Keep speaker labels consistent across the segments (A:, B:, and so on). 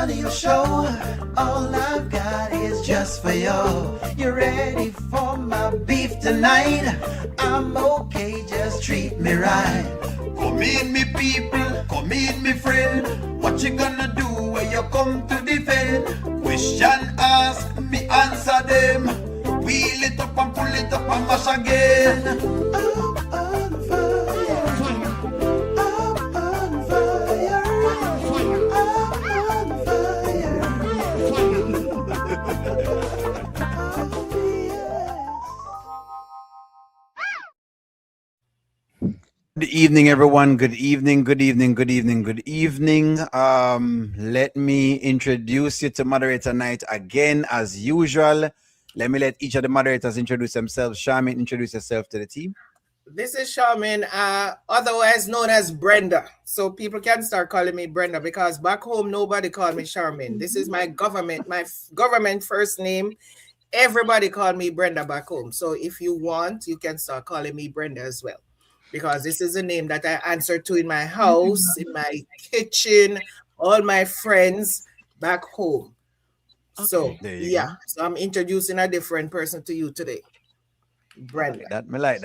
A: O'Neill Show. All I've got is just for you. You ready for my beef tonight? I'm okay, just treat me right. Come in, me people, come in, me friend. What you gonna do when you come to defend? Question ask, me answer them. Wheel it up and pull it up and mash again. I'm on fire. I'm on fire. I'm on fire. Good evening, everyone. Good evening, good evening, good evening, good evening. Let me introduce you to moderator night again, as usual. Let me let each of the moderators introduce themselves. Charmaine, introduce yourself to the team.
B: This is Charmaine, otherwise known as Brenda. So people can start calling me Brenda because back home nobody called me Charmaine. This is my government first name. Everybody called me Brenda back home. So if you want, you can start calling me Brenda as well, because this is a name that I answer to in my house, in my kitchen, all my friends back home. So yeah, so I'm introducing a different person to you today. Brenda.
A: Me like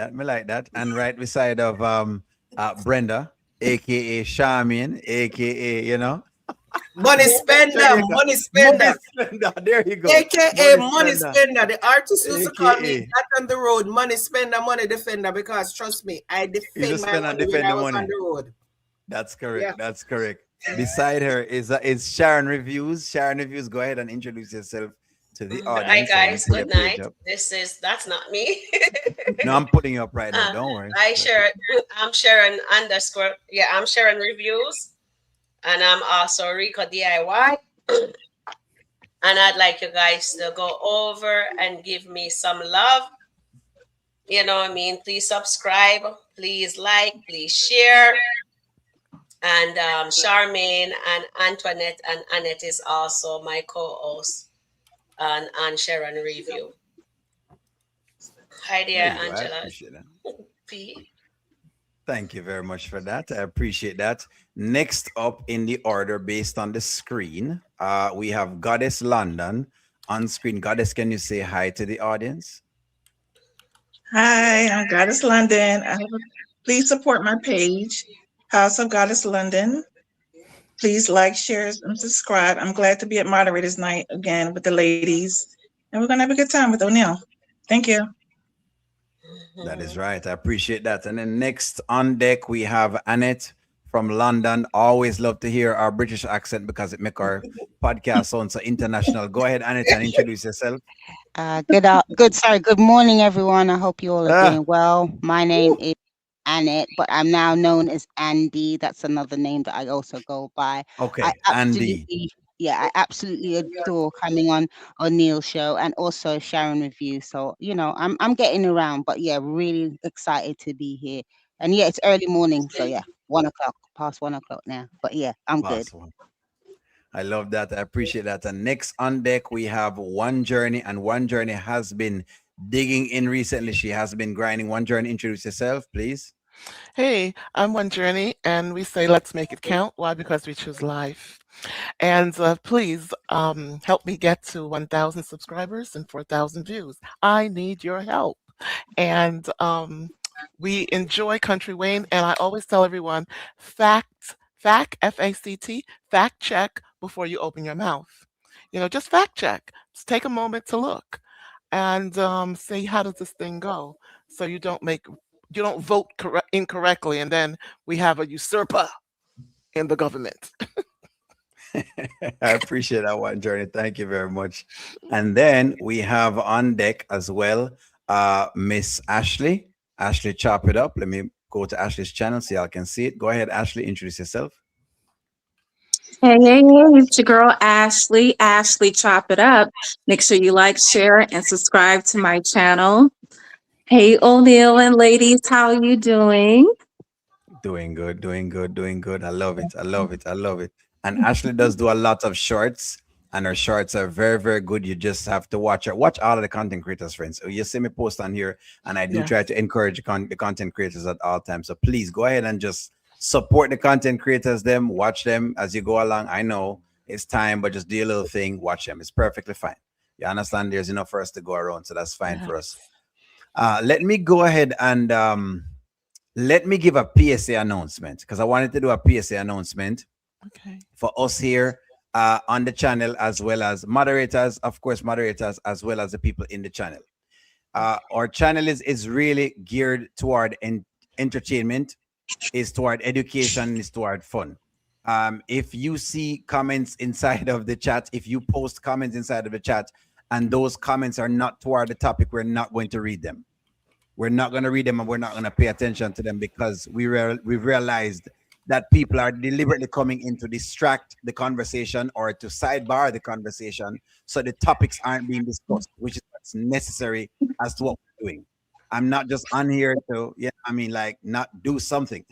A: that. And right beside of Brenda, aka Charmaine, aka
B: Money spender.
A: There you go.
B: AKA money spender. The artist used to call me that on the road, money spender, money defender, because trust me, I defend my money when I was on the road.
A: That's correct. Yeah. That's correct. Beside her is Sharon Reviews. Sharon Reviews, go ahead and introduce yourself to the audience.
C: Hi guys, good night. That's not me.
A: No, I'm putting you up right now. Don't worry.
C: I'm Sharon _ I'm Sharon Reviews. And I'm also Rico DIY. And I'd like you guys to go over and give me some love. You know what I mean? Please subscribe. Please like. Please share. And Charmaine and Antoinette and Annette is also my co-host on Sharon Review. Hi there, Angela. P.
A: Thank you very much for that. I appreciate that. Next up in the order based on the screen, we have Goddess London on screen. Goddess, can you say hi to the audience?
D: Hi, I'm Goddess London. Please support my page, House of Goddess London. Please like, share, and subscribe. I'm glad to be at Moderators Night again with the ladies. And we're going to have a good time with O'Neill. Thank you.
A: That is right. I appreciate that. And then next on deck, we have Annette from London. Always love to hear our British accent because it makes our podcast sound so international. Go ahead, Annette, and introduce yourself.
E: Good morning, everyone. I hope you all are doing well. My name is Annette, but I'm now known as Andy. That's another name that I also go by.
A: Okay, Andy.
E: Yeah, I absolutely adore coming on O'Neill's show and also Sharon Review. So, I'm getting around, but yeah, really excited to be here. And yeah, it's early morning. So yeah, past 1 o'clock now. But yeah, I'm good.
A: I love that. I appreciate that. And next on deck, we have One Journey, and One Journey has been digging in recently. She has been grinding. One Journey, introduce yourself, please.
F: Hey, I'm One Journey, and we say let's make it count. Why? Because we choose life. And please help me get to 1,000 subscribers and 4,000 views. I need your help. And we enjoy Kountry Wayne, and I always tell everyone, fact, F-A-C-T, fact check before you open your mouth. Just fact check. Just take a moment to look and see how does this thing go, so you don't vote incorrectly, and then we have a usurper in the government.
A: I appreciate that One Journey. Thank you very much. And then we have on deck as well, Miss Ashley. Ashley, chop it up. Let me go to Ashley's channel so y'all can see it. Go ahead, Ashley, introduce yourself.
G: Hey, it's your girl Ashley. Ashley, chop it up. Make sure you like, share, and subscribe to my channel. Hey, O'Neill and ladies, how are you doing?
A: Doing good. I love it. And Ashley does do a lot of shorts, and her shorts are very, very good. You just have to watch her. Watch all of the content creators, friends. You see me post on here, and I do try to encourage the content creators at all times. So please go ahead and just support the content creators, watch them as you go along. I know It's time, but just do a little thing, watch them. It's perfectly fine. You understand? There's enough for us to go around, so that's fine for us. Let me go ahead and let me give a PSA announcement because I wanted to do a PSA announcement
F: Okay.
A: for us here on the channel, as well as moderators, of course, moderators, as well as the people in the channel. Our channel is really geared toward entertainment, is toward education, is toward fun. If you see comments inside of the chat, if you post comments inside of the chat, and those comments are not toward the topic, we're not going to read them. We're not going to read them, and we're not going to pay attention to them because we've realized that people are deliberately coming in to distract the conversation or to sidebar the conversation, so the topics aren't being discussed, which is what's necessary as to what we're doing. I'm not just on here to, yeah, I mean, like, not do something.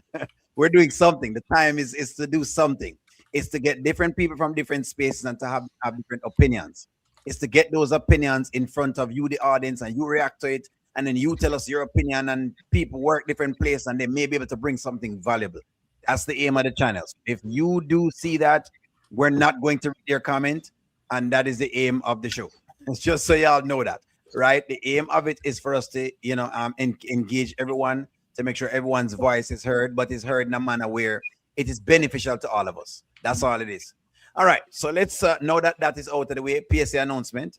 A: We're doing something. The time is to do something. It's to get different people from different spaces and to have different opinions. It's to get those opinions in front of you, the audience, and you react to it, and then you tell us your opinion, and people work different places, and they may be able to bring something valuable. That's the aim of the channels. If you do see that, we're not going to read your comment, and that is the aim of the show. It's just so y'all know that, right? The aim of it is for us to, engage everyone, to make sure everyone's voice is heard, but is heard in a manner where it is beneficial to all of us. That's all it is. All right, so let's know that that is out of the way. PSA announcement.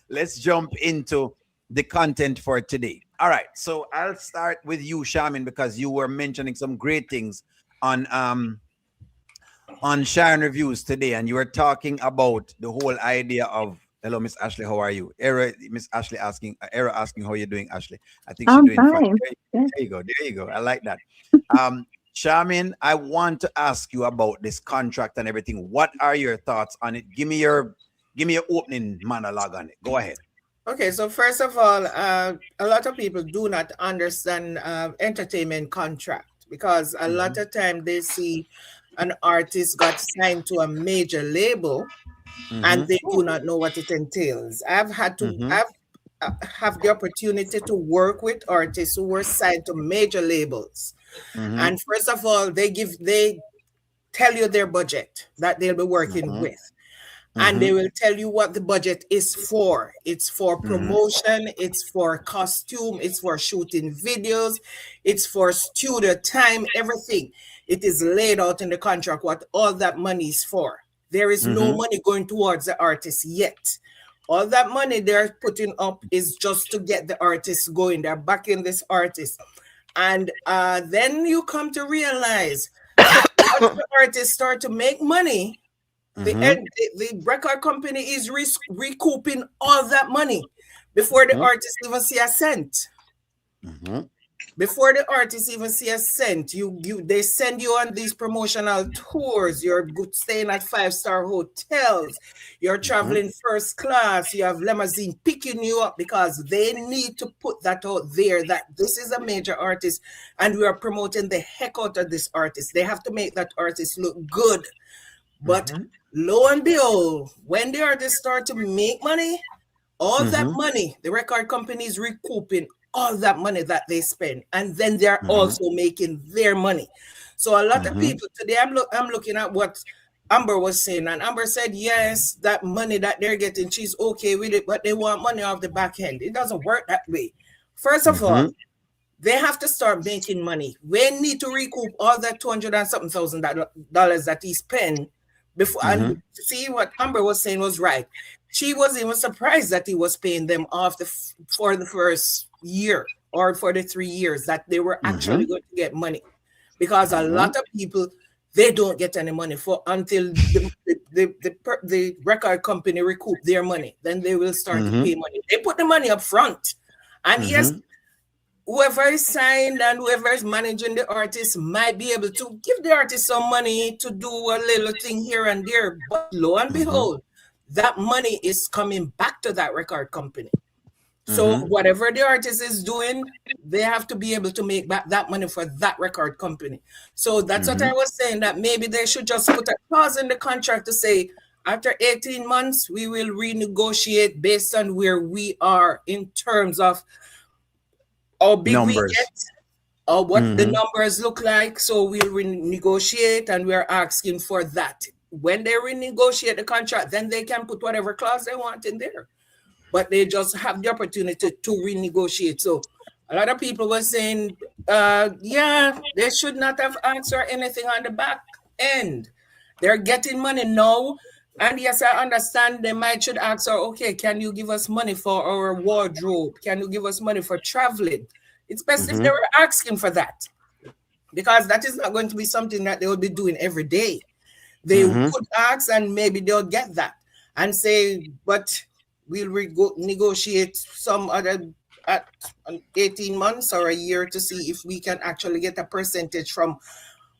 A: Let's jump into the content for today. All right, so I'll start with you, Shaman, because you were mentioning some great things on Sharon Reviews today, and you were talking about the whole idea of, hello, Miss Ashley, how are you? Miss Ashley asking, Era asking how you're doing, Ashley. I think she's
G: I'm
A: doing fine.
G: fine.
A: There you go. There you go. I like that. Shaman, I want to ask you about this contract and everything. What are your thoughts on it? Give me your opening monologue on it. Go ahead.
B: Okay, so first of all, a lot of people do not understand entertainment contract because a lot of time they see an artist got signed to a major label and they do not know what it entails. I've had to have the opportunity to work with artists who were signed to major labels. And first of all, they tell you their budget that they'll be working with. And they will tell you what the budget is for. It's for promotion, it's for costume, it's for shooting videos, it's for studio time, everything. It is laid out in the contract what all that money is for. There is no money going towards the artist yet. All that money they're putting up is just to get the artist going. They're backing this artist. And then you come to realize that once the artists start to make money, the record company is recouping all that money before the artist even see a cent. Before the artists even see a cent, they send you on these promotional tours. You're staying at 5-star hotels. You're traveling first class. You have limousine picking you up because they need to put that out there that this is a major artist and we are promoting the heck out of this artist. They have to make that artist look good. But lo and behold, when the artists start to make money, all that money, the record company is recouping all that money that they spend, and then they're also making their money. So a lot of people today, I'm looking at what Amber was saying, and Amber said, yes, that money that they're getting, she's okay with it, but they want money off the back end. It doesn't work that way. First of all, they have to start making money. We need to recoup all that $200 and something thousand dollars that he spent before. And see what Amber was saying was right. She was even surprised that he was paying them off for the first year or for the 3 years that they were actually going to get money, because a lot of people, they don't get any money until the record company recoup their money. Then they will start to pay money. They put the money up front, and yes, whoever is signed and whoever is managing the artist might be able to give the artist some money to do a little thing here and there, but lo and behold, that money is coming back to that record company. So whatever the artist is doing, they have to be able to make back that money for that record company. So that's what I was saying, that maybe they should just put a clause in the contract to say, after 18 months, we will renegotiate based on where we are in terms of how big numbers we get, or what the numbers look like. So we'll renegotiate, and we're asking for that when they renegotiate the contract, then they can put whatever clause they want in there. But they just have the opportunity to renegotiate. So a lot of people were saying, yeah, they should not have answered anything on the back end. They're getting money now. And yes, I understand they might should ask her, okay, can you give us money for our wardrobe? Can you give us money for traveling? It's best if they were asking for that, because that is not going to be something that they will be doing every day. They would ask, and maybe they'll get that and say, but we'll negotiate some other at 18 months or a year to see if we can actually get a percentage from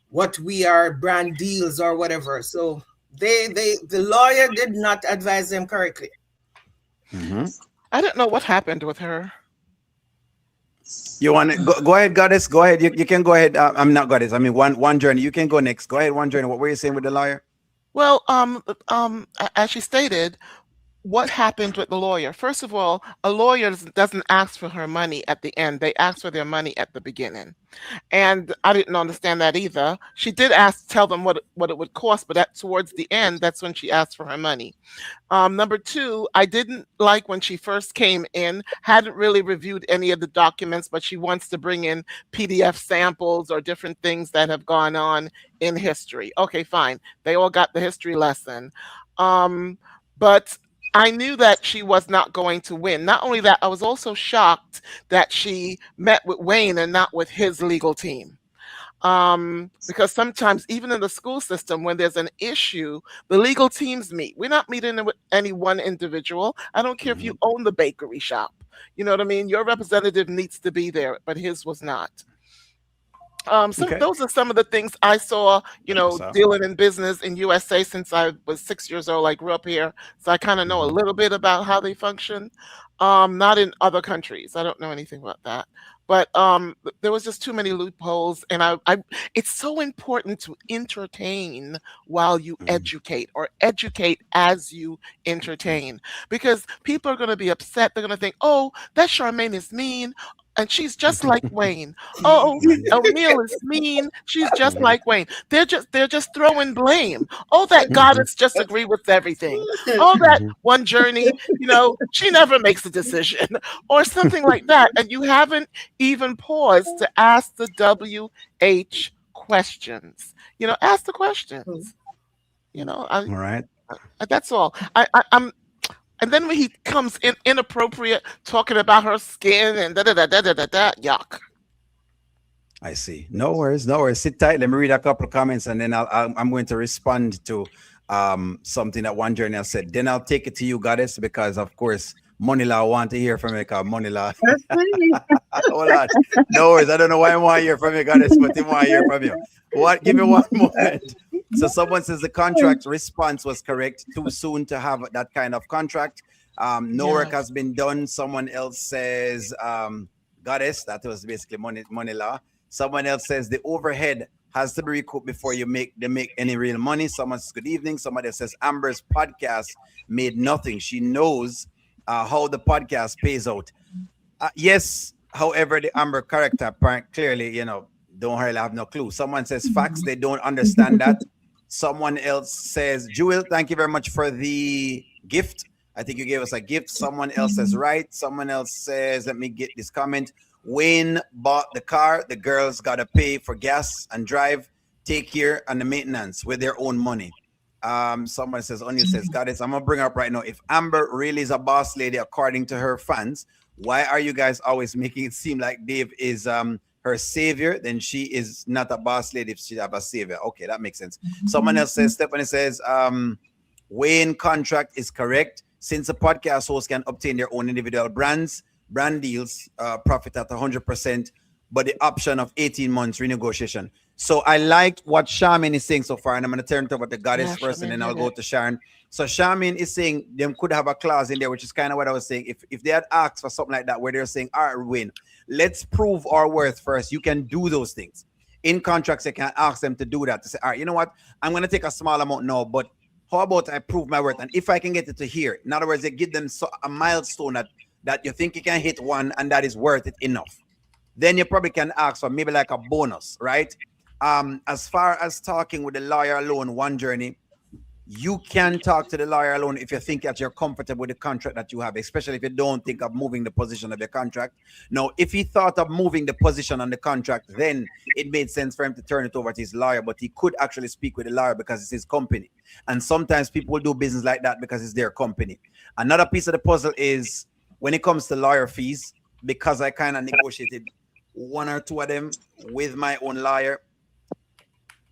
B: what we are brand deals or whatever. So the lawyer did not advise them correctly.
F: I don't know what happened with her.
A: You want to go ahead, Goddess? Go ahead. You can go ahead. I'm not Goddess. I mean, one journey. You can go next. Go ahead, one journey. What were you saying with the lawyer?
F: Well, as she stated, what happened with the lawyer? First of all, a lawyer doesn't ask for her money at the end. They ask for their money at the beginning. And I didn't understand that either. She did tell them what it would cost, but towards the end, that's when she asked for her money. Number two, I didn't like when she first came in, hadn't really reviewed any of the documents, but she wants to bring in PDF samples or different things that have gone on in history. Okay, fine. They all got the history lesson. But I knew that she was not going to win. Not only that, I was also shocked that she met with Wayne and not with his legal team. Because sometimes, even in the school system, when there's an issue, the legal teams meet. We're not meeting with any one individual. I don't care if you own the bakery shop. You know what I mean? Your representative needs to be there, but his was not. Those are some of the things I saw, dealing in business in USA since I was 6 years old. I grew up here, so I kind of know a little bit about how they function. Not in other countries. I don't know anything about that. But there was just too many loopholes, and it's so important to entertain while you educate, or educate as you entertain, because people are going to be upset. They're going to think, oh, that Charmaine is mean, and she's just like Wayne. Oh, O'Neill is mean. She's just like Wayne. They're just throwing blame. Oh, that Goddess just agree with everything. Oh, that one journey, she never makes a decision or something like that. And you haven't even paused to ask the WH questions. Ask the questions.
A: All right.
F: That's all. I'm. And then when he comes in inappropriate, talking about her skin and yuck.
A: I see. No worries, no worries. Sit tight. Let me read a couple of comments, and then I'm going to respond to something that one journal said. Then I'll take it to you, Goddess, because of course Money Law want to hear from me. Because Money Law. Hold on. No worries. I don't know why I want to hear from you, Goddess, but I want to hear from you. What? Give me one moment. So someone says the contract response was correct. Too soon to have that kind of contract. No work has been done. Someone else says, Goddess, that was basically money law. Someone else says the overhead has to be recouped before they make any real money. Someone says good evening. Somebody else says Amber's podcast made nothing. She knows how the podcast pays out. Yes, however, the Amber character clearly, don't really have no clue. Someone says facts, they don't understand that. Someone else says, Jewel, thank you very much for the gift. I think you gave us a gift. Someone else says, right. Someone else says, let me get this comment. Wayne bought the car. The girls got to pay for gas and drive, take care, and the maintenance with their own money. Someone says, Onion says, Goddess, I'm going to bring up right now. If Amber really is a boss lady, according to her fans, why are you guys always making it seem like Dave is her savior? Then she is not a boss lady if she have a savior. Okay, that makes sense. Someone else says, Stephanie says, Wayne contract is correct. Since the podcast host can obtain their own individual brand deals, profit at 100%, but the option of 18 months renegotiation. So I like what Charmaine is saying so far, and I'm going to turn it over to Goddess first, and then I'll go to Sharon. So Charmaine is saying them could have a clause in there, which is kind of what I was saying. If they had asked for something like that, where they're saying, all right, Wayne, let's prove our worth first. You can do those things. In contracts, you can ask them to do that, to say, all right, you know what? I'm going to take a small amount now, but how about I prove my worth? And if I can get it to here, in other words, they give them a milestone that you think you can hit one and that is worth it enough. Then you probably can ask for maybe like a bonus, right? As far as talking with the lawyer alone, one journey, you can talk to the lawyer alone if you think that you're comfortable with the contract that you have, especially if you don't think of moving the position of your contract. Now, if he thought of moving the position on the contract, then it made sense for him to turn it over to his lawyer, but he could actually speak with the lawyer because it's his company. And sometimes people will do business like that because it's their company. Another piece of the puzzle is when it comes to lawyer fees, because I kind of negotiated one or two of them with my own lawyer,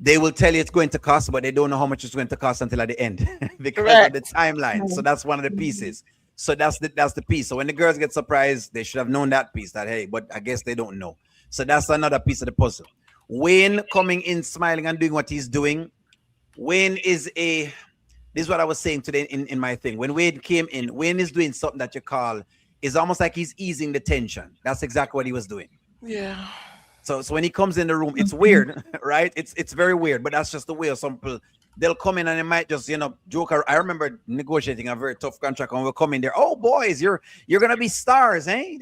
A: they will tell you it's going to cost, but they don't know how much it's going to cost until at the end because of the timeline. So that's one of the pieces. So that's the piece. So when the girls get surprised, they should have known that piece that, hey, but I guess they don't know. So that's another piece of the puzzle. Wayne coming in, smiling and doing what he's doing. Wayne is this is what I was saying today in my thing. When Wayne came in, Wayne is doing something that you call, is almost like he's easing the tension. That's exactly what he was doing.
F: Yeah.
A: So when he comes in the room, it's weird, right? It's very weird, but that's just the way of some people. They'll come in and they might just, joke. I remember negotiating a very tough contract and we'll come in there. Oh, boys, you're gonna be stars, eh?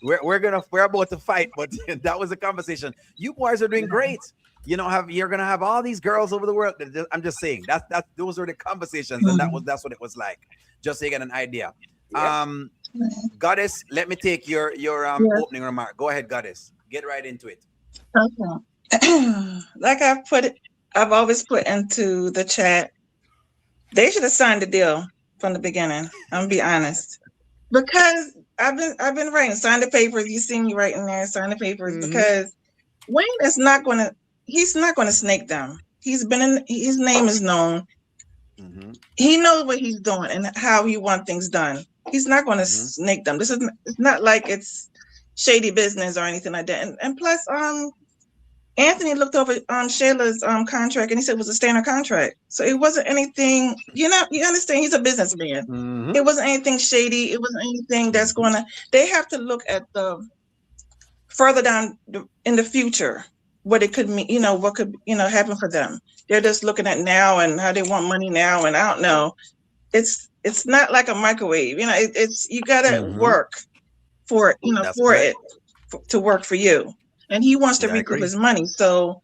A: We're about to fight, but that was a conversation. You boys are doing great. You're gonna have all these girls over the world. I'm just saying that those were the conversations, and that's what it was like. Just so you get an idea.
C: Yeah.
A: Goddess, let me take your opening remark. Go ahead, Goddess. Get right into it.
D: Okay. Like I've always put into the chat, they should have signed the deal from the beginning. I'm gonna be honest, because I've been writing, sign the papers. You see me writing there, sign the papers, because Wayne is not gonna. He's not gonna snake them. His name is known. He knows what he's doing and how he wants things done. He's not going to snake them. It's not like it's shady business or anything like that. And plus, Anthony looked over Shayla's contract and he said it was a standard contract. So it wasn't anything. You understand? He's a businessman. It wasn't anything shady. It wasn't anything that's going to. They have to look at the further down in the future what it could mean. What could happen for them. They're just looking at now and how they want money now, and I don't know. It's not like a microwave. It's you gotta work for it, to work for you. And he wants to recoup his money. So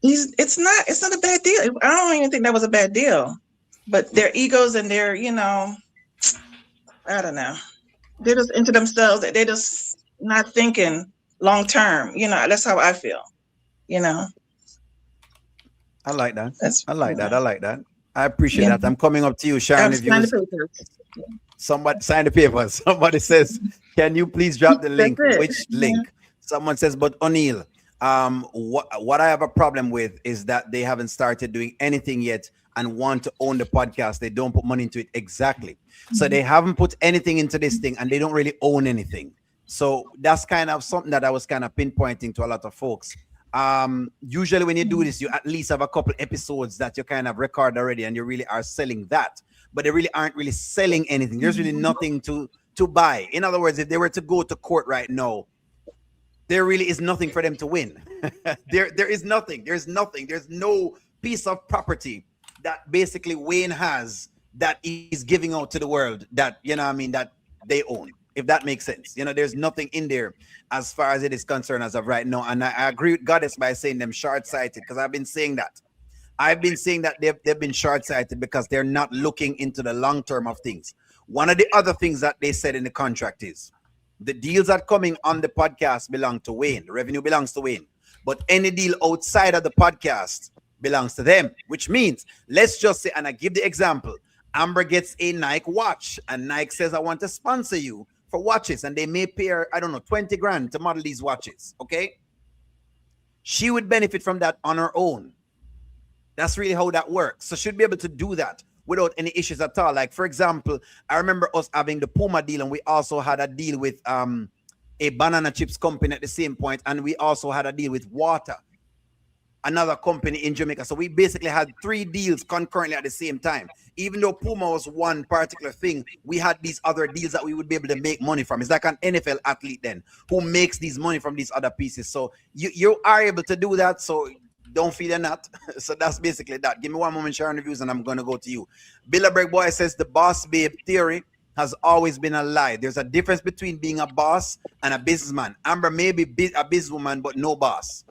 D: it's not a bad deal. I don't even think that was a bad deal. But their egos and their, I don't know. They're just into themselves. They're just not thinking long term. That's how I feel.
A: I like that. I like that. I appreciate that. I'm coming up to you, Sharon. Somebody sign the papers. Somebody says, "Can you please drop the link?" Which link? Someone says, "But O'Neill, what I have a problem with is that they haven't started doing anything yet and want to own the podcast. They don't put money into it." Exactly. So they haven't put anything into this thing and they don't really own anything. So that's kind of something that I was kind of pinpointing to a lot of folks. Usually when you do this, you at least have a couple episodes that you kind of record already and you really are selling that, but they really aren't really selling anything. There's really nothing to buy. In other words, if they were to go to court right now, there really is nothing for them to win. There is nothing. There's nothing. There's no piece of property that basically Wayne has that he's giving out to the world that, that they own. If that makes sense. There's nothing in there as far as it is concerned as of right now. And I agree with Goddess by saying them short-sighted, because I've been saying that. I've been saying that they've been short-sighted because they're not looking into the long term of things. One of the other things that they said in the contract is the deals that coming on the podcast belong to Wayne. The revenue belongs to Wayne. But any deal outside of the podcast belongs to them, which means, let's just say, and I give the example, Amber gets a Nike watch and Nike says, "I want to sponsor you for watches," and they may pay her, I don't know, 20 grand to model these watches. Okay. She would benefit from that on her own. That's really how that works. So she'd be able to do that without any issues at all. Like, for example, I remember us having the Puma deal, and we also had a deal with a banana chips company at the same point, and we also had a deal with water, another company in Jamaica. So we basically had 3 deals concurrently at the same time. Even though Puma was one particular thing, we had these other deals that we would be able to make money from. It's like an NFL athlete then who makes these money from these other pieces. So you are able to do that. So don't feed a nut. So that's basically that. Give me one moment, Sharon Reviews, and I'm going to go to you. Bilderberg Boy says the boss babe theory has always been a lie. There's a difference between being a boss and a businessman. Amber may be a businesswoman, but no boss.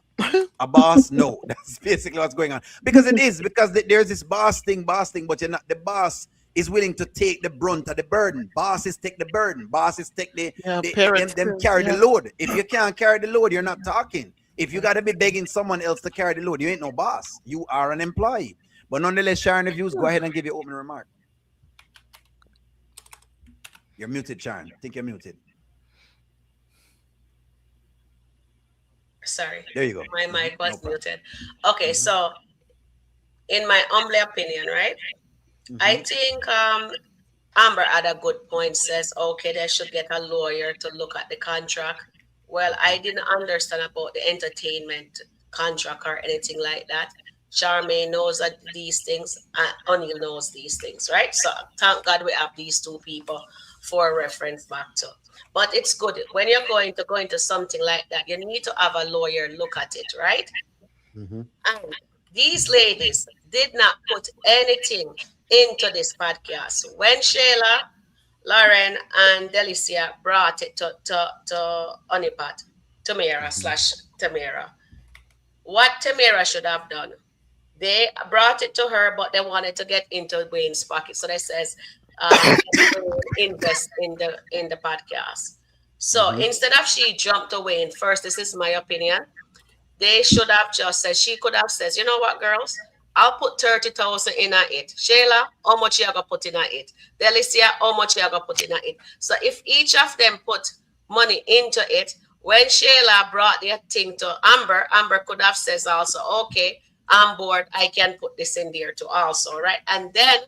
A: A boss? No, that's basically what's going on. Because it is, because there's this boss thing, but you're not, the boss is willing to take the brunt of the burden. Bosses take the burden. Bosses take
F: Yeah,
A: them,
F: parents
A: them
F: too.
A: carry the
F: Yeah.
A: load. If you can't carry the load, you're not talking. If you got to be begging someone else to carry the load, you ain't no boss. You are an employee. But nonetheless, Sharon, if you go ahead and give your opening remark. You're muted, Sharon. I think you're muted.
C: Sorry,
A: There you go.
C: my mic
A: No
C: was
A: problem.
C: muted. Okay, so in my humble opinion, right? I think Amber had a good point, says, okay, they should get a lawyer to look at the contract. Well, I didn't understand about the entertainment contract or anything like that. Charmaine knows that these things, and O'Neill knows these things, right? So thank God we have these two people for reference back to. But it's good when you're going to go into something like that, you need to have a lawyer look at it, right? And these ladies did not put anything into this podcast. When Shayla, Lauren, and Delicia brought it to Onipat, Tamara slash Tamara, what Tamara should have done, they brought it to her, but they wanted to get into Wayne's pocket. So they says, invest in the podcast. So instead of she jumped to Wayne first, this is my opinion, they should have just said, she could have said, you know what, girls? I'll put 30,000 in it. Shayla, how much you gonna put in it? Delicia, how much you gonna put in it? So if each of them put money into it, when Shayla brought their thing to Amber, Amber could have says also, okay, I'm bored, I can put this in there too also, right? And then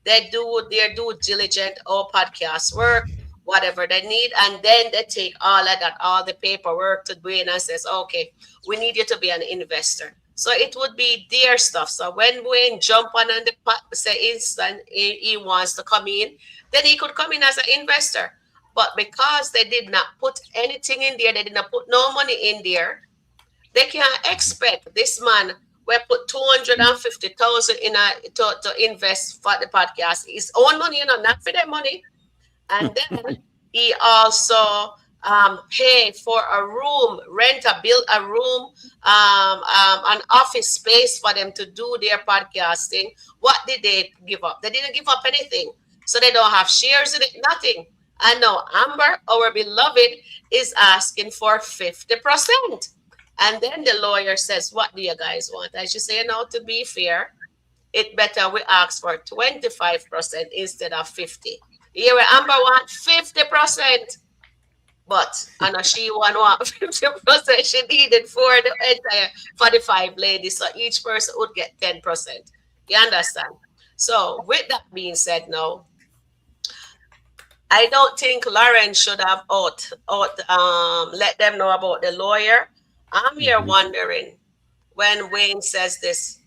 C: they do their due diligent or podcast work, whatever they need, and then they take all of that, all the paperwork to Dwayne and says, okay, we need you to be an investor. So it would be their stuff. So when Wayne jump on and the say instant he wants to come in, then he could come in as an investor. But because they did not put anything in there, they did not put no money in there, they can't expect this man we put 250,000 in to invest for the podcast. His own money, not for their money. And then he also pay for a room, build a room, an office space for them to do their podcasting. What did they give up? They didn't give up anything. So they don't have shares in it, nothing. And now Amber, our beloved, is asking for 50%. And then the lawyer says, what do you guys want? I should say, no, to be fair, it better we ask for 25% instead of 50. Here Amber want 50%. But I know she want 50%. She needed for the entire 45 ladies. So each person would get 10%. You understand? So with that being said now, I don't think Lauren should have let them know about the lawyer. I'm here wondering when Wayne says this,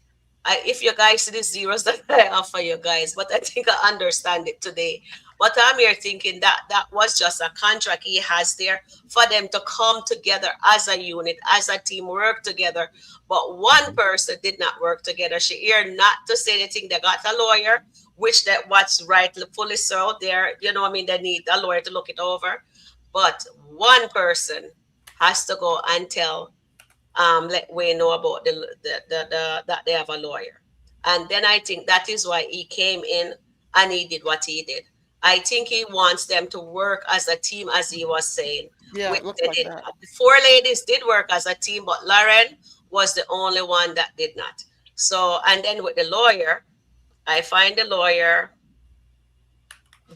C: if you guys see the zeros that I offer you guys, but I think I understand it today. But I'm here thinking that that was just a contract he has there for them to come together as a unit, as a team, work together. But one person did not work together. She here not to say anything. They got a lawyer, which that what's rightfully so. There, you know what I mean? They need a lawyer to look it over. But one person has to go and tell let Wayne know about that they have a lawyer. And then I think that is why he came in and he did what he did. I think he wants them to work as a team, as he was saying.
F: Yeah, it looks like that.
C: The four ladies did work as a team, but Lauren was the only one that did not. So, and then with the lawyer, I find the lawyer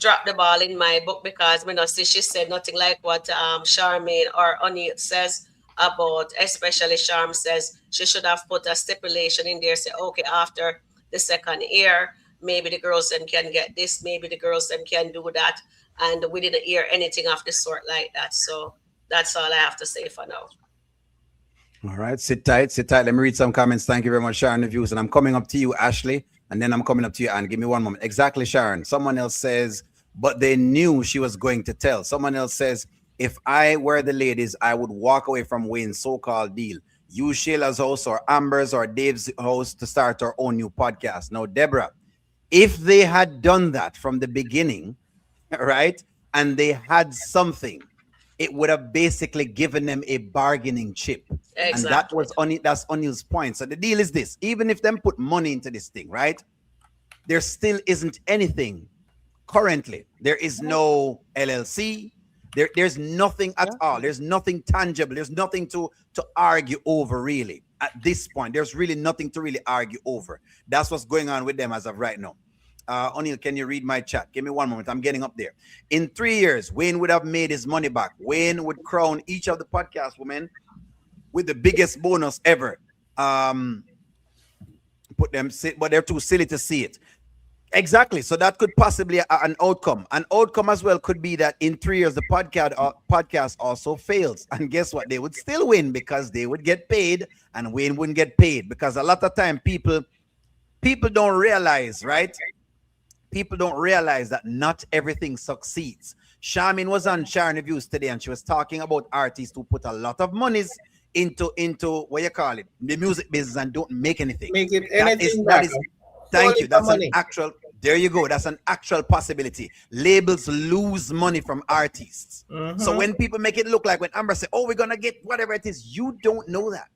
C: drop the ball in my book because we know see she said nothing like what Charmaine or O'Neill says about, especially Charm says she should have put a stipulation in there, say, okay, after the second year, maybe the girls then can get this, maybe the girls then can do that. And we didn't hear anything of the sort like that. So that's all I have to say for now.
A: All right, sit tight, sit tight. Let me read some comments. Thank you very much, Sharon, the views. And I'm coming up to you, Ashley, and then I'm coming up to you, Anne. Give me one moment. Exactly, Sharon. Someone else says, but they knew she was going to tell. Someone else says, if I were the ladies, I would walk away from Wayne's so-called deal. Use Shayla's house or Amber's or Dave's house to start our own new podcast. Now, Deborah, if they had done that from the beginning, right, and they had something, it would have basically given them a bargaining chip. And that
C: Exactly.
A: was that's O'Neill's point. So the deal is this: even if them put money into this thing, right? There still isn't anything currently. There is no LLC. There's nothing at all. There's nothing tangible. There's nothing to argue over really. At this point, there's really nothing to really argue over. That's what's going on with them as of right now. O'Neill, can you read my chat? Give me one moment. I'm getting up there. In 3 years, Wayne would have made his money back. Wayne would crown each of the podcast women with the biggest bonus ever. Put them, but they're too silly to see it. Exactly. So that could possibly an outcome. An outcome as well could be that in 3 years the podcast also fails, and guess what? They would still win because they would get paid, and Wayne wouldn't get paid because a lot of time people don't realize, right? People don't realize that not everything succeeds. Charmin was on Sharon Reviews today, and she was talking about artists who put a lot of monies into what you call it, the music business, and don't make anything.
B: Make it anything back.
A: That is thank you. That's an actual. There you go. That's an actual possibility. Labels lose money from artists. So when people make it look like when Amber say, "Oh, we're gonna get whatever it is," you don't know that.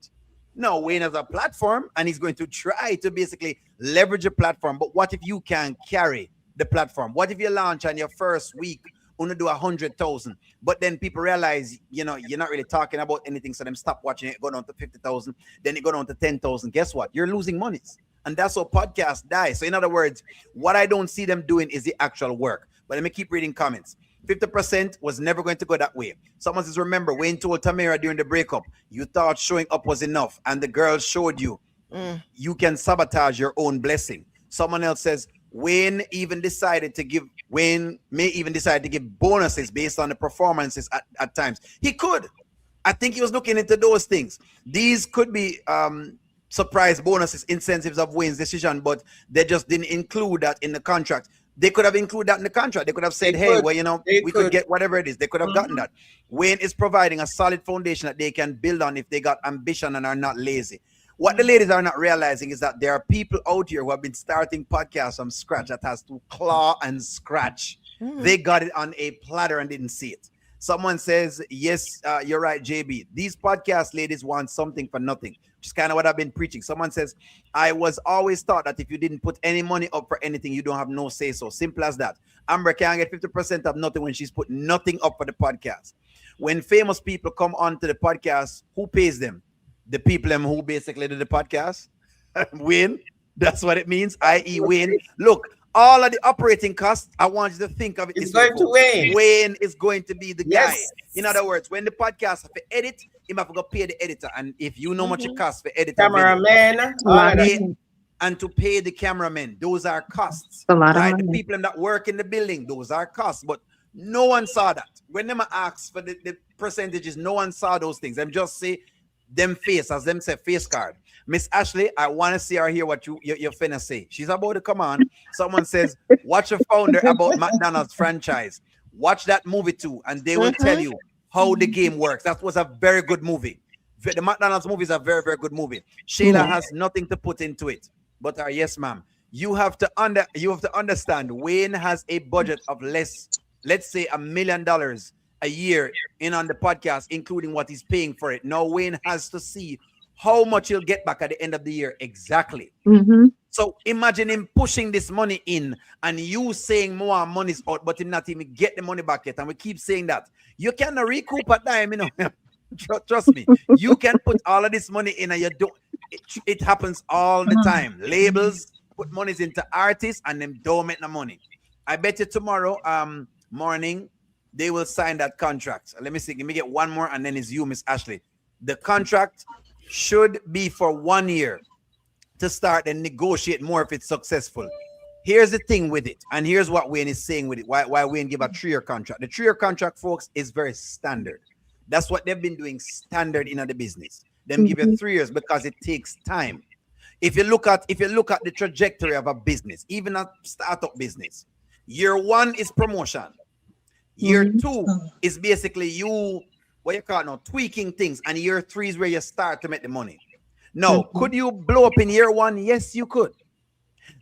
A: No, Wayne has a platform, and he's going to try to basically leverage a platform. But what if you can carry the platform? What if you launch on your first week, only do 100,000, but then people realize, you're not really talking about anything, so them stop watching it, go down to 50,000, then it go down to 10,000. Guess what? You're losing monies, and that's how podcasts die. So in other words, what I don't see them doing is the actual work. But let me keep reading comments. 50% was never going to go that way. Someone says, remember, Wayne told Tamara during the breakup, you thought showing up was enough, and the girl showed you you can sabotage your own blessing. Someone else says, Wayne may even decide to give bonuses based on the performances at times. He could. I think he was looking into those things. These could be surprise bonuses, incentives of Wayne's decision, but they just didn't include that in the contract. They could have included that in the contract. They could have said, hey, well, we could get whatever it is. They could have gotten that. Wayne is providing a solid foundation that they can build on if they got ambition and are not lazy. What the ladies are not realizing is that there are people out here who have been starting podcasts from scratch that has to claw and scratch. They got it on a platter and didn't see it. Someone says, yes, you're right, JB. These podcast ladies want something for nothing, which is kind of what I've been preaching. Someone says, I was always taught that if you didn't put any money up for anything, you don't have no say so. Simple as that. Amber can get 50% of nothing when she's put nothing up for the podcast. When famous people come onto the podcast, who pays them? The people who basically did the podcast. Win. That's what it means, i.e. Win. Look, all of the operating costs, I want you to think of it.
B: It's going to Wayne.
A: Wayne is going to be the guy. In other words, when the podcast have to edit, he have to go pay the editor. And if you know much it costs for editing,
B: cameraman,
A: and to pay the cameraman, those are costs.
G: A lot of
A: right?
G: money.
A: The people that work in the building, those are costs. But no one saw that. When them asked for the percentages, no one saw those things. Them just say them face, as them say face card. Miss Ashley, I want to see her hear what you're finna say. She's about to come on. Someone says, watch a founder about McDonald's franchise. Watch that movie too, and they will tell you how the game works. That was a very good movie. The McDonald's movie is a very, very good movie. Shayla has nothing to put into it. But yes, ma'am. You have to understand, Wayne has a budget of let's say $1 million a year in on the podcast, including what he's paying for it. Now Wayne has to see how much he'll get back at the end of the year exactly. So imagine him pushing this money in and you saying more money's out, but him not even get the money back yet. And we keep saying that. You can recoup a dime, Trust me. You can put all of this money in and you don't. It happens all the time. Labels put monies into artists and them don't make no money. I bet you tomorrow morning they will sign that contract. Let me see. Let me get one more and then it's you, Miss Ashley. The contract should be for 1 year to start and negotiate more if it's successful. Here's the thing with it, and here's what Wayne is saying with it. Why Wayne give a 3-year contract? The 3-year contract, folks, is very standard. That's what they've been doing standard in the business. Them give you 3 years because it takes time. If you look at the trajectory of a business, even a startup business, year 1 is promotion. Year 2 is basically you, what you call it now, tweaking things, and year 3 is where you start to make the money. Now, could you blow up in year 1? Yes, you could.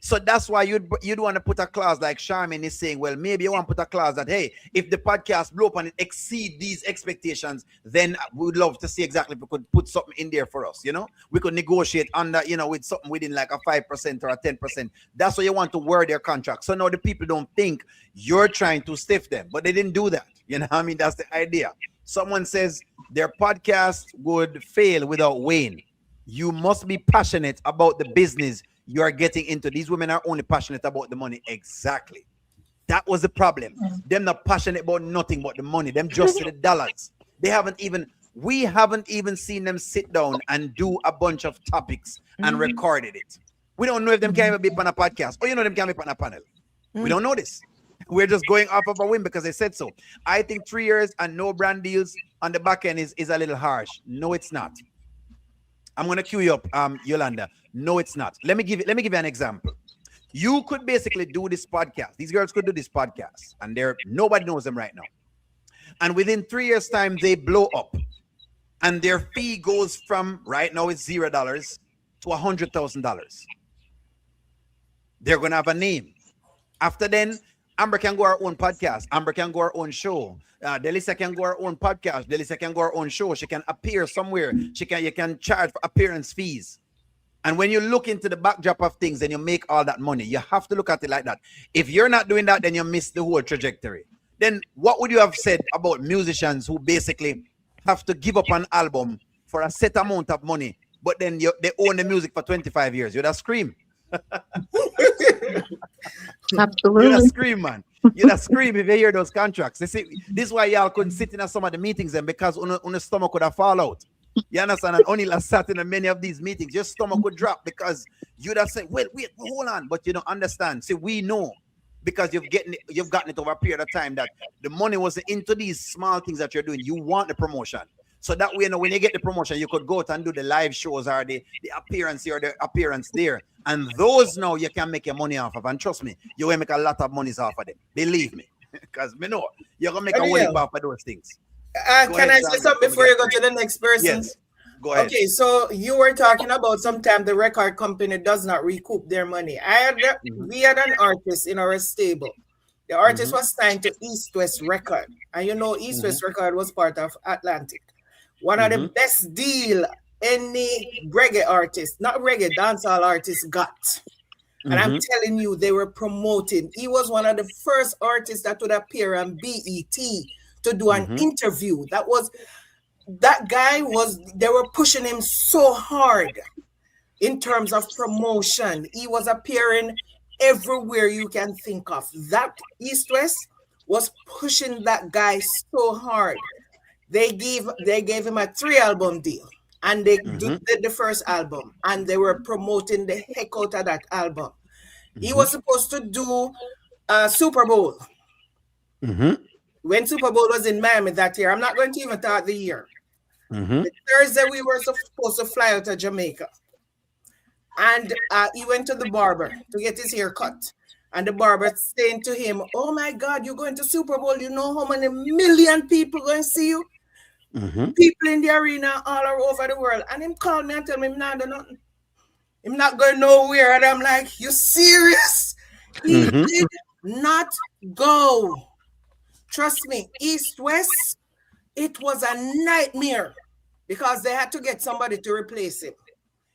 A: So that's why you'd want to put a clause like Charmin is saying. Well, maybe you want to put a clause that, hey, if the podcast blow up and it exceed these expectations, then we would love to see exactly if we could put something in there for us. We could negotiate under, with something within like a 5% or a 10%. That's what you want to word their contract. So now the people don't think you're trying to stiff them, but they didn't do that. You know what I mean? That's the idea. Someone says their podcast would fail without Wayne. You must be passionate about the business you are getting into. These women are only passionate about the money. Exactly. That was the problem. Them not passionate about nothing but the money. Them just the dollars. We haven't even seen them sit down and do a bunch of topics and recorded it. We don't know if them can even be on a podcast. Or them can be on a panel. We don't know this. We're just going off of a whim because they said so. I think 3 years and no brand deals on the back end is a little harsh. No, it's not. I'm gonna cue you up, Yolanda. No, it's not. Let me give you an example. You could basically do this podcast. These girls could do this podcast, and nobody knows them right now. And within 3 years' time, they blow up, and their fee goes from right now it's $0 to $100,000. They're gonna have a name. After then, Amber can go her own podcast. Amber can go her own show. Delisa can go her own podcast. Delisa can go her own show. She can appear somewhere. You can charge for appearance fees. And when you look into the backdrop of things and you make all that money, you have to look at it like that. If you're not doing that, then you miss the whole trajectory. Then what would you have said about musicians who basically have to give up an album for a set amount of money, but then they own the music for 25 years? You'd have screamed.
G: Absolutely.
A: You'd have scream, man. You'd have scream if you hear those contracts. This is why y'all couldn't sit in some of the meetings and because on the stomach could have fall out. You understand? And only last sat in many of these meetings, your stomach would drop because you'd have said, wait, hold on. But you don't understand. See, we know because you've gotten it over a period of time that the money wasn't into these small things that you're doing. You want the promotion. So that way, when you get the promotion, you could go out and do the live shows or the appearance here or the appearance there. And those now you can make your money off of. And trust me, you will make a lot of money off of them. Believe me. Because me know you're going to make a money off of those things.
B: Can I say something before you go to the next person?
A: Yes. Go ahead.
B: Okay, so you were talking about sometimes the record company does not recoup their money. We had an artist in our stable. The artist was signed to East West Record. And East West Record was part of Atlantic. One of the best deal any reggae artist, not reggae, dancehall artist got. And I'm telling you, they were promoting. He was one of the first artists that would appear on BET to do an interview. They were pushing him so hard in terms of promotion. He was appearing everywhere you can think of. That East West was pushing that guy so hard. They gave him a 3-album deal, and they did the first album, and they were promoting the heck out of that album. He was supposed to do a Super Bowl. When Super Bowl was in Miami that year, I'm not going to even talk the year. The Thursday we were supposed to fly out to Jamaica, and he went to the barber to get his hair cut. And the barber saying to him, "Oh my God, you're going to Super Bowl. You know how many million people going to see you? People in the arena all over the world." And him called me and tell me, "I'm not doing nothing. I'm not going nowhere." And I'm like, "You serious?" He did not go. Trust me, East West, it was a nightmare because they had to get somebody to replace him.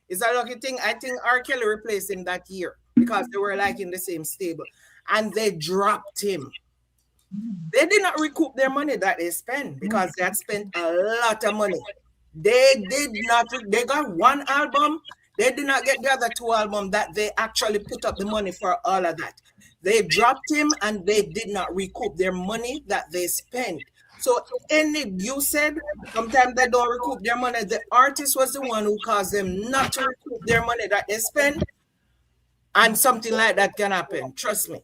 B: It's a lucky thing. I think R. Kelly replaced him that year because they were like in the same stable. And they dropped him. They did not recoup their money that they spent because they had spent a lot of money. They got one album. They did not get the other 2 albums that they actually put up the money for all of that. They dropped him and they did not recoup their money that they spent. So you said sometimes they don't recoup their money. The artist was the one who caused them not to recoup their money that they spent. And something like that can happen. Trust me.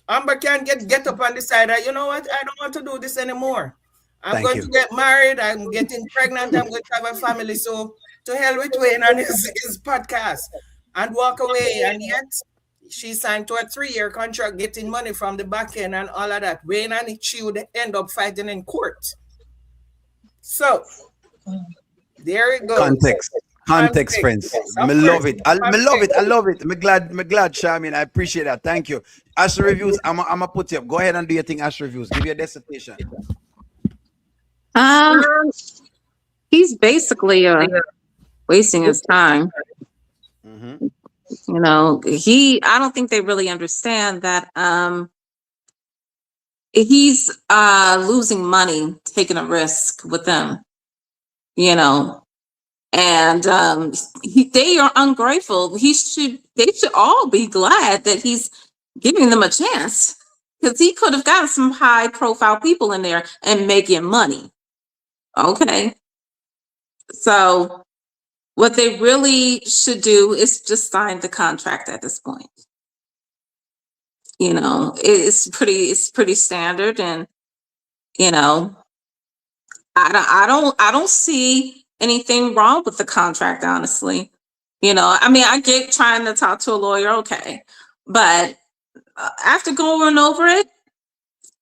B: Amber can get up and decide that, you know what, I don't want to do this anymore. I'm going to get married. I'm getting pregnant. I'm going to have a family. So to hell with Wayne and his podcast and walk away. And yet she signed to a 3-year contract, getting money from the back end and all of that. Wayne and she would end up fighting in court. So there it goes.
A: Context, friends.
B: Of
A: Me
B: course.
A: love it. Me love it. I love it. Me glad, Charmin. I appreciate that. Thank you. Ashley Reviews, I'm gonna put you up. Go ahead and do your thing, Ashley Reviews. Give your dissertation.
G: Um, he's basically wasting his time.
A: Mm-hmm.
G: You know, I don't think they really understand that he's losing money taking a risk with them, you know. And they are ungrateful. They should all be glad that he's giving them a chance, because he could have gotten some high profile people in there and making money. Okay. So what they really should do is just sign the contract at this point. You know, it's pretty standard, and you know, I don't see anything wrong with the contract, honestly. You know, I mean, I get trying to talk to a lawyer, okay, but after going over it,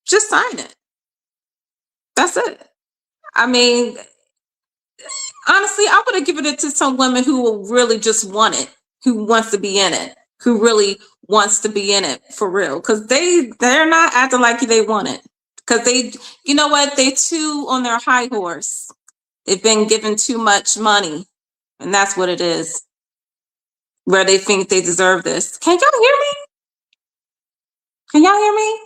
G: just sign it. That's it. I mean, honestly, I would have given it to some women who will really just want it, who wants to be in it, who really wants to be in it for real, because they're not acting like they want it, because you know what, they too on their high horse. They've been given too much money, and that's what it is, where they think they deserve this. Can y'all hear me? Can y'all hear me?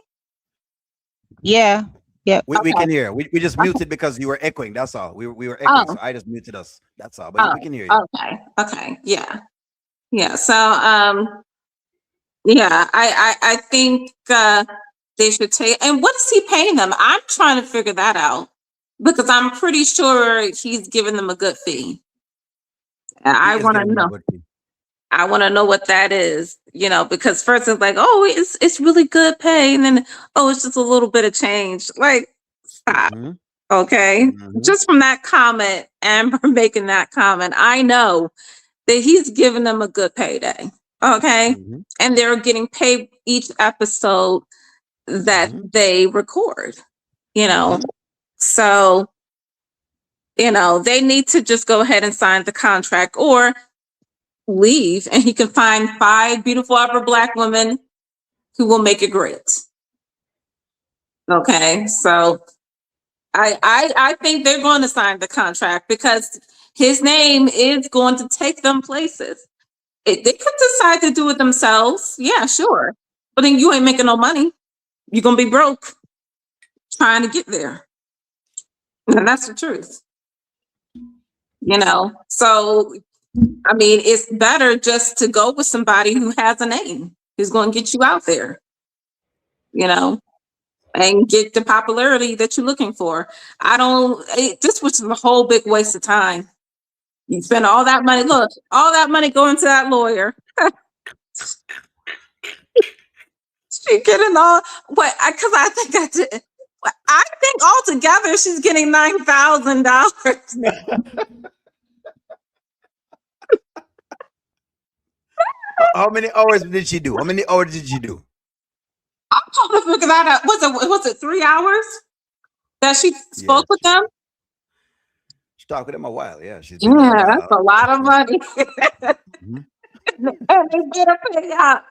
E: Yeah. Yep.
A: We
G: Okay.
A: can hear. We just muted because you were echoing. That's all. We were echoing, so I just muted us. That's all. But we can hear you.
G: Okay. Yeah. So yeah, I think they should take. And what is he paying them? I'm trying to figure that out, because I'm pretty sure he's giving them a good fee. I want to know. I want to know what that is, you know, because first it's like, oh, it's really good pay, and then oh, it's just a little bit of change. Like, stop.
A: Mm-hmm.
G: Okay.
A: Mm-hmm.
G: Just from that comment, Amber making that comment, I know that he's giving them a good payday. Okay.
A: Mm-hmm.
G: And they're getting paid each episode that they record, you know. So, you know, they need to just go ahead and sign the contract or leave, and he can find 5 beautiful other Black women who will make it great. Okay. So I think they're going to sign the contract, because his name is going to take them places. They could decide to do it themselves. Yeah, sure. But then you ain't making no money. You're going to be broke trying to get there. And that's the truth. You know, so, I mean, it's better just to go with somebody who has a name, who's going to get you out there, you know, and get the popularity that you're looking for. This was a whole big waste of time. You spend all that money. Look, all that money going to that lawyer. She getting all what? Because I think I did. I think altogether she's getting $9,000.
A: How many hours did she do? I'm trying to
G: figure that out. Was it 3 hours that she spoke with them?
A: She talked with them a while. Yeah, she's been there a while.
G: That's a lot of money. And they get a payout.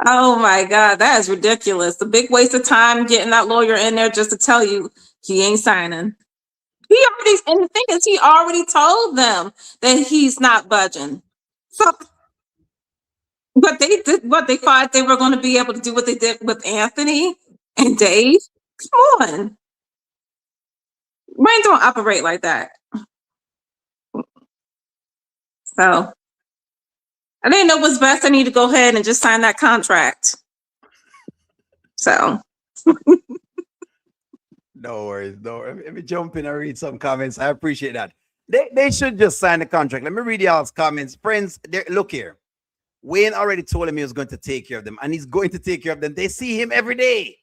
G: Oh my God, that is ridiculous. A big waste of time getting that lawyer in there just to tell you he ain't signing. And the thing is, he already told them that he's not budging. So, but they thought they were going to be able to do what they did with Anthony and Dave. Come on. Wayne don't operate like that. So I didn't know what's best. I need to go ahead and just sign that contract. So
A: no worries. Let me jump in and read some comments. I appreciate that. They should just sign the contract. Let me read y'all's comments. Friends, look here. Wayne already told him he was going to take care of them, and he's going to take care of them. They see him every day.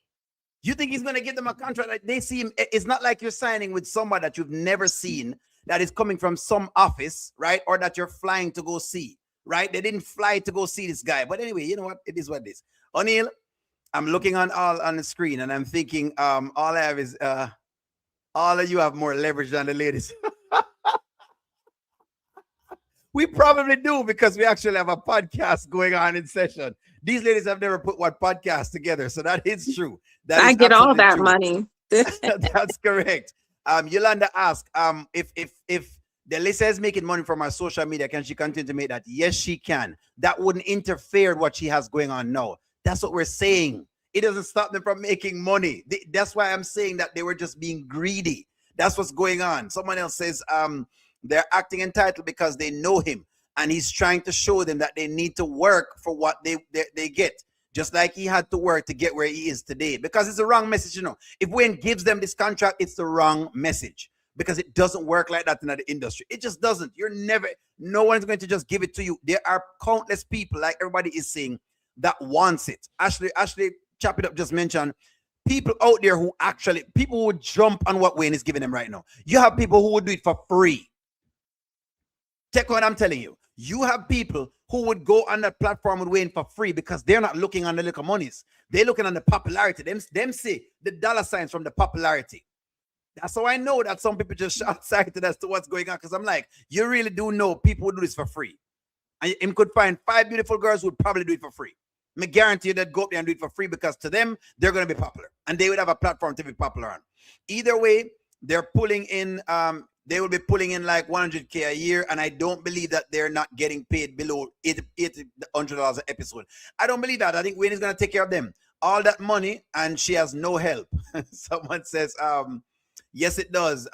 A: You think he's going to give them a contract? Like, they see him. It's not like you're signing with somebody that you've never seen, that is coming from some office, right? Or that you're flying to go see, right? They didn't fly to go see this guy. But anyway, you know what? It is what it is. O'Neal, I'm looking on the screen, and I'm thinking all I have is all of you have more leverage than the ladies.
H: We probably do because we actually have a podcast going on in session. These ladies have never put one podcast together, so that is true. That
G: I
H: is
G: get all
H: absolutely
G: that
H: true.
G: money.
H: That's correct. Yolanda asked, if Delisa is making money from her social media, can she continue to make that? Yes, she can. That wouldn't interfere with what she has going on now. That's what we're saying. It doesn't stop them from making money. That's why I'm saying that they were just being greedy. That's what's going on. Someone else says they're acting entitled because they know him, and he's trying to show them that they need to work for what they get. Just like he had to work to get where he is today, because it's the wrong message. If Wayne gives them this contract, it's the wrong message, because it doesn't work like that in the industry. It just doesn't. No one's going to just give it to you. There are countless people, like everybody is saying, that wants it. Ashley, chop it up, just mentioned people out there people who would jump on what Wayne is giving them right now. You have people who would do it for free. Check what I'm telling you. You have people who would go on that platform with Wayne for free because they're not looking on the little monies. They're looking on the popularity. Them see the dollar signs from the popularity. That's how I know that some people just short-sighted as to what's going on, because I'm like, you really do know people would do this for free. And you could find 5 beautiful girls who would probably do it for free. I guarantee you they'd go up there and do it for free, because to them, they're going to be popular. And they would have a platform to be popular on. Either way, they're pulling in... they will be pulling in like $100K a year, and I don't believe that they're not getting paid below $100 an episode. I don't believe that. I think Wayne is going to take care of them. All that money, and she has no help. Someone says, yes, it does.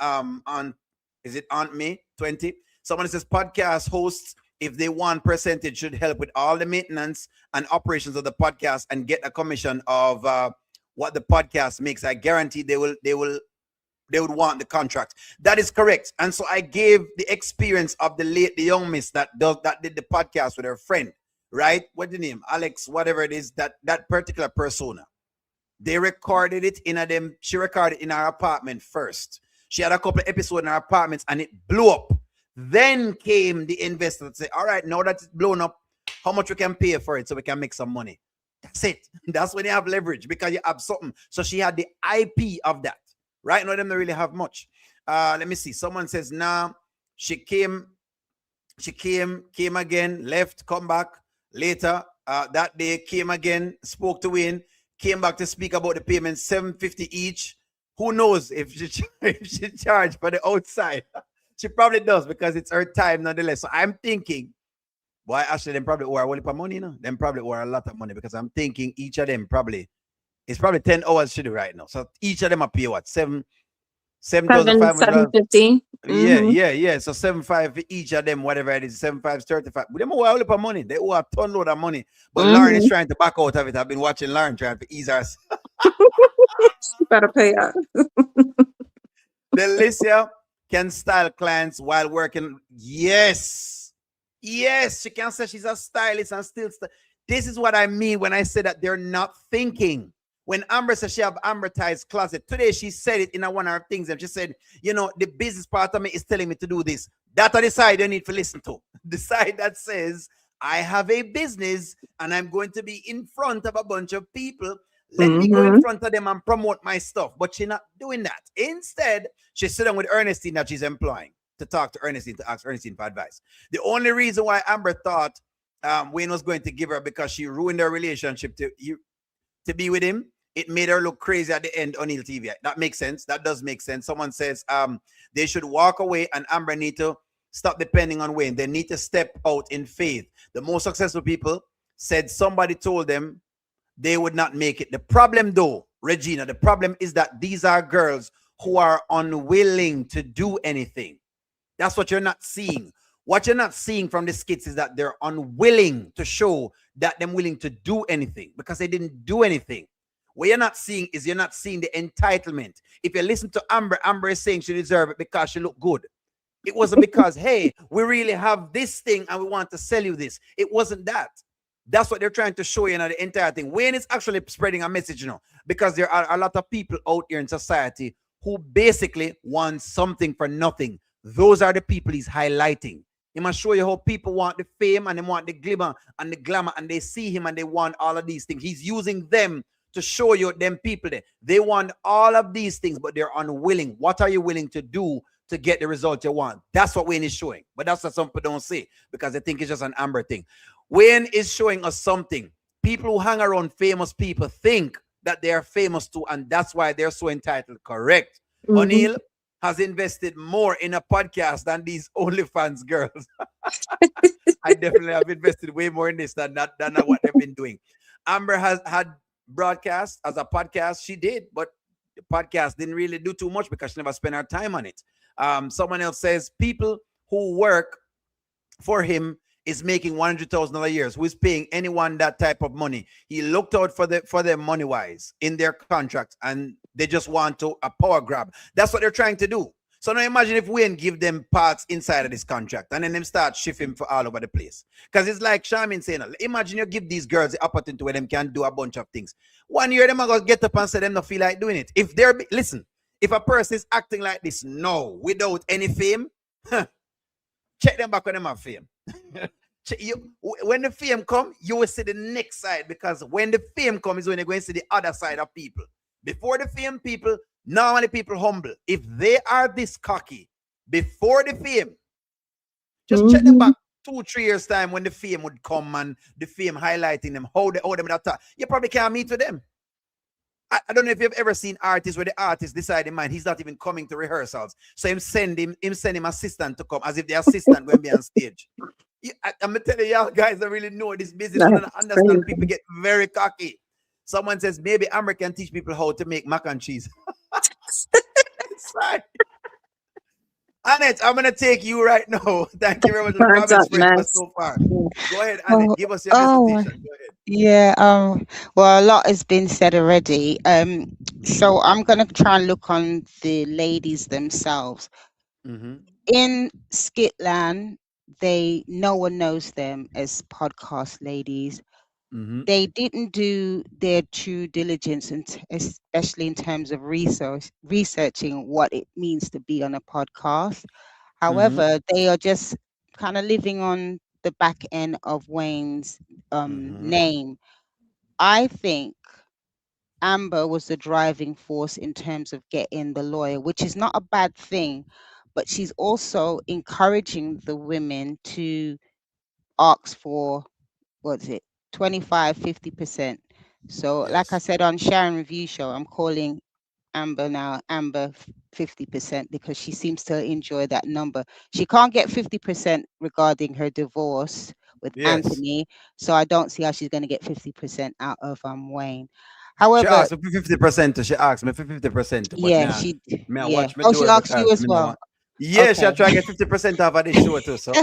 H: Is it Aunt May 20? Someone says podcast hosts, if they want percentage, should help with all the maintenance and operations of the podcast and get a commission of what the podcast makes. I guarantee they would want the contract. That is correct. And so I gave the experience of the young miss that did the podcast with her friend, right? What's the name? Alex, whatever it is, that particular persona. They recorded it she recorded it in her apartment first. She had a couple of episodes in her apartments and it blew up. Then came the investor to say, all right, now that it's blown up, how much we can pay for it so we can make some money. That's it. That's when you have leverage, because you have something. So she had the IP of that. Right now, them don't really have much. Let me see. Someone says, nah, she came again, left, come back later. That day, came again, spoke to Wayne, came back to speak about the payment, $750 each. Who knows if she charged for the outside? She probably does, because it's her time nonetheless. So I'm thinking, boy, actually, them probably owe her a whole heap of money, Them probably owe her a lot of money, because I'm thinking each of them it's probably 10 hours she do right now. So each of them are pay what? $7,500.
G: $750.
H: Yeah. So 7,500 for each of them, whatever it is, 7,500 is 35. But them owe a whole heap of money. They owe a ton load of money. But Lauren is trying to back out of it. I've been watching Lauren trying to ease her.
G: You better pay up.
H: Delicia can style clients while working. Yes, she can say she's a stylist and still. This is what I mean when I say that they're not thinking. When Amber said she have amortized closet, today she said it in one of her things, and she said, the business part of me is telling me to do this. That are the side you need to listen to. The side that says, I have a business and I'm going to be in front of a bunch of people. Let me go in front of them and promote my stuff. But she's not doing that. Instead, she's sitting with Ernestine that she's employing to talk to Ernestine, to ask Ernestine for advice. The only reason why Amber thought Wayne was going to give her, because she ruined their relationship to be with him, it made her look crazy at the end on Neil TV. That makes sense. That does make sense. Someone says they should walk away, and Amber need to stop depending on Wayne. They need to step out in faith. The most successful people said somebody told them they would not make it. The problem though, Regina, the problem is that these are girls who are unwilling to do anything. That's what you're not seeing. What you're not seeing from the skits is that they're unwilling to show that they're willing to do anything, because they didn't do anything. What you're not seeing is you're not seeing the entitlement. If you listen to Amber, Amber is saying she deserves it because she looked good. It wasn't because, hey, we really have this thing and we want to sell you this. It wasn't that. That's what they're trying to show you in the entire thing. Wayne is actually spreading a message, because there are a lot of people out here in society who basically want something for nothing. Those are the people he's highlighting. He must show you how people want the fame and they want the glamour, and they see him and they want all of these things. He's using them to show you them people there. They want all of these things, but they're unwilling. What are you willing to do to get the result you want. That's what Wayne is showing. But that's what some people don't see because they think it's just an Amber thing. Wayne is showing us something. People who hang around famous people think that they are famous too, and that's why they're so entitled. Correct.
G: Mhm.
H: O'Neill has invested more in a podcast than these OnlyFans girls. I definitely have invested way more in this than what they've been doing. Amber has had broadcast as a podcast. She did, but the podcast didn't really do too much because she never spent her time on it. Someone else says people who work for him is making $100,000 a year. Who is paying anyone that type of money? He looked out for them money wise in their contract, and they just want to a power grab. That's what they're trying to do. So now imagine if Wayne give them parts inside of this contract and then them start shifting for all over the place. Because it's like Charmin saying, imagine you give these girls the opportunity where them can do a bunch of things. 1 year them are going to get up and say them not feel like doing it. If they're, listen, if a person is acting like this no, without any fame, check them back when them have fame. When the fame come, you will see the next side, because when the fame comes is when you're going to see the other side of people. Before the fame, people, normally people humble. If they are this cocky before the fame, just check them
G: Mhm.
H: back 2-3 years time when the fame would come and the fame highlighting them, how them that talk. You probably can't meet with them. I don't know if you've ever seen artists where the artist decide in mind he's not even coming to rehearsals, so him send him assistant to come as if the assistant going to be on stage. I'm gonna tell you, y'all guys don't really know this business. You don't
G: That's
H: understand. People
G: crazy.
H: get very cocky. Someone says maybe Amber can teach people how to make mac and cheese. It's fine. Annette, I'm gonna take you right now. Thank you very much for the
G: Burnt
H: comment
G: up
H: spread for
G: mess.
H: so far. Go ahead, Annette.
E: Oh,
H: Give us your
E: oh,
H: dissertation. Go ahead.
E: yeah. Well, a lot has been said already. So I'm gonna try and look on the ladies themselves.
H: Mm-hmm.
E: In Skitland, no one knows them as podcast ladies.
H: Mm-hmm.
E: They didn't do their due diligence, and especially in terms of researching what it means to be on a podcast.
H: Mm-hmm.
E: However, they are just kind of living on the back end of Wayne's
H: Mm-hmm.
E: name. I think Amber was the driving force in terms of getting the lawyer, which is not a bad thing, but she's also encouraging the women to ask for, what is it, 25, 50%. So like I
H: Yes.
E: said on Sharon Review Show, I'm calling Amber now Amber 50% because she seems to enjoy that number. She can't get 50% regarding her divorce with
H: Yes.
E: Anthony, so I don't see how she's going to get 50% out of Wayne.
H: She
E: However,
H: asked me 50%. She asked me for 50%, but
E: yeah,
H: man, may I
E: yeah.
H: watch my
E: Oh, she
H: door
E: asked you
H: because
E: as
H: me no
E: well.
H: want. Yes, she'll
E: Okay.
H: try to get 50% off of this show too. So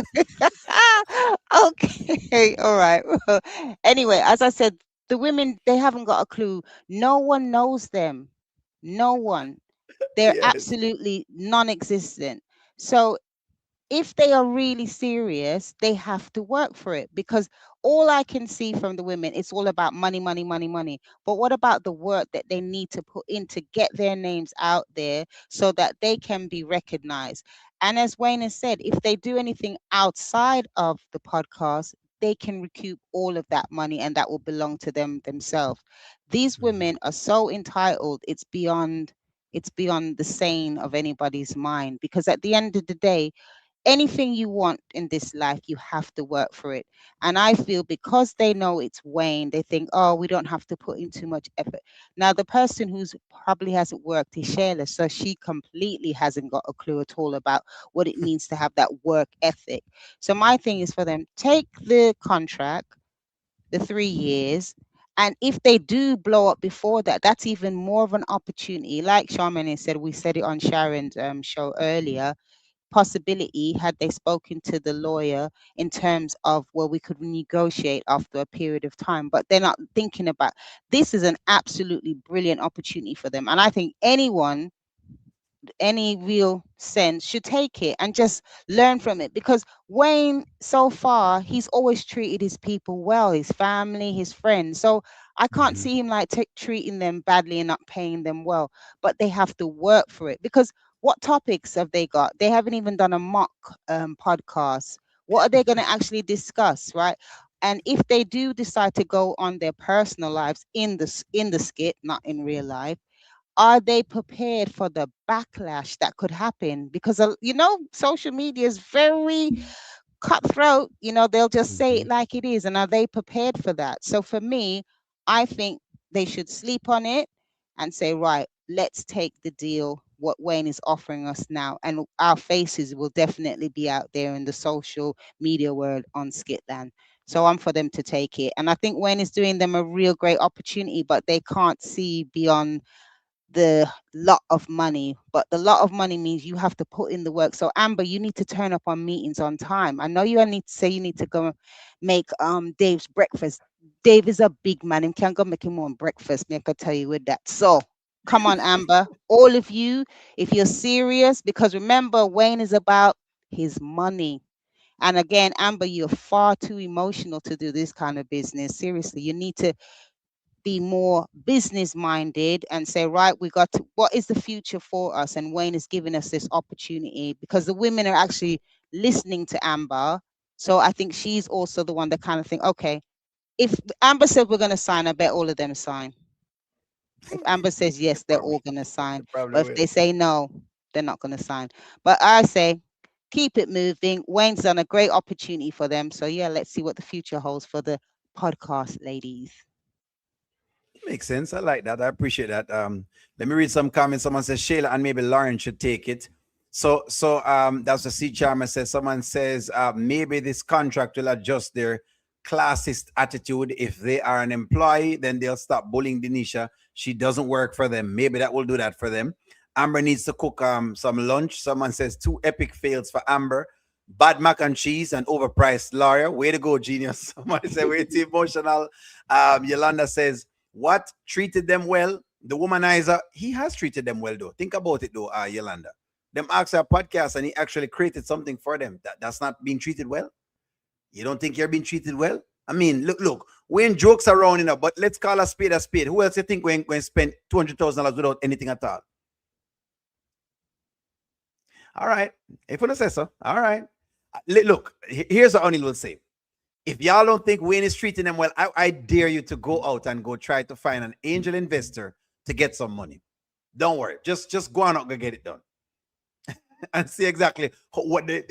E: Okay, all right. Well, anyway, as I said, the women, they haven't got a clue. No one knows them. No one. They're
H: yes.
E: absolutely non-existent. So if they are really serious, they have to work for it, because all I can see from the women, it's all about money, money, money, money. But what about the work that they need to put in to get their names out there so that they can be recognized? And as Wayne has said, if they do anything outside of the podcast, they can recoup all of that money and that will belong to them themselves. These
H: Mhm.
E: women are so entitled, it's beyond the sane of anybody's mind, because at the end of the day, anything you want in this life, you have to work for it. And I feel because they know it's Wayne, they think, oh, we don't have to put in too much effort. Now, the person who's probably hasn't worked is Shayla, so she completely hasn't got a clue at all about what it means to have that work ethic. So my thing is for them, take the contract, the 3 years. And if they do blow up before that, that's even more of an opportunity. Like Charmaine said, we said it on Sharon's show earlier, possibility had they spoken to the lawyer in terms of, well, we could negotiate after a period of time, but they're not thinking about this. Is an absolutely brilliant opportunity for them, and I think anyone, any real sense should take it and just learn from it, because Wayne, so far, he's always treated his people well, his family, his friends. So I can't
H: Mhm.
E: see him like treating them badly and not paying them well. But they have to work for it, because what topics have they got? They haven't even done a mock podcast. What are they going to actually discuss, right? And if they do decide to go on their personal lives in the skit, not in real life, are they prepared for the backlash that could happen? Because social media is very cutthroat. They'll just say it
H: Mhm.
E: like it is. And are they prepared for that? So for me, I think they should sleep on it and say, right, let's take the deal, what Wayne is offering us now. And our faces will definitely be out there in the social media world on Skitland. So I'm for them to take it. And I think Wayne is doing them a real great opportunity, but they can't see beyond the lot of money. But the lot of money means you have to put in the work. So Amber, you need to turn up on meetings on time. I know you need to say you need to go make Dave's breakfast. Dave is a big man and can't go make him on breakfast. Me, I can tell you with that. So come on, Amber. All of you, if you're serious, because remember, Wayne is about his money. And again, Amber, you're far too emotional to do this kind of business. Seriously, you need to be more business minded and say, right, we got to, what is the future for us? And Wayne is giving us this opportunity because the women are actually listening to Amber. So I think she's also the one that kind of think, okay, if Amber said we're going to sign, I bet all of them sign. If Amber says yes, they're
H: Probably,
E: all going to sign.
H: probably
E: But if
H: will.
E: they say no, they're not going to sign. But I say, keep it moving. Wayne's done a great opportunity for them. So yeah, let's see what the future holds for the podcast, ladies.
H: Makes sense. I like that. I appreciate that. Let me read some comments. Someone says Shayla and maybe Lauren should take it. So that's what C Charmer says. Someone says maybe this contract will adjust their classist attitude. If they are an employee, then they'll stop bullying Denisha. She doesn't work for them. Maybe that will do that for them. Amber needs to cook some lunch. Someone says 2 epic fails for Amber. Bad mac and cheese and overpriced lawyer. Way to go, genius. Somebody said way too emotional. Yolanda says what treated them well? The womanizer, he has treated them well though. Think about it though, Yolanda. Them asked a podcast and he actually created something for them. That's not being treated well. You don't think you're being treated well? I mean, look. When jokes around, but let's call a spade a spade. Who else you think when spend $200,000 without anything at all? All right. If you don't say so, all right. Look, here's what O'Neill will say. If y'all don't think Wayne is treating them well, I dare you to go out and go try to find an angel investor to get some money. Don't worry. Just go on out and get it done. And see exactly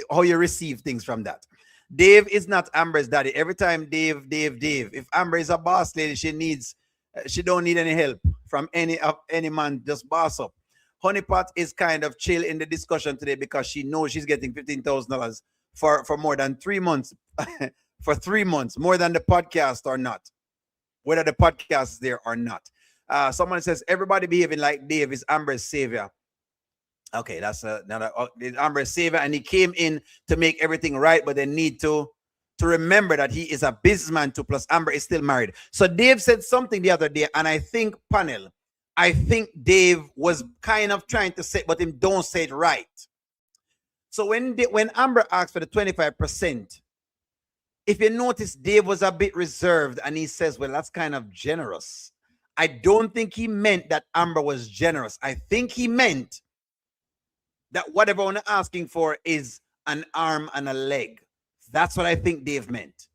H: how you receive things from that. Dave is not Amber's daddy. Every time Dave. If Amber is a boss lady, she don't need any help from any man. Just boss up. Honeypot is kind of chill in the discussion today because she knows she's getting $15,000 for more than 3 months. For 3 months, more than the podcast or not, whether the podcast is there or not. Someone says everybody behaving like Dave is Amber's savior. Okay, that's another Amber's savior, and he came in to make everything right, but they need to remember that he is a businessman too. Plus, Amber is still married. So Dave said something the other day, and I think Dave was kind of trying to say, but him don't say it right. So when Amber asked for the 25%. If you notice, Dave was a bit reserved and he says, well, that's kind of generous. I don't think he meant that Amber was generous. I think he meant that whatever I'm asking for is an arm and a leg. That's what I think Dave meant.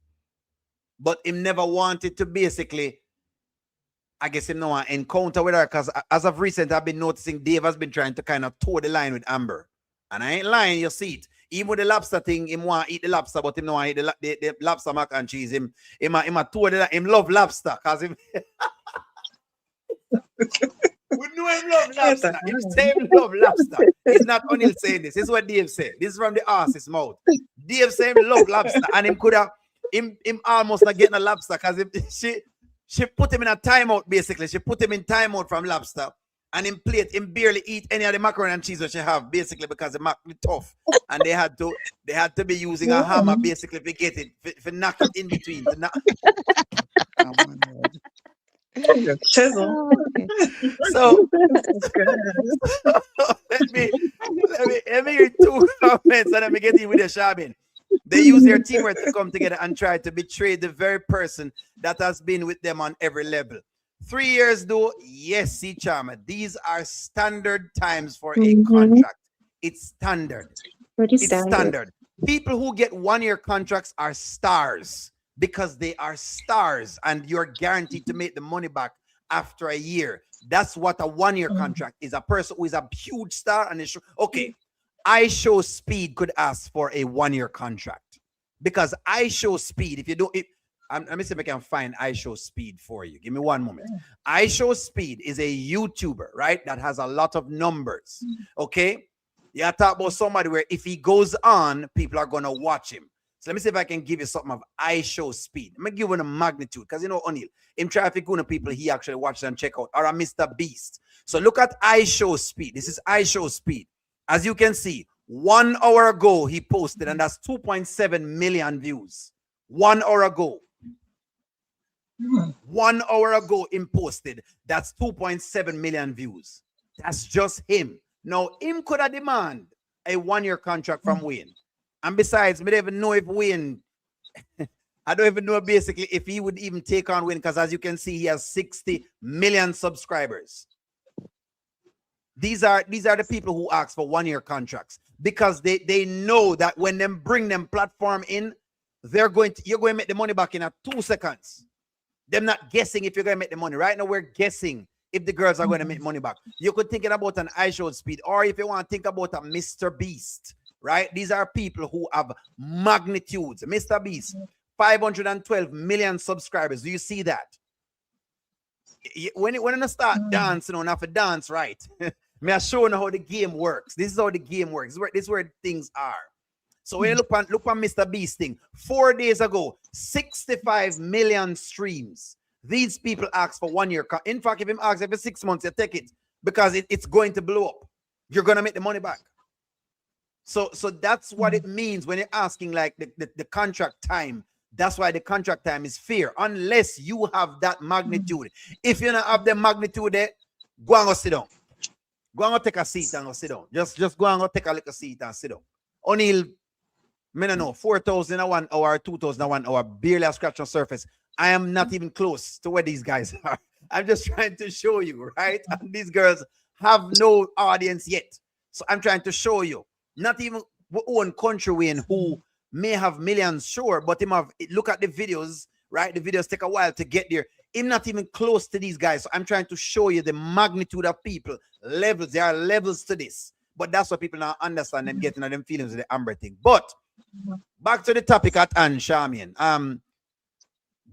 H: But him never wanted to basically, I guess him no want encounter with her because as of recent, I've been noticing Dave has been trying to kind of toe the line with Amber. And I ain't lying, you see it. Even with the lobster thing, him want to eat the lobster, but him no want to eat the lobster mac and cheese. Him love lobster because him we know him love lobster. Him say him love lobster. It's not O'Neill saying this. This is what Dave said. This is from the arse's mouth. Dave say him love lobster, and him could have him almost not getting a lobster because she put him in a timeout basically. She put him in timeout from lobster. And him barely eat any of the macaroni and cheese that she have, basically because the mac is tough. And they had to be using a hammer basically to get it, for knock it in between.
E: Oh, my Lord.
D: Chisel.
E: Oh, okay.
H: So let me read 2 comments and let me get in with the shabbing. They use their teamwork to come together and try to betray the very person that has been with them on every level. 3 years though, yes, see Charmer. These are standard times for a contract. It's standard.
G: Pretty standard.
H: People who get 1-year contracts are stars because they are stars and you're guaranteed to make the money back after a year. That's what a 1-year contract is. A person who is a huge star and okay, I Show Speed could ask for a 1-year contract because I Show Speed. If you don't, let me see if I can find I Show Speed for you. Give me one moment. I Show Speed is a YouTuber, right? That has a lot of numbers. Okay. You talk about somebody where if he goes on, people are going to watch him. So let me see if I can give you something of I Show Speed. Let me give you a magnitude because you know, O'Neal, in traffic, people he actually watch and check out, or a Mr. Beast. So look at I Show Speed. This is I Show Speed. As you can see, 1 hour ago he posted, and that's 2.7 million views. 1 hour ago. 1 hour ago him posted. That's 2.7 million views. That's just him. Now, him could have demand a 1-year contract from Wayne. And besides, I don't even know if Wayne, I don't even know basically if he would even take on Wayne, because as you can see, he has 60 million subscribers. These are the people who ask for 1-year contracts because they know that when them bring them platform in, you're going to make the money back in 2 seconds. They're not guessing if you're going to make the money. Right now, we're guessing if the girls are going to make money back. You could think about an I Show Speed, or if you want to think about a Mr. Beast, right? These are people who have magnitudes. Mr. Beast, 512 million subscribers. Do you see that? When you start dancing, you have to dance right. Me I show you how the game works. This is how the game works. This is where things are. So when you look on Mr. Beast thing, 4 days ago, 65 million streams. These people ask for 1 year. In fact, if him asks every 6 months, you take it because it's going to blow up. You're going to make the money back. So that's what it means when you're asking like the contract time. That's why the contract time is fair, unless you have that magnitude. If you don't have the magnitude there, go and go sit down. Go and go take a seat and go sit down. Just go and go take a little seat and sit down. O'Neal, I don't know, 4,000 in 1 hour, 2,000 in 1 hour, barely a scratch on surface. I am not even close to where these guys are. I'm just trying to show you, right? And these girls have no audience yet. So I'm trying to show you. Not even own Kountry Wayne, who may have millions, sure, but him have, look at the videos, right? The videos take a while to get there. I'm not even close to these guys. So I'm trying to show you the magnitude of people, levels. There are levels to this. But that's what people now understand them getting them feelings of the Amber thing. But back to the topic at hand, Charmian.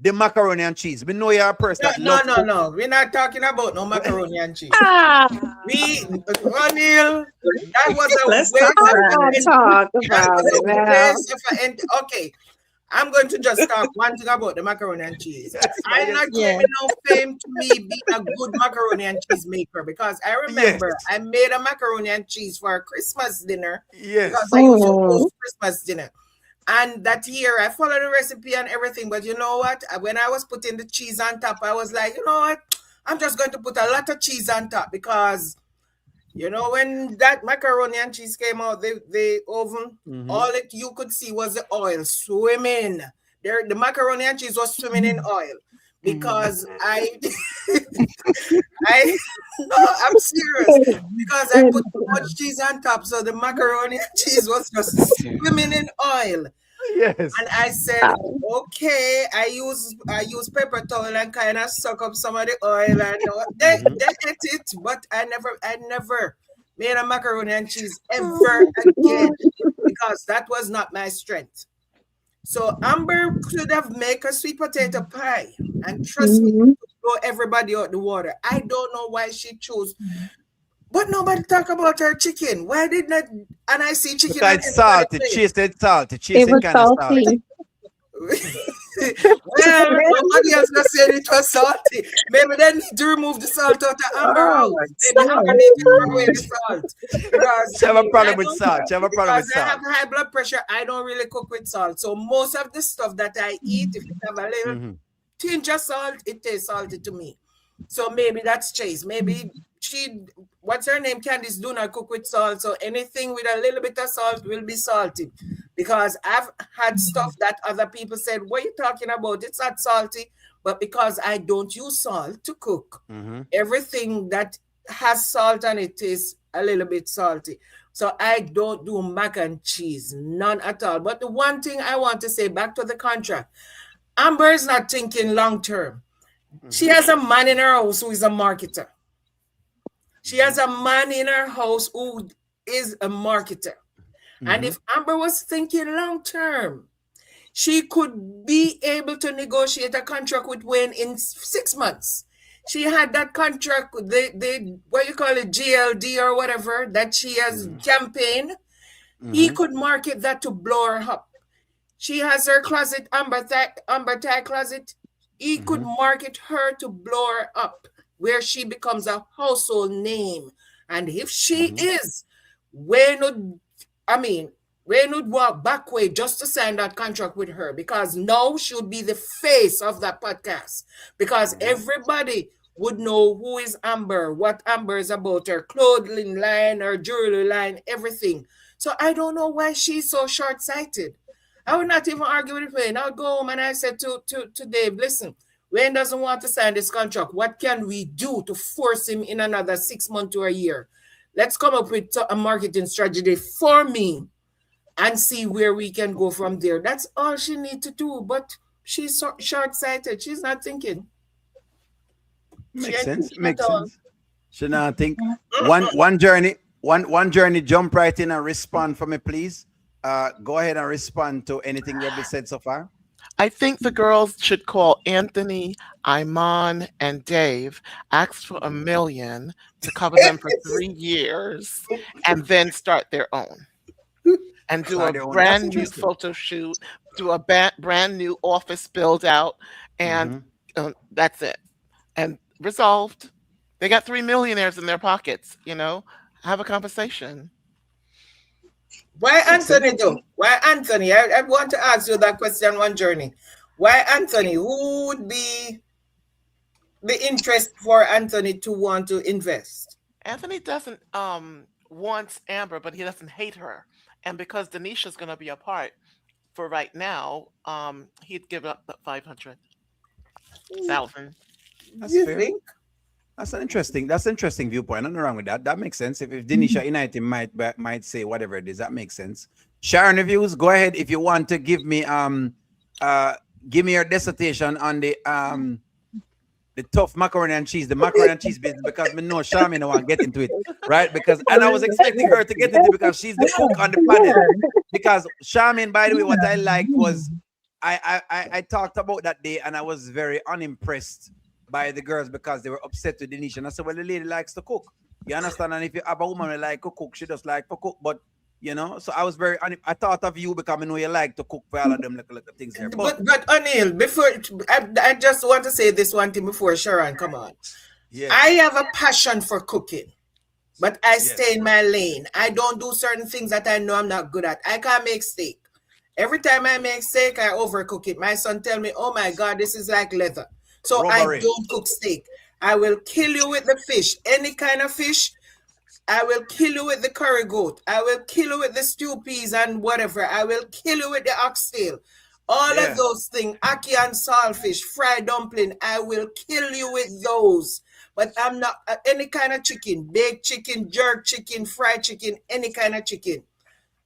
H: The macaroni and cheese. We know you're a person that
B: No. We're not talking about no macaroni and cheese. O'Neal, that was a
G: Let's
B: waste
G: talk about it now.
B: Okay, I'm going to just talk one thing about the macaroni and cheese. I'm not giving no fame to me being a good macaroni and cheese maker, because I remember I made a macaroni and cheese for a Christmas dinner.
H: Yes.
B: Because I used to host Christmas dinner. And that year I followed the recipe and everything. But you know what? When I was putting the cheese on top, I was like, you know what? I'm just going to put a lot of cheese on top, because you know, when that macaroni and cheese came out, the oven, all you could see was the oil swimming. There, the macaroni and cheese was swimming in oil, because no, I'm serious, because I put too much cheese on top, so the macaroni and cheese was just swimming in oil.
H: Yes.
B: And I said, okay, I use paper towel and kind of suck up some of the oil, and they ate it, but I never made a macaroni and cheese ever again, because that was not my strength. So Amber could have made a sweet potato pie, and trust me, to blow everybody out the water. I don't know why she chose. But nobody talk about her chicken. Why did not? And I see chicken.
H: Because it's salty. Cheese is salty. Cheese
G: It was
H: kind of salty.
G: salty.
B: Well, nobody else just said it was salty. Maybe they need to remove the salt out of Amber house. Maybe Amber need to throw away the salt. Because
H: She have a problem with salt. She have a problem with
B: because I
H: salt.
B: have high blood pressure, I don't really cook with salt. So most of the stuff that I eat, if it have a little tinge of salt, it tastes salty to me. So maybe that's Chase. Maybe what's her name? Candice do not cook with salt. So anything with a little bit of salt will be salty. Because I've had stuff that other people said, what are you talking about? It's not salty. But because I don't use salt to cook, everything that has salt on it is a little bit salty. So I don't do mac and cheese, none at all. But the one thing I want to say, back to the contract, Amber is not thinking long term. She has a man in her house who is a marketer. She has a man in her house who is a marketer. And if Amber was thinking long term, she could be able to negotiate a contract with Wayne in 6 months. She had that contract, they what you call it, GLD or whatever, that she has campaigned. He could market that to blow her up. She has her closet, Amber Thigh closet. He could market her to blow her up, where she becomes a household name. And if she is, Wayne would walk back way just to sign that contract with her, because now she would be the face of that podcast, because everybody would know who is Amber, what Amber is about, her clothing line, her jewelry line, everything. So I don't know why she's so short-sighted. I would not even argue with Wayne. I would go home and I said to Dave, listen, Wayne doesn't want to sign this contract. What can we do to force him in another 6 months to a year? Let's come up with a marketing strategy for me and see where we can go from there. That's all she needs to do. But she's so short-sighted. She's not thinking.
H: Makes sense. Makes sense. Should not think. One journey. Jump right in and respond for me, please. Go ahead and respond to anything that been said so far.
F: I think the girls should call Anthony, Iman, and Dave, ask for $1 million to cover them for 3 years, and then start their own. And do a brand new photo shoot, do a brand new office build out, and that's it. And resolved. They got 3 millionaires in their pockets, have a conversation.
B: Why Anthony though? Why Anthony? I want to ask you that question, One Journey. Why Anthony? Who would be the interest for Anthony to want to invest?
F: Anthony doesn't want Amber, but he doesn't hate her. And because Denisha's going to be a part for right now, he'd give up the 500,000.
H: That's fair. That's an interesting viewpoint. Nothing wrong with that. That makes sense. If Denisha United might say whatever it is, that makes sense. Sharon Reviews, go ahead if you want to give me your dissertation on the tough macaroni and cheese, business, because we know Charmaine don't want to get into it, right? And I was expecting her to get into it because she's the cook on the panel. Because Charmaine, by the way, what I liked was I talked about that day and I was very unimpressed by the girls because they were upset with Denisha. And I said, well, the lady likes to cook. You understand? And if you have a woman who like to cook, she just like to cook. But so I was I thought of you because I know you like to cook for all of them little things here.
B: But O'Neill, before I just want to say this one thing before Sharon, come on. Yeah. I have a passion for cooking, but I stay in my lane. I don't do certain things that I know I'm not good at. I can't make steak. Every time I make steak, I overcook it. My son tell me, oh my God, this is like leather. So robbery. I don't cook steak. I will kill you with the fish, any kind of fish. I will kill you with the curry goat. I will kill you with the stew peas and whatever. I will kill you with the oxtail. All of those things, ackee and saltfish, fried dumpling, I will kill you with those. But I'm not any kind of chicken, baked chicken, jerk chicken, fried chicken, any kind of chicken.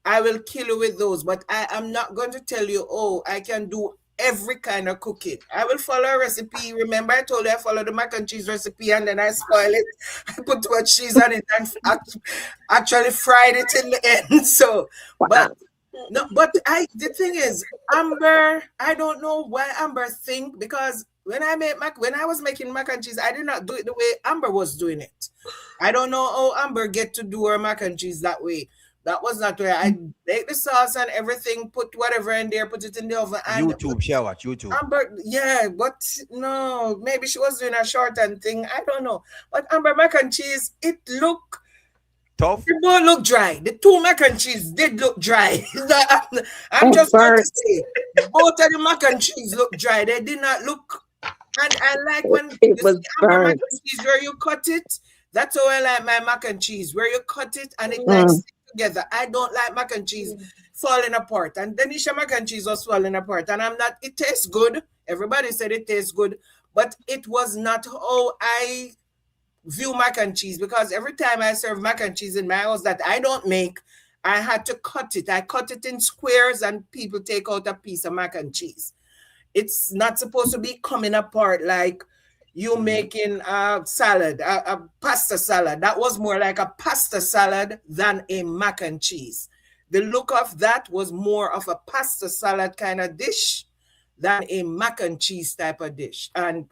B: I will kill you with those. But I am not going to tell you, oh, I can do every kind of cooking. I will follow a recipe. Remember, I told you I followed the mac and cheese recipe and then I spoil it. I put too much cheese on it and actually fried it in the end. So, but the thing is, Amber, I don't know why Amber think, because when I was making mac and cheese, I did not do it the way Amber was doing it. I don't know how Amber get to do her mac and cheese that way. That was not where I make the sauce and everything, put whatever in there, put it in the oven. And
H: YouTube, share watch YouTube.
B: Amber, but no, maybe she was doing a shortened thing. I don't know. But Amber mac and cheese, it looked
H: tough.
B: It both look dry. The two mac and cheese did look dry. I'm just going to say, both of the mac and cheese look dry. They did not look. And I like when
G: it was
B: Amber mac and cheese where you cut it. That's how I like my mac and cheese, where you cut it and it like together. I don't like mac and cheese falling apart. And Denisha mac and cheese was falling apart. And it tastes good. Everybody said it tastes good. But it was not how I view mac and cheese, because every time I serve mac and cheese in my house that I don't make, I had to cut it. I cut it in squares and people take out a piece of mac and cheese. It's not supposed to be coming apart like you making a salad, a pasta salad. That was more like a pasta salad than a mac and cheese. The look of that was more of a pasta salad kind of dish than a mac and cheese type of dish. And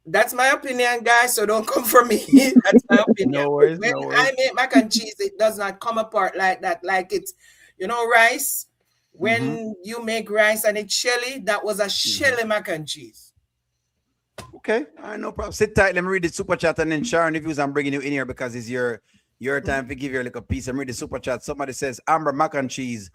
B: that's my opinion, guys. So don't come for me. That's my opinion.
H: No worries,
B: When
H: no
B: I
H: worries.
B: make mac and cheese, it does not come apart like that. Like it's, rice. When you make rice and it's shelly, that was a shelly mac and cheese.
H: Okay, all right, no problem. Sit tight. Let me read the super chat and then Sharon reviews. I'm bringing you in here because it's your time to give you a little piece. I'm reading the super chat. Somebody says Amber mac and cheese.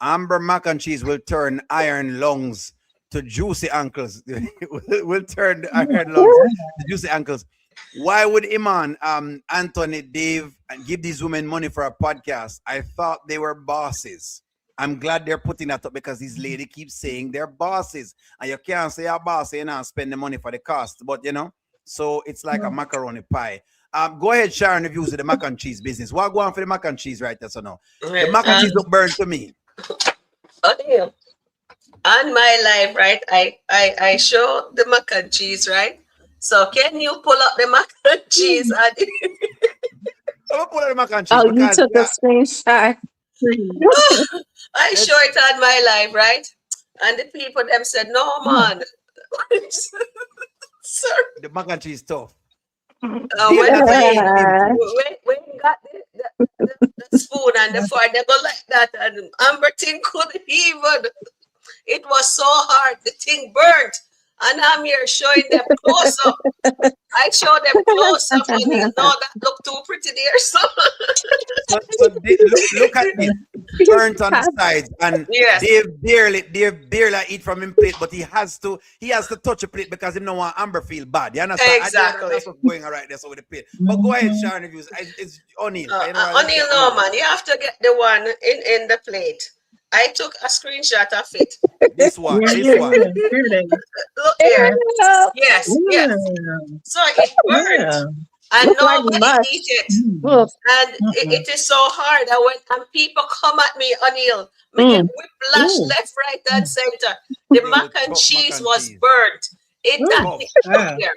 H: Amber mac and cheese will turn iron lungs to juicy ankles. Will turn the iron lungs to juicy ankles. Why would Iman, Anthony, Dave, and give these women money for a podcast? I thought they were bosses. I'm glad they're putting that up because these lady keeps saying they're bosses. And you can't say a boss, spend the money for the cost. But, so it's like a macaroni pie. Go ahead, Sharon, reviews of the mac and cheese business. What go on for the mac and cheese right there, so no? The mac and cheese look burned to me.
C: Okay. On my live, right, I show the mac and cheese, right? So can you pull up the mac and cheese?
H: I'm gonna pull out the mac and cheese
G: Oh, you
H: because
G: took a screenshot.
C: I show it on my live, right? And the people them said, no man. Sir.
H: the mac and cheese tough.
C: When
G: Yeah.
C: you got the spoon and the fork, they go like that, and Amber thing couldn't even. It was so hard, the thing burnt. And I'm here showing them close up. I show them close up, and you know that look too pretty there. So
H: Look at this. Burnt on the sides, and
C: yes.
H: Dave barely eat from him plate, but he has to touch a plate because he don't want Amber feel bad. You understand?
C: Exactly.
H: That's what's going on right there. So with the plate. But go ahead, Sharon. It's O'Neil.
C: O'Neil, no man, you have to get the one in the plate. I took a screenshot of it.
H: This one.
C: Look here. Yes. So it burnt. And nobody eat it. And it is so hard. And people come at me, O'Neil, we get whiplash left, right, and center. The mac and cheese was burnt. Look here.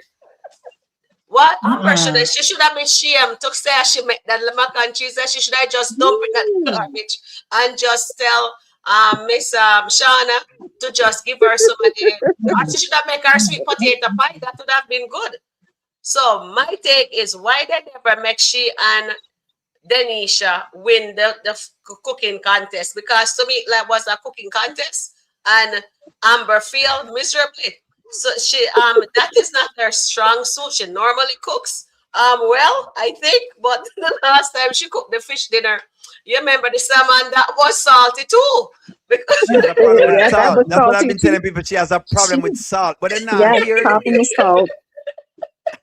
C: What Amber she should have been ashamed to say she made that mac and cheese, and she should have just dumped it in the garbage and just tell Miss Shauna to just give her some of the, or she should have made her sweet potato pie. That would have been good. So my take is, why they never make she and Denisha win the cooking contest? Because to me that was a cooking contest, and Amber failed miserably. So she that is not her strong suit. She normally cooks well, I think, but the last time she cooked the fish dinner, you remember the salmon that was salty too. Because
H: salt. That's what I've been telling people. She has a problem with salt, but then now here.
G: Salt.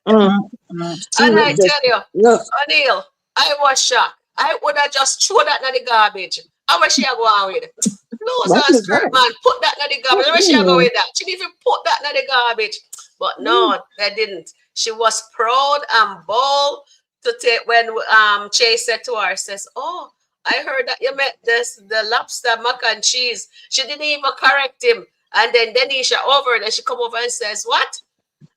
C: And I tell you, O'Neil, I was shocked. I would have just thrown that in the garbage. How was she going with it? Blouse and skirt, man, put that in the garbage. Where she go with that? She didn't even put that in the garbage. But no, they didn't. She was proud and bold to take when Chase said to her, says, oh, I heard that you met the lobster mac and cheese. She didn't even correct him. And then Denisha over there, she come over and says, what?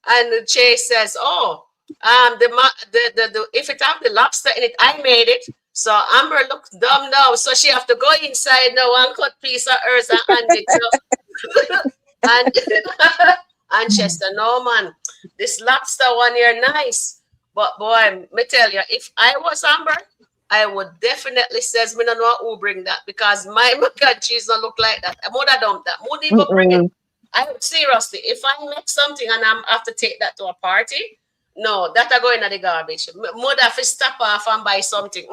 C: And Chase says, oh, the if it have the lobster in it, I made it. So Amber looks dumb now, so she have to go inside now and cut piece of hers and hand it. So, and Chester, no man, this lobster one here nice. But boy, me tell you, if I was Amber, I would definitely says me don't know who bring that, because my mac and cheese don't look like that. I would have dumped that. Would even bring it. I would seriously, if I make something and I have to take that to a party, no, that I go in the garbage. Mother have to stop off and buy something.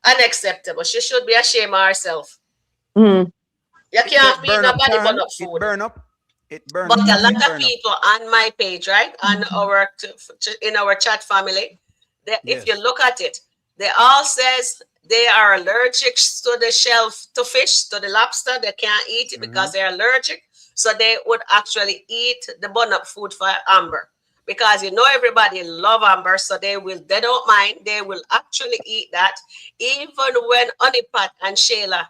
C: Unacceptable. She should be ashamed of herself. You can't feed nobody burn up food.
H: It burns.
C: But a lot of people on my page, right, on our in our chat family, if you look at it, they all says they are allergic to the to fish, to the lobster. They can't eat it because they're allergic. So they would actually eat the bun-up food for Amber, because everybody love Amber, so they don't mind. They will actually eat that, even when Honeypot and Shayla,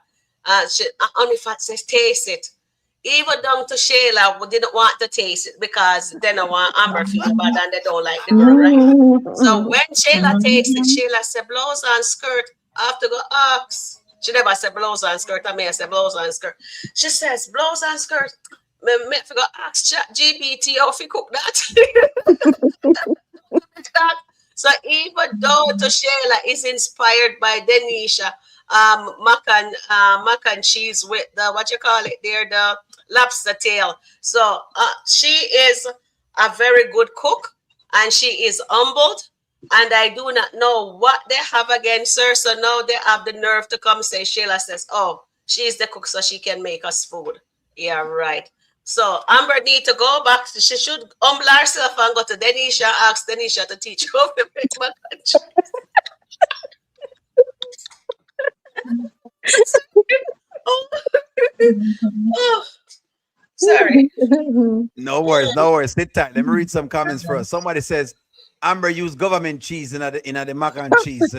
C: Honeypot says taste it. Even down to Shayla, who didn't want to taste it because they don't want Amber feel bad and they don't like the girl, right? So when Shayla takes it, Shayla said, blouse and skirt. I have to go ask. She never said blouse and skirt. I may have said blouse and skirt. She says, blouse and skirt. Me have to go ask Chat GPT how to cook that. So even though to Shayla is inspired by Denisha, mac and cheese with the what you call it there, the lobster tail. So she is a very good cook and she is humbled. And I do not know what they have against her. So now they have the nerve to come say, Shayla says, oh, she's the cook so she can make us food. Yeah, right. So Amber need to go back. She should humble herself and go to Denisha, ask Denisha to teach her how to make mac and cheese. Oh, sorry.
H: No worries, no worries. Sit tight. Let me read some comments first. Somebody says Amber used government cheese in the mac and cheese.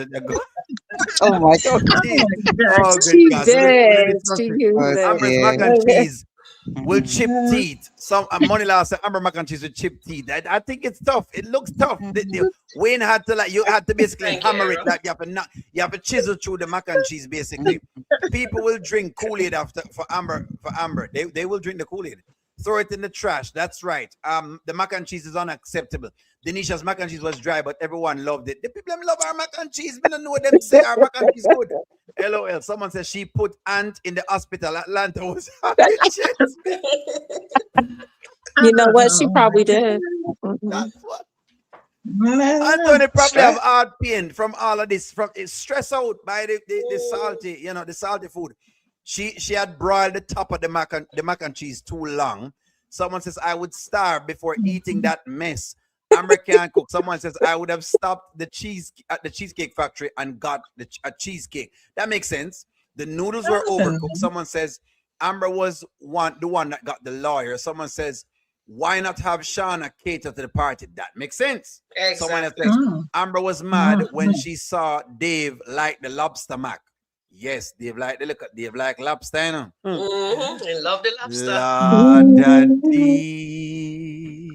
E: Oh my
H: Oh,
E: God.
H: geez. Oh, good
G: She
H: God.
G: did. She used
E: Oh,
G: it.
H: Amber's
E: dear.
H: mac and cheese will chip teeth. Some money last said Amber mac and cheese will chip teeth. I think it's tough. It looks tough. Wayne had to you had to basically
C: Thank you,
H: hammer it.
C: Aaron.
H: Like you have to chisel through the mac and cheese basically. People will drink Kool-Aid for Amber. They will drink the Kool-Aid. Throw it in the trash. That's right. The mac and cheese is unacceptable. Denisha's mac and cheese was dry, but everyone loved it. The people them love our mac and cheese. We don't know them say our mac and cheese good. LOL. Someone says she put Ant in the hospital. Atlanta was
G: You know what? She probably did.
H: That's what. Anthony probably have hard pain from all of this. From it's stressed out by the salty, the salty food. She had broiled the top of the mac and cheese too long. Someone says I would starve before eating that mess. Amber can't cook. Someone says I would have stopped the cheese at the cheesecake factory and got a cheesecake. That makes sense. The noodles were overcooked. Someone says Amber was the one that got the lawyer. Someone says why not have Shauna cater to the party? That makes sense.
C: Exactly.
H: Someone else says Amber was mad when she saw Dave like the lobster mac. Yes, Dave like Dave like lobster. You know?
C: I love the lobster.
H: La da dee,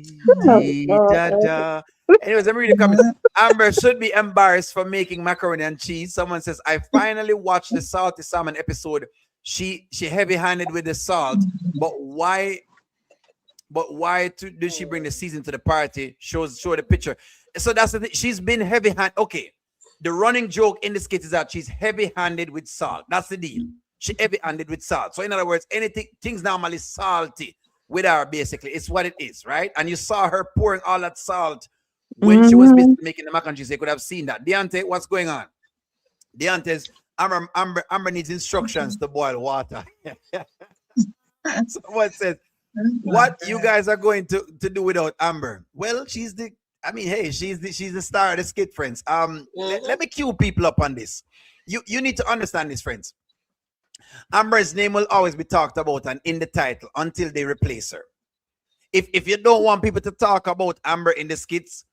H: dee da da. Anyways, I'm reading the comments. Amber should be embarrassed for making macaroni and cheese. Someone says, I finally watched the salty salmon episode. She heavy-handed with the salt, but why did she bring the season to the party? Show the picture. So that's the thing. She's been heavy-handed. Okay. The running joke in the skit is that she's heavy-handed with salt. That's the deal. She heavy-handed with salt. So in other words, things normally salty with her, basically. It's what it is, right? And you saw her pouring all that salt when she was making the mac and cheese. You could have seen that. Deontay, what's going on? Deontay's Amber needs instructions to boil water. Someone says, what you guys are going to do without Amber? Well, she's the star of the skit, friends. Let me cue people up on this. You need to understand this, friends. Amber's name will always be talked about and in the title until they replace her. If you don't want people to talk about Amber in the skits,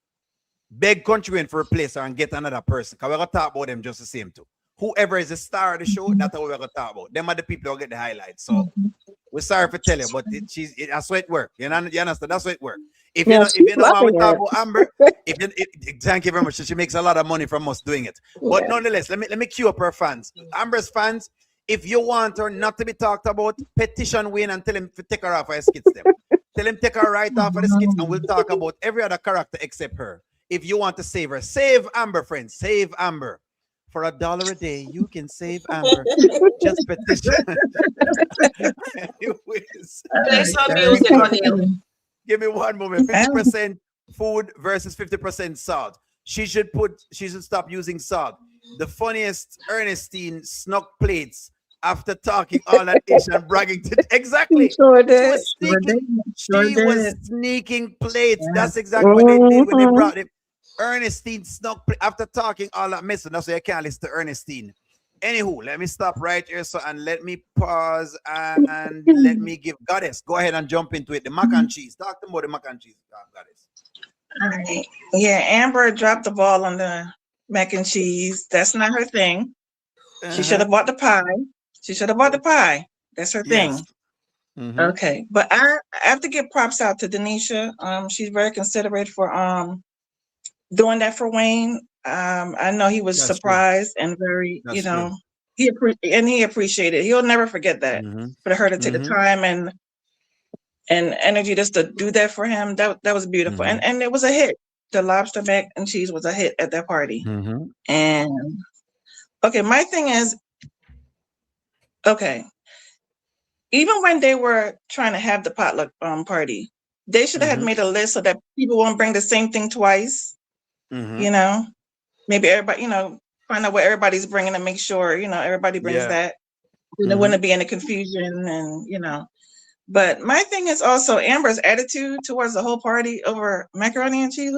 H: beg Kountry Wayne for replace her and get another person. Because we're going to talk about them just the same too. Whoever is the star of the show, that's what we're going to talk about. Them are the people who get the highlights. So we're sorry for telling you, but that's how it works. You understand? That's how it works. If you know how we talk about Amber, thank you very much. She makes a lot of money from us doing it. But nonetheless, let me cue up her fans. Amber's fans, if you want her not to be talked about, petition Wayne and tell him to take her off of his skits. Tell him take her right off of the skits and we'll talk about every other character except her. If you want to save her, save Amber, friends. Save Amber. For $1 a day, you can save Amber. Just petition. Anyways,
C: Play some music on you.
H: give me one moment. 50% food versus 50% salt. She should stop using salt. The funniest Ernestine snuck plates after talking all that ish and bragging to exactly.
G: Sure did.
H: She was sneaking plates. That's exactly what they did when they brought it. Ernestine snuck after talking all that mess. That's why I can't listen to Ernestine. Anywho, let me stop right here. And let me pause and let me give Goddess. Go ahead and jump into it. The mac and cheese. Talk to me about the mac and cheese, Goddess.
D: All right. Yeah, Amber dropped the ball on the mac and cheese. That's not her thing. She should have bought the pie. That's her thing. Okay, but I have to give props out to Denisha. She's very considerate for doing that for Wayne. I know he was
H: That's true.
D: surprised and very,
H: That's true.
D: he appreciated it. He'll never forget that, for her to take the time and energy just to do that for him. That was beautiful, and it was a hit. The lobster mac and cheese was a hit at that party. And okay, my thing is, okay, even when they were trying to have the potluck party, they should have made a list so that people won't bring the same thing twice. You know, maybe everybody, find out what everybody's bringing and make sure, everybody brings that. There wouldn't be any confusion and. But my thing is also Amber's attitude towards the whole party over macaroni and cheese.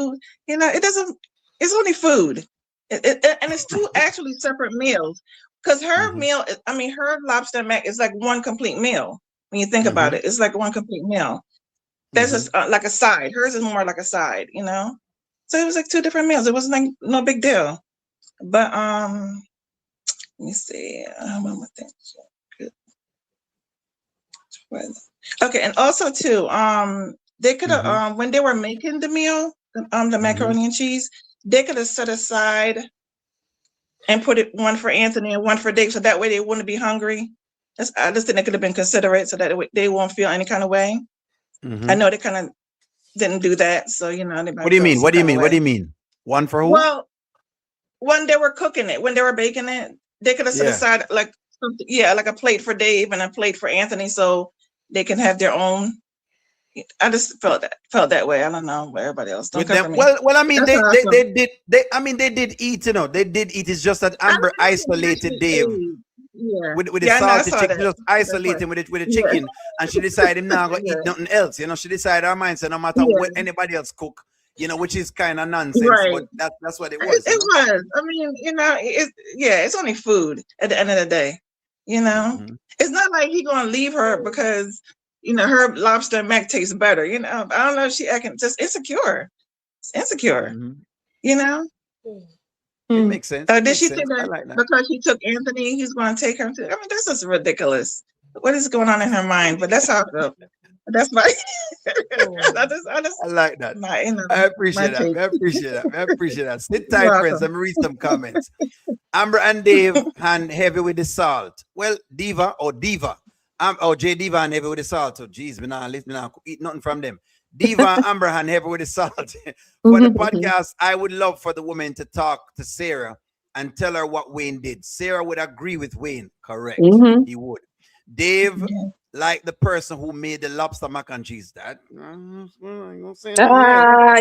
D: It doesn't. It's only food, and it's two actually separate meals. Because her meal, her lobster mac is like one complete meal. When you think about it, it's like one complete meal. That's just like a side. Hers is more like a side, So it was like two different meals. It wasn't like no big deal. But let me see. One more thing. Okay, and also too, they could have when they were making the meal, the macaroni and cheese, they could have set aside and put it one for Anthony and one for Dave, so that way they wouldn't be hungry. I just think they could have been considerate, so that they won't feel any kind of way. I know they kind of didn't do that, so they might.
H: What do you mean? What do you mean? What do you mean? One for who?
D: Well, when they were cooking it, when they were baking it, they could have set aside like a plate for Dave and a plate for Anthony, so they can have their own. I just felt that way. I don't know what everybody else. Don't come for me.
H: Well, I mean, they did. They did eat. They did eat. It's just that Amber isolated Dave with the salty chicken. Just isolating with the chicken, and she decided him not gonna eat nothing else. She decided her mind said no matter what anybody else cook, which is kind of nonsense. But that's what it was.
D: It was. I mean, it's only food at the end of the day. It's not like he gonna leave her because her lobster and mac tastes better. I don't know if she acting just insecure. It's insecure.
H: It makes sense.
D: Did she think that, like that because she took Anthony, he's going to take her to? I mean, that's just ridiculous. What is going on in her mind? But that's how I feel. That's my.
H: I like that. I appreciate that. I appreciate that. Sit tight, friends. Let me read some comments. Amber and Dave hand heavy with the salt. Well, Diva. J Diva and heavy with the salt. So, geez, me not eat nothing from them. Diva and Amber hand heavy with the salt. For the podcast, I would love for the woman to talk to Sarah and tell her what Wayne did. Sarah would agree with Wayne. Correct. He would. Dave, like the person who made the lobster mac and cheese. That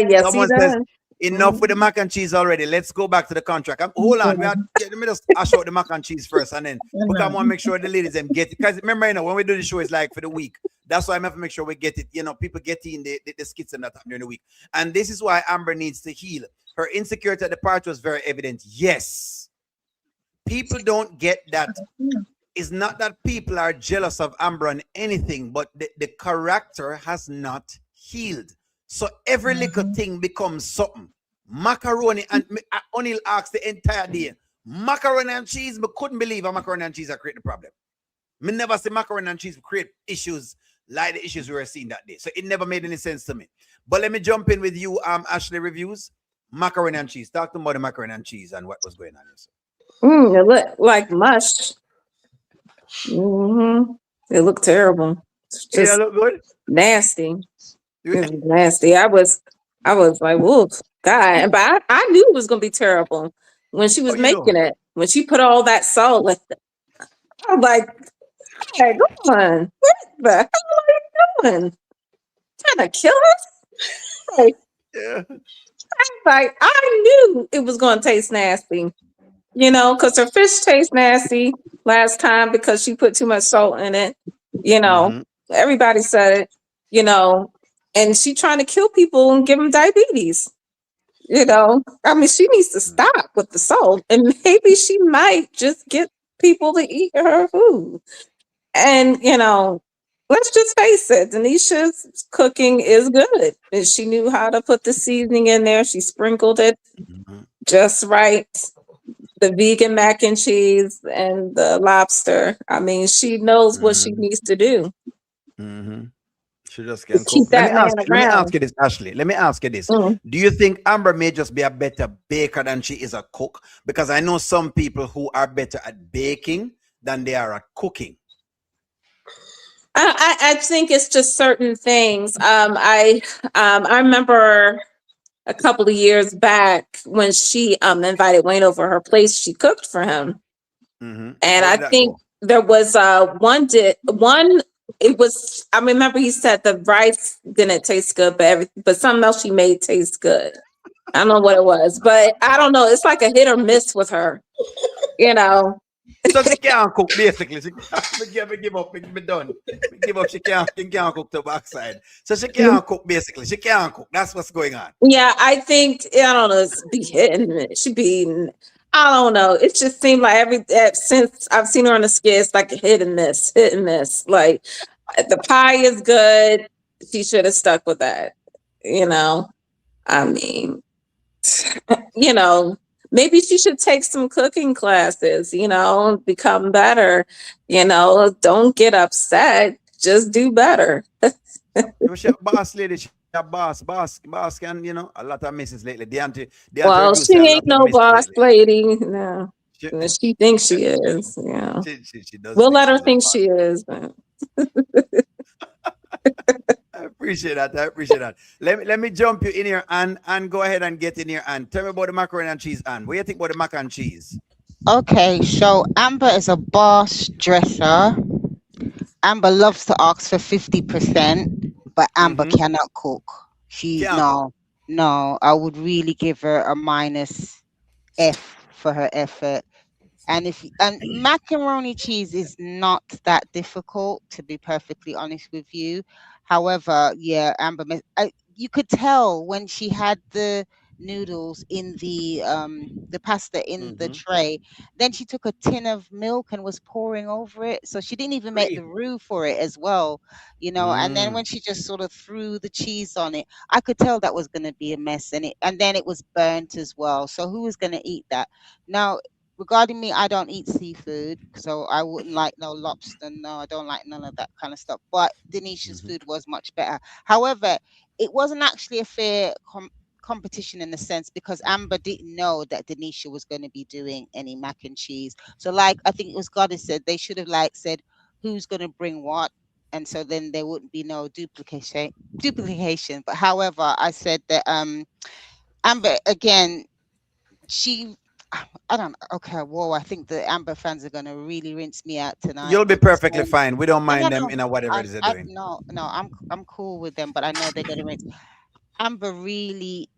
G: yes,
H: someone says enough with the mac and cheese already. Let's go back to the contract. Hold on, let me just ash out the mac and cheese first, and then because I want to make sure the ladies them get it. Because remember, when we do the show, it's like for the week. That's why I have to make sure we get it. People get in the skits and that during the week. And this is why Amber needs to heal. Her insecurity at the party was very evident. Yes, people don't get that. It's not that people are jealous of Amber and anything, but the character has not healed. So every little thing becomes something. Macaroni and O'Neill asked the entire day. Macaroni and cheese, but couldn't believe how macaroni and cheese are creating the problem. Me never see macaroni and cheese create issues like the issues we were seeing that day. So it never made any sense to me. But let me jump in with you, Ashley Reviews. Macaroni and cheese. Talk to me about the macaroni and cheese and what was going on.
G: It looked like mush. It looked terrible.
H: Just look good.
G: Nasty. It was nasty. I was like, whoa, God. But I knew it was gonna be terrible when she was making it. When she put all that salt with it. I was like, hey, come on. What the hell are you doing? Trying to kill us? Like, I knew it was gonna taste nasty. Because her fish tastes nasty last time because she put too much salt in it. Everybody said it, and she trying to kill people and give them diabetes. I mean, she needs to stop with the salt, and maybe she might just get people to eat her food. And, let's just face it, Denisha's cooking is good. And she knew how to put the seasoning in there. She sprinkled it just right. The vegan mac and cheese and the lobster. I mean, she knows what she needs to do.
H: Mm-hmm. She just can
G: Just keep
H: cook. Let me
G: that man
H: ask you. Let me ask
G: around.
H: you this, Ashley. Let me ask you this.
G: Mm.
H: Do you think Amber may just be a better baker than she is a cook? Because I know some people who are better at baking than they are at cooking.
G: I think it's just certain things. I remember a couple of years back when she invited Wayne over her place, she cooked for him.
H: Mm-hmm.
G: And
H: How
G: I
H: did that
G: think
H: go?
G: there was one it was I remember he said the rice didn't taste good, but something else she made taste good. I don't know what it was, but I don't know. It's like a hit or miss with her, you know.
H: So she can't cook basically. She me give up. Me done. Me give up. She can't cook the backside. So she can't cook basically. She can't cook. That's what's going on.
G: Yeah, I think I don't know. It's be hitting. She be. I don't know. It just seemed like since I've seen her on the skit, it's like a hit and miss, hit and miss. Like the pie is good. She should have stuck with that. You know. I mean, you know, maybe she should take some cooking classes. You know, become better. You know, don't get upset. Just do better.
H: Yeah, she a boss lady. She a boss can, a lot of misses lately. The auntie
G: Well,
H: reduced
G: she
H: a lot
G: ain't
H: of
G: no
H: misses
G: boss
H: lately.
G: lady. No.
H: She,
G: No, she thinks she is. Yeah.
H: she does
G: We'll
H: think
G: let her
H: she's a
G: think
H: boss.
G: she is. But
H: I appreciate that. I appreciate that. Let me jump you in here and go ahead and get in here and tell me about the macaroni and cheese. And what do you think about the mac and cheese?
E: Okay, so Amber is a boss dresser. Amber loves to ask for 50%, but Amber
H: Mm-hmm.
E: cannot cook. She
H: Can't cook.
E: no, no, I would really give her a minus F for her effort. And macaroni cheese is not that difficult, to be perfectly honest with you. However, yeah, you could tell when she had the noodles in the pasta in the
H: Mm-hmm.
E: tray. Then she took a tin of milk and was pouring over it, so she didn't even make
H: Free.
E: the roux for it as well, and then
H: Mm.
E: when she just sort of threw the cheese on it, I could tell that was going to be a mess, and then it was burnt as well. So who was going to eat that? Now, regarding me, I don't eat seafood, so I wouldn't like no lobster. No, I don't like none of that kind of stuff. But Denisha's
H: Mm-hmm.
E: food was much better. However, it wasn't actually a fair competition in a sense, because Amber didn't know that Denisha was going to be doing any mac and cheese. So, like, I think it was Goddess said, they should have like said who's going to bring what, and so then there wouldn't be no duplication. But however, I said that Amber again, she I don't okay, whoa, I think the Amber fans are gonna really rinse me out tonight
H: You'll be
E: with
H: perfectly
E: saying
H: fine. We don't
E: no, no,
H: mind them
E: no.
H: in a whatever
E: I,
H: it is they're
E: I
H: doing.
E: no, no, I'm cool with them, but I know they're gonna rinse. Amber really,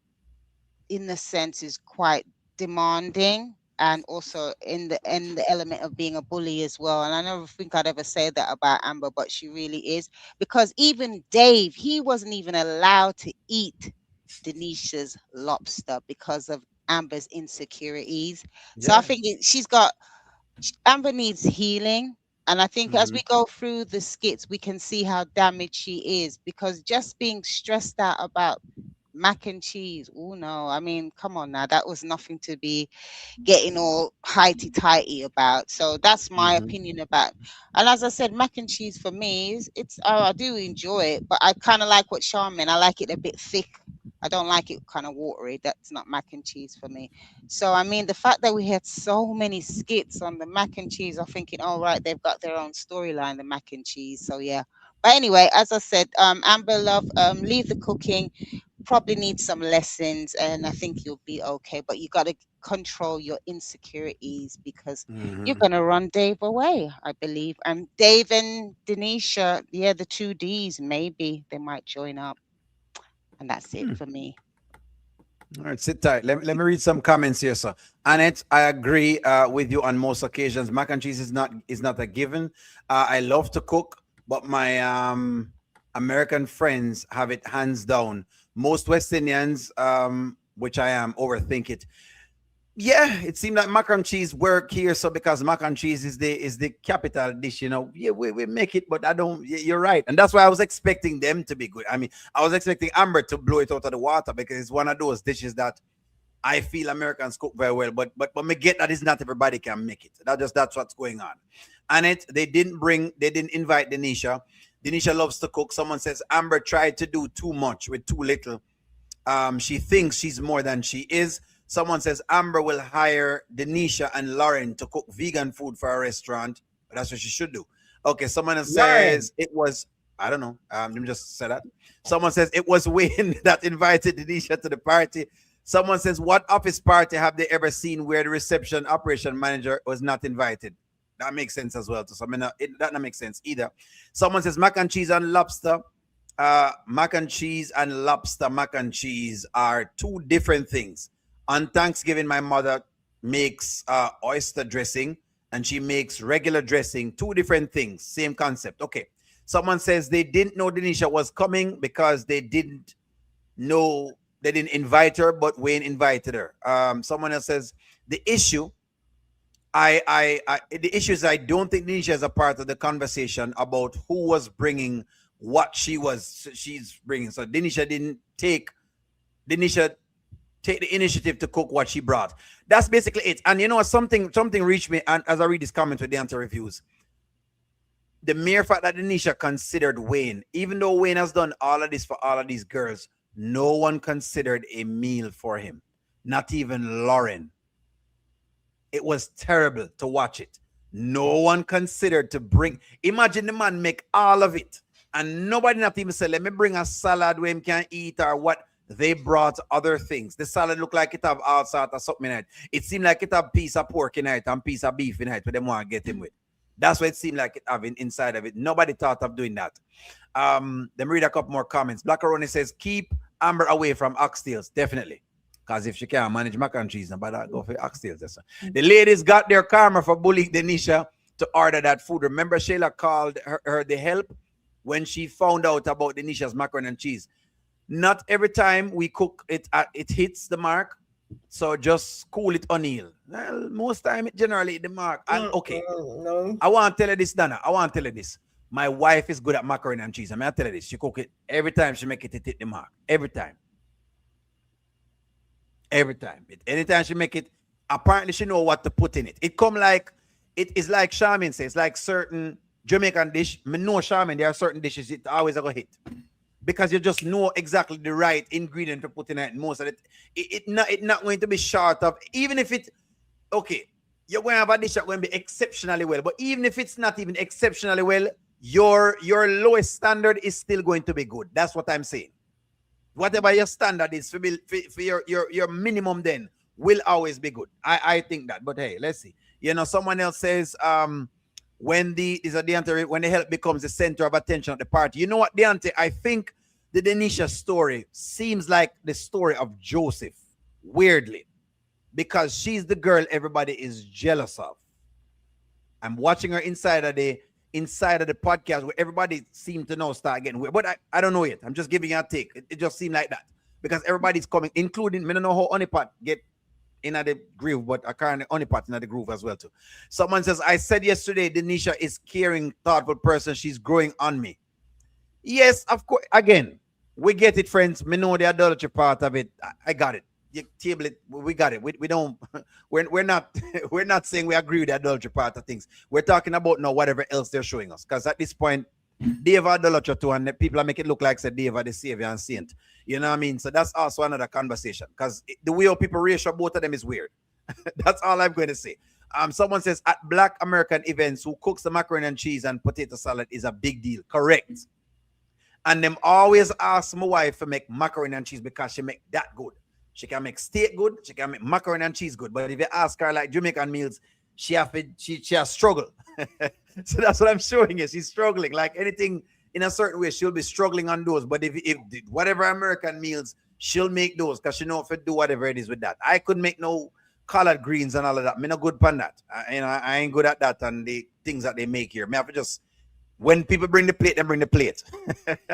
E: in the sense, is quite demanding, and also in the element of being a bully as well. And I never think I'd ever say that about Amber, but she really is, because even Dave, he wasn't even allowed to eat Denisha's lobster because of Amber's insecurities. So I
H: Yeah.
E: think Amber needs healing. And I think as
H: Mm-hmm.
E: we go through the skits, we can see how damaged she is, because just being stressed out about mac and cheese. Oh no, I mean, come on now, that was nothing to be getting all highty tighty about. So that's my
H: Mm-hmm.
E: opinion about. And as I said, mac and cheese for me is it's I do enjoy it, but I kind of like what Charmin. I like it a bit thick. I don't like it kind of watery. That's not mac and cheese for me. So I mean, the fact that we had so many skits on the mac and cheese, I'm thinking, all right, they've got their own storyline, the mac and cheese. So yeah. But anyway, as I said, Amber Love, leave the cooking, probably need some lessons, and I think you'll be okay. But you got to control your insecurities, because you're
H: Mm-hmm.
E: going to run Dave away, I believe. And Dave and Denisha, yeah, the two D's, maybe they might join up. And that's it for me.
H: All right, sit tight. Let me read some comments here, sir. Annette, I agree with you on most occasions. Mac and cheese is not a given. I love to cook, but my American friends have it hands down. Most West Indians, which I am, overthink it. Yeah, it seemed like mac and cheese work here. So because mac and cheese is the capital dish, yeah, we make it, but I don't. You're right, and that's why I was expecting them to be good. I mean, I was expecting Amber to blow it out of the water, because it's one of those dishes that I feel Americans cook very well. But me get that is not everybody can make it. That's what's going on. And they didn't invite Denisha. Denisha loves to cook. Someone says Amber tried to do too much with too little. She thinks she's more than she is. Someone says Amber will hire Denisha and Lauren to cook vegan food for a restaurant. That's what she should do. Okay, someone else says it was, I don't know. Let me just say that. Someone says it was Wayne that invited Denisha to the party. Someone says, what office party have they ever seen where the reception operation manager was not invited? That makes sense as well. So I mean, that not makes sense either. Someone says mac and cheese and lobster. Mac and cheese and lobster mac and cheese are two different things. On Thanksgiving, my mother makes oyster dressing and she makes regular dressing. Two different things, same concept. Okay. Someone says they didn't know Denisha was coming because they didn't know, they didn't invite her, but Wayne invited her. Someone else says the issue, the issue is I don't think Denisha is a part of the conversation about who was bringing what she's bringing. So Denisha didn't take the initiative to cook what she brought. That's basically it. And you know, something reached me, and as I read this comment with the answer reviews, the mere fact that Denisha considered Wayne, even though Wayne has done all of this for all of these girls, no one considered a meal for him. Not even Lauren. It was terrible to watch it. No one considered to bring. Imagine the man make all of it, and nobody not even say, let me bring a salad where him can eat or what. They brought other things. The salad looked like it have all sorts of something in it. It seemed like it have piece of pork in it and piece of beef in it, but they want to get him with. That's what it seemed like it having inside of it. Nobody thought of doing that. Let me read a couple more comments. Black Aroni says, keep Amber away from oxtails. Definitely. Because if she can't manage mac and cheese, nobody go for oxtails. The ladies got their karma for bullying Denisha to order that food. Remember, Shayla called her the help when she found out about Denisha's macaroni and cheese. Not every time we cook it, it hits the mark. So just cool it, O'Neill. Well, most time it generally hit the mark. And okay,
B: No.
H: I want to tell you this, Donna. I want to tell you this. My wife is good at macaroni and cheese. I mean, I tell you this. She cook it every time she make it hit the mark. Every time. Every time. Anytime she make it, apparently she know what to put in it. It come like, it is like Charmaine says, it's like certain Jamaican dish. I know Charmaine, there are certain dishes it always go hit. Because you just know exactly the right ingredient to put in it. Most of it, it not going to be short of, even if it, okay, you're going to have a dish that's going to be exceptionally well. But even if it's not even exceptionally well, your lowest standard is still going to be good. That's what I'm saying. Whatever your standard is for your minimum then will always be good. I think that. But hey, let's see. You know, someone else says, when the help becomes the center of attention at the party. You know what, Deante? I think the Denisha story seems like the story of Joseph, weirdly, because she's the girl everybody is jealous of. I'm watching her inside of the podcast where everybody seemed to know start getting weird. But I don't know yet. I'm just giving you a take. It just seemed like that. Because everybody's coming, including, I don't know how Honeypot get in the groove, but I can't only part in the groove as well too. Someone says, I said yesterday, Denisha is caring, thoughtful person. She's growing on me. Yes, of course. Again, we get it, friends. We know the idolatry part of it. I got it. You table it. We got it. We don't. We're not. We're not saying we agree with the idolatry part of things. We're talking about now whatever else they're showing us. Because at this point, they have idolatry too, and people make it look like said they are the savior and saint. You know what I mean? So that's also another conversation. Because the way how people ratio both of them is weird. That's all I'm going to say. Someone says at Black American events, who cooks the macaroni and cheese and potato salad is a big deal. Correct. And them always ask my wife to make macaroni and cheese because she make that good. She can make steak good. She can make macaroni and cheese good. But if you ask her like Jamaican meals, she has struggle. So that's what I'm showing you. She's struggling. Like anything in a certain way, she'll be struggling on those. But if whatever American meals, she'll make those because she know if it do whatever it is with that. I couldn't make no collard greens and all of that. Me not good pan that. I ain't good at that and the things that they make here. Me have to just, when people bring the plate, they bring the plate.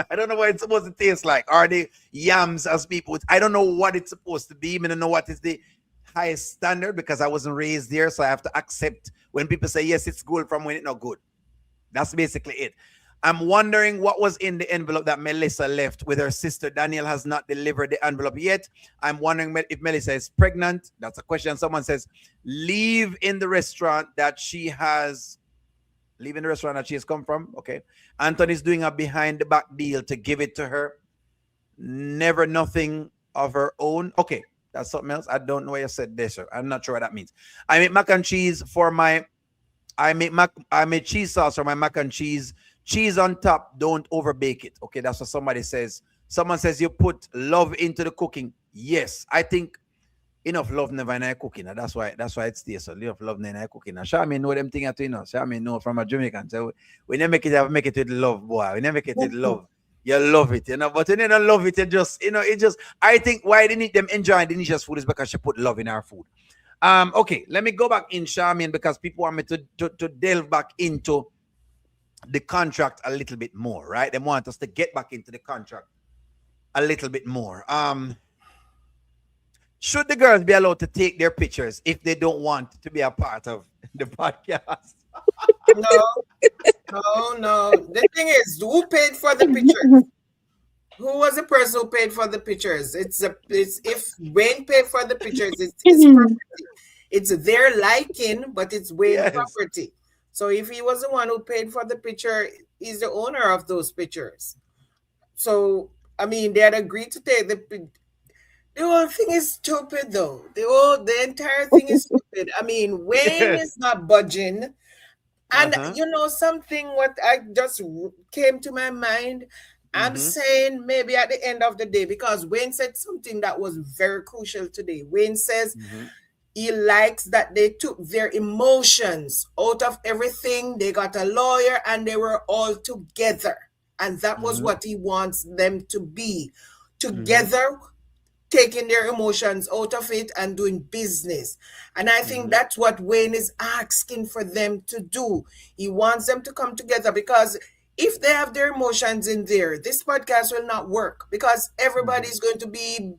H: I don't know what it's supposed to taste like. Are they yams as people? I don't know what it's supposed to be. I don't know what is the highest standard because I wasn't raised there. So I have to accept when people say, yes, it's good from when it's not good. That's basically it. I'm wondering what was in the envelope that Melissa left with her sister. Daniel has not delivered the envelope yet. I'm wondering if Melissa is pregnant. That's a question. Someone says, leave in the restaurant that she has leaving the restaurant that she's come from. Okay. Anthony's doing a behind the back deal to give it to her. Never nothing of her own. Okay. That's something else. I don't know why you said this, sir. I'm not sure what that means. I make mac and cheese for my I make cheese sauce for my mac and cheese. Cheese on top, don't overbake it. Okay, that's what somebody says. Someone says you put love into the cooking. Yes, I think enough love never in our cooking. And that's why it stays so enough love never in our cooking. Now Shami know them thing at you know. Shami know from a Jamaican. So we never make it with love, boy. We never make it with love. You love it, but when you don't love it, it just I think why they need them enjoying delicious food is because she put love in our food. Okay, let me go back in Charmaine because people want me to delve back into the contract a little bit more, right? They want us to get back into the contract a little bit more. Should the girls be allowed to take their pictures if they don't want to be a part of the podcast?
B: No. The thing is, who paid for the pictures? Who was the person who paid for the pictures? It's if Wayne paid for the pictures, it's his property. It's their liking, but it's Wayne's property. So if he was the one who paid for the picture, he's the owner of those pictures. So I mean, they had agreed to take the whole thing is stupid though. The entire thing is stupid. I mean, Wayne is not budging. And something what I just came to my mind. I'm saying maybe at the end of the day, because Wayne said something that was very crucial today. Wayne says he likes that they took their emotions out of everything. They got a lawyer and they were all together. And that was what he wants them to be. Together, taking their emotions out of it and doing business. And I think that's what Wayne is asking for them to do. He wants them to come together because if they have their emotions in there, this podcast will not work because everybody's going to be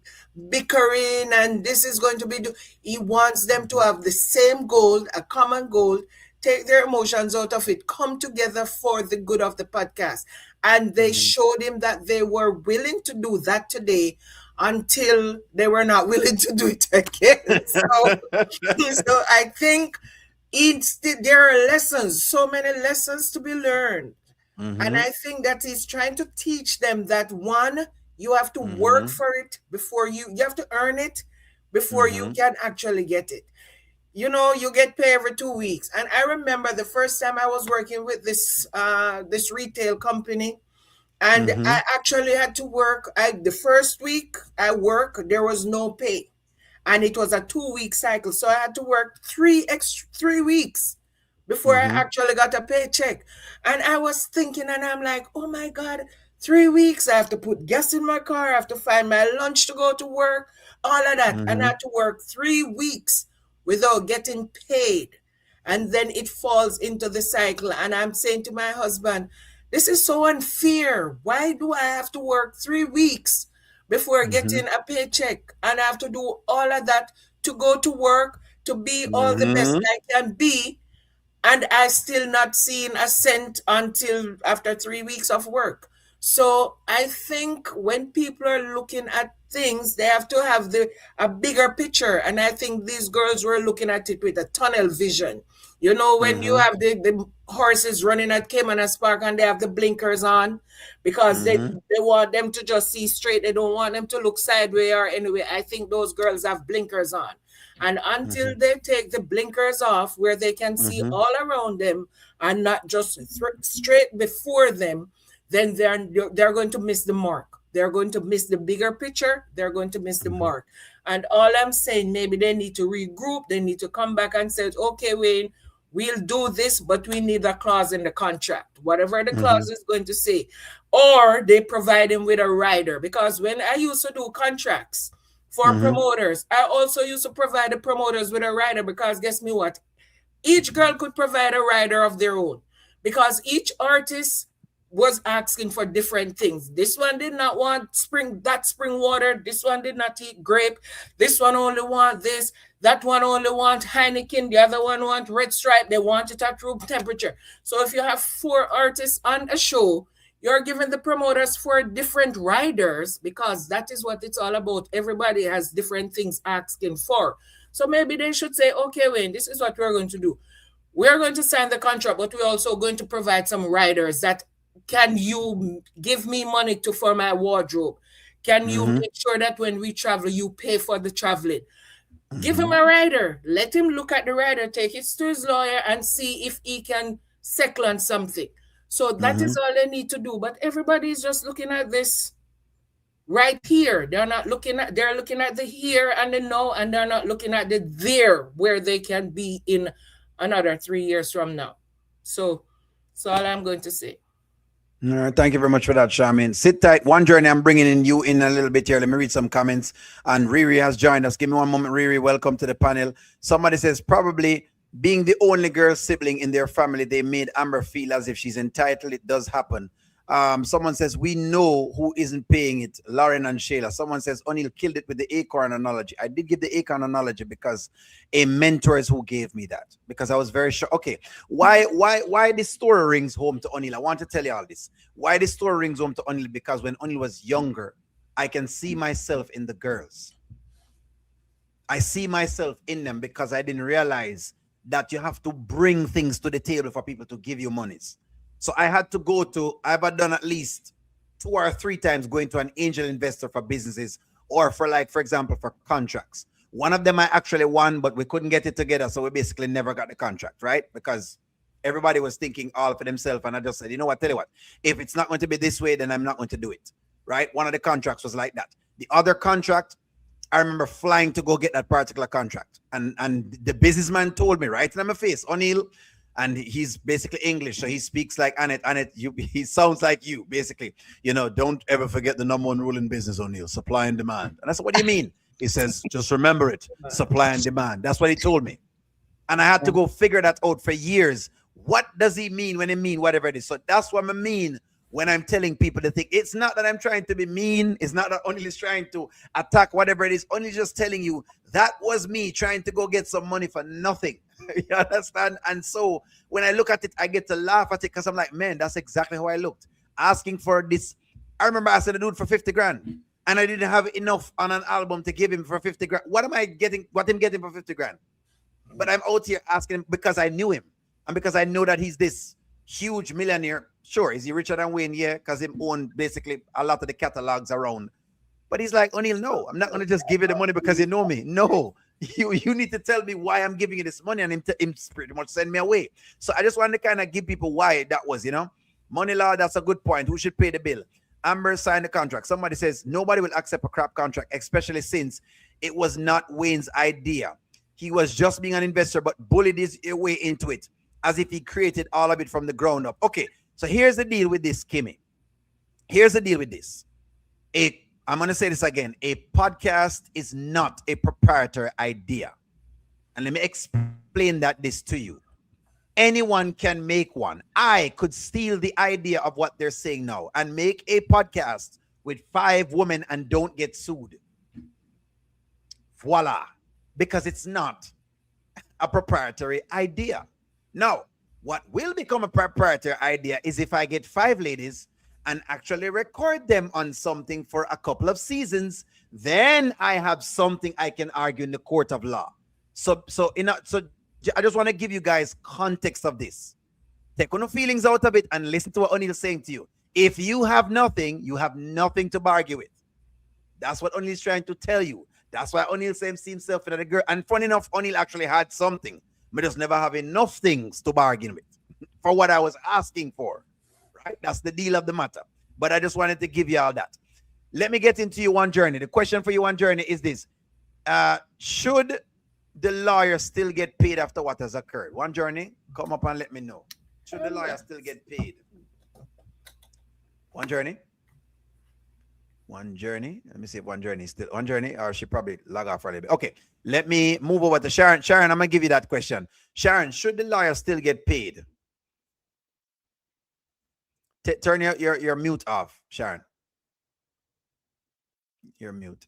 B: bickering and this is going to be... He wants them to have the same goal, a common goal, take their emotions out of it, come together for the good of the podcast. And they showed him that they were willing to do that today until they were not willing to do it again. So I think there are lessons, so many lessons to be learned. And I think that he's trying to teach them that one, you have to work for it before you have to earn it before you can actually get it. You get paid every 2 weeks. And I remember the first time I was working with this retail company, and I actually had to work. The first week I worked, there was no pay. And it was a 2-week cycle. So I had to work 3 weeks before I actually got a paycheck. And I was thinking, and I'm like, oh my God, 3 weeks. I have to put gas in my car. I have to find my lunch to go to work, all of that. And I had to work 3 weeks without getting paid. And then it falls into the cycle. And I'm saying to my husband, this is so unfair. Why do I have to work 3 weeks before getting a paycheck? And I have to do all of that to go to work, to be all the best I can be. And I still not seeing a cent until after 3 weeks of work. So I think when people are looking at things, they have to have a bigger picture. And I think these girls were looking at it with a tunnel vision. When you have the horses running at Caymanas Park and they have the blinkers on because they want them to just see straight. They don't want them to look sideways or anyway. I think those girls have blinkers on. And until they take the blinkers off where they can see all around them and not just straight before them, then they're going to miss the mark. They're going to miss the bigger picture. They're going to miss the mark. And all I'm saying, maybe they need to regroup. They need to come back and say, okay, Wayne, we'll do this, but we need a clause in the contract, whatever the clause is going to say. Or they provide him with a rider. Because when I used to do contracts for promoters, I also used to provide the promoters with a rider because guess me what? Each girl could provide a rider of their own because each artist was asking for different things. This one did not want spring water. This one did not eat grape. This one only want this. That one only want Heineken. The other one want Red Stripe. They want it at room temperature. So if you have 4 artists on a show, you're giving the promoters 4 different riders because that is what it's all about. Everybody has different things asking for. So maybe they should say, okay, Wayne, this is what we're going to do. we're going to sign the contract, but we're also going to provide some riders that can you give me money to for my wardrobe? Can you
H: Mm-hmm.
B: make sure that when we travel, you pay for the traveling? Give him
H: Mm-hmm.
B: a rider. Let him look at the rider, take it to his lawyer, and see if he can settle on something. So that
H: Mm-hmm.
B: is all they need to do. But everybody is just looking at this right here. They're looking at the here and the now, and they're not looking at the there where they can be in another 3 years from now. So that's all I'm going to say.
H: Thank you very much for that, Charmaine. Sit tight. One journey, I'm bringing in you in a little bit here. Let me read some comments. And Riri has joined us. Give me one moment, Riri. Welcome to the panel. Somebody says, probably being the only girl sibling in their family, they made Amber feel as if she's entitled. It does happen. Someone says, we know who isn't paying it, Lauren and Shayla. Someone says, O'Neill killed it with the acorn analogy. I did give the acorn analogy because a mentor is who gave me that, because I was very sure. Okay, why this story rings home to O'Neill? I want to tell you all this. Why this story rings home to O'Neill? Because when O'Neill was younger, I can see myself in the girls. I see myself in them because I didn't realize that you have to bring things to the table for people to give you monies. So I had to go to, I've done at least 2 or 3 times going to an angel investor for businesses, or for, like, for example, for contracts. One of them I actually won, but we couldn't get it together. So we basically never got the contract, right? Because everybody was thinking all for themselves. And I just said, you know what, tell you what, if it's not going to be this way, then I'm not going to do it, right? One of the contracts was like that. The other contract, I remember flying to go get that particular contract. And the businessman told me right in my face, O'Neill, and he's basically English, so he speaks like Annette, he sounds like you, basically. You know, don't ever forget the number one rule in business, O'Neill, supply and demand. And I said, what do you mean? He says, just remember it, supply and demand. That's what he told me. And I had to go figure that out for years. What does he mean when he mean whatever it is? So that's what I mean when I'm telling people to think. It's not that I'm trying to be mean. It's not that O'Neill is trying to attack whatever it is. Only just telling you that was me trying to go get some money for nothing. You understand? And so when I look at it, I get to laugh at it because I'm like, man, that's exactly how I looked. Asking for this. I remember I said a dude for 50 grand. And I didn't have enough on an album to give him for 50 grand. What am I getting? What him getting for 50 grand? But I'm out here asking him because I knew him. And because I know that he's this huge millionaire. Sure, is he richer than Wayne? Yeah, because he owned basically a lot of the catalogs around. But he's like, O'Neill, no, I'm not going to just give you the money because you know me. No, you need to tell me why I'm giving you this money, and him pretty much send me away. So I just wanted to kind of give people why that was, Money law, that's a good point. Who should pay the bill? Amber signed the contract. Somebody says nobody will accept a crap contract, especially since it was not Wayne's idea. He was just being an investor, but bullied his way into it as if he created all of it from the ground up. Okay, so here's the deal with this, Kimmy. Here's the deal with this. I'm going to say this again. A podcast is not a proprietary idea. And let me explain this to you. Anyone can make one. I could steal the idea of what they're saying now and make a podcast with 5 women and don't get sued. Voila. Because it's not a proprietary idea. Now, what will become a proprietary idea is if I get 5 ladies and actually record them on something for a couple of seasons, then I have something I can argue in the court of law. So I just want to give you guys context of this. Take no feelings out of it and listen to what O'Neill is saying to you. If you have nothing, you have nothing to argue with. That's what O'Neill is trying to tell you. That's why O'Neill sees himself in a girl. And funny enough, O'Neill actually had something, but just never have enough things to bargain with for what I was asking for. Right? That's the deal of the matter. But I just wanted to give you all that. Let me get into your one journey. The question for you one journey is this. Should the lawyer still get paid after what has occurred? One journey, come up and let me know. Should the lawyer still get paid? One journey. One journey. Let me see if one journey is still one journey, or she probably log off for a little bit. Okay, let me move over to Sharon. Sharon, I'm going to give you that question. Sharon, should the lawyer still get paid? Turn your mute off, Sharon. You're mute.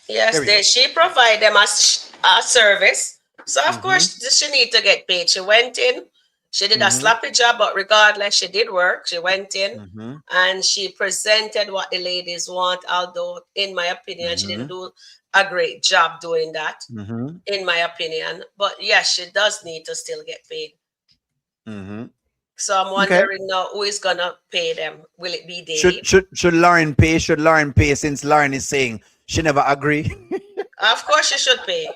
C: Yes, she provide them a service. So of course she need to get paid. She went in, she did a sloppy job, but regardless, she did work. She went in and she presented what the ladies want, although in my opinion, she didn't do a great job doing that, in my opinion. But yes, she does need to still get paid.
H: Mm-hmm.
C: So I'm
H: Okay.
C: wondering now who is gonna pay them. Will it be
H: Should
C: Dave?
H: should should Lauren pay? Should Lauren pay since Lauren is saying she never agree?
C: Of course, you should pay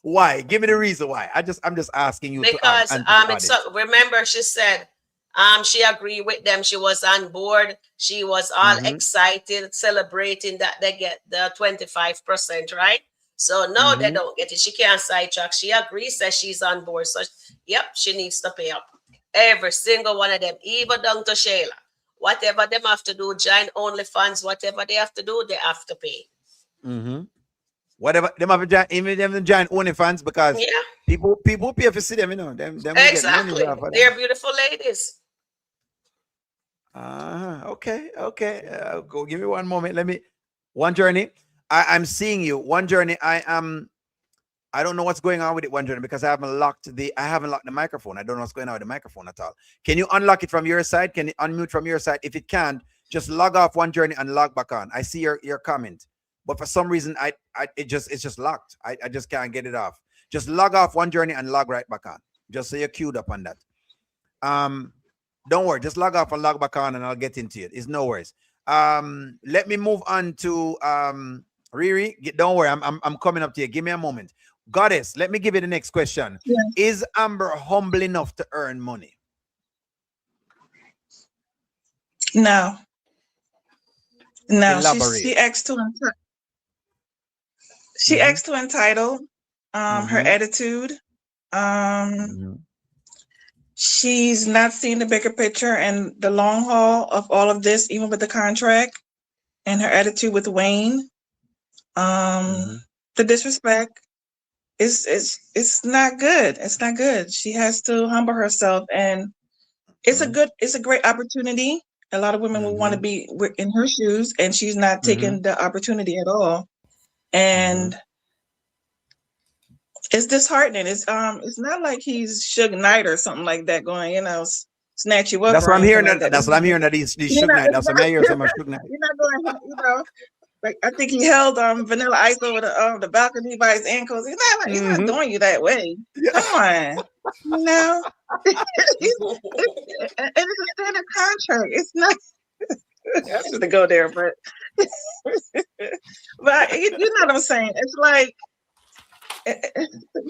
H: Why? Give me the reason why. I'm just asking you to
C: because
H: and to the
C: it's
H: audience.
C: remember she said she agreed with them. She was on board. She was all
H: Mm-hmm.
C: excited, celebrating that they get the 25%, right? So no, they
H: Mm-hmm.
C: don't get it. She can't sidetrack. She agrees that she's on board. So yep, she needs to pay up. Every single one of them, even down to Shayla. Whatever them have to do, join OnlyFans, whatever they have to do, they have to pay.
H: Mm-hmm. Whatever them have to join, even them join OnlyFans because
C: Yeah,
H: people pay to see them, you know. Them will get money
C: exactly.
H: for that.
C: They're beautiful ladies.
H: Okay, okay. Go give me one moment. Let me one journey. I'm seeing you. One journey. I don't know what's going on with it, one journey, because I haven't locked the microphone. I don't know what's going on with the microphone at all. Can you unlock it from your side? Can you unmute from your side? If it can't, just log off one journey and log back on. I see your comment, but for some reason it's just locked. I just can't get it off. Just log off one journey and log right back on. Just so you're queued up on that. Don't worry, just log off and log back on and I'll get into it. It's no worries. Let me move on to Riri. Don't worry, I'm coming up to you. Give me a moment. Goddess, let me give you the next question.
D: Yeah.
H: Is Amber humble enough to earn money?
D: No, no.
H: Elaborate.
D: She acts too she
H: Mhm.
D: acts too entitled. Her
H: Mhm.
D: attitude. Um,
H: Mhm.
D: she's not seeing the bigger picture and the long haul of all of this, even with the contract and her attitude with Wayne.
H: Mhm.
D: The disrespect it's not good. It's not good. She has to humble herself, and it's a great opportunity. A lot of women will want to
H: Mhm.
D: be in her shoes, and she's not
H: Mhm.
D: taking the opportunity at all.
H: Mhm.
D: And it's disheartening. It's not like he's Suge Knight or something like that, going, snatch you up
H: That's
D: or
H: what I'm
D: anything
H: hearing.
D: like that.
H: That's what I'm hearing. That these
D: You're
H: Suge
D: not,
H: Knight.
D: it's
H: That's what
D: not,
H: I hear so much Suge Knight.
D: you're not going, like I think he held Vanilla Ice over the balcony by his ankles. He's not
H: Mhm.
D: doing you that way. Come on, you know. And it's a standard contract. It's not. I should go there, but you know what I'm saying. It's like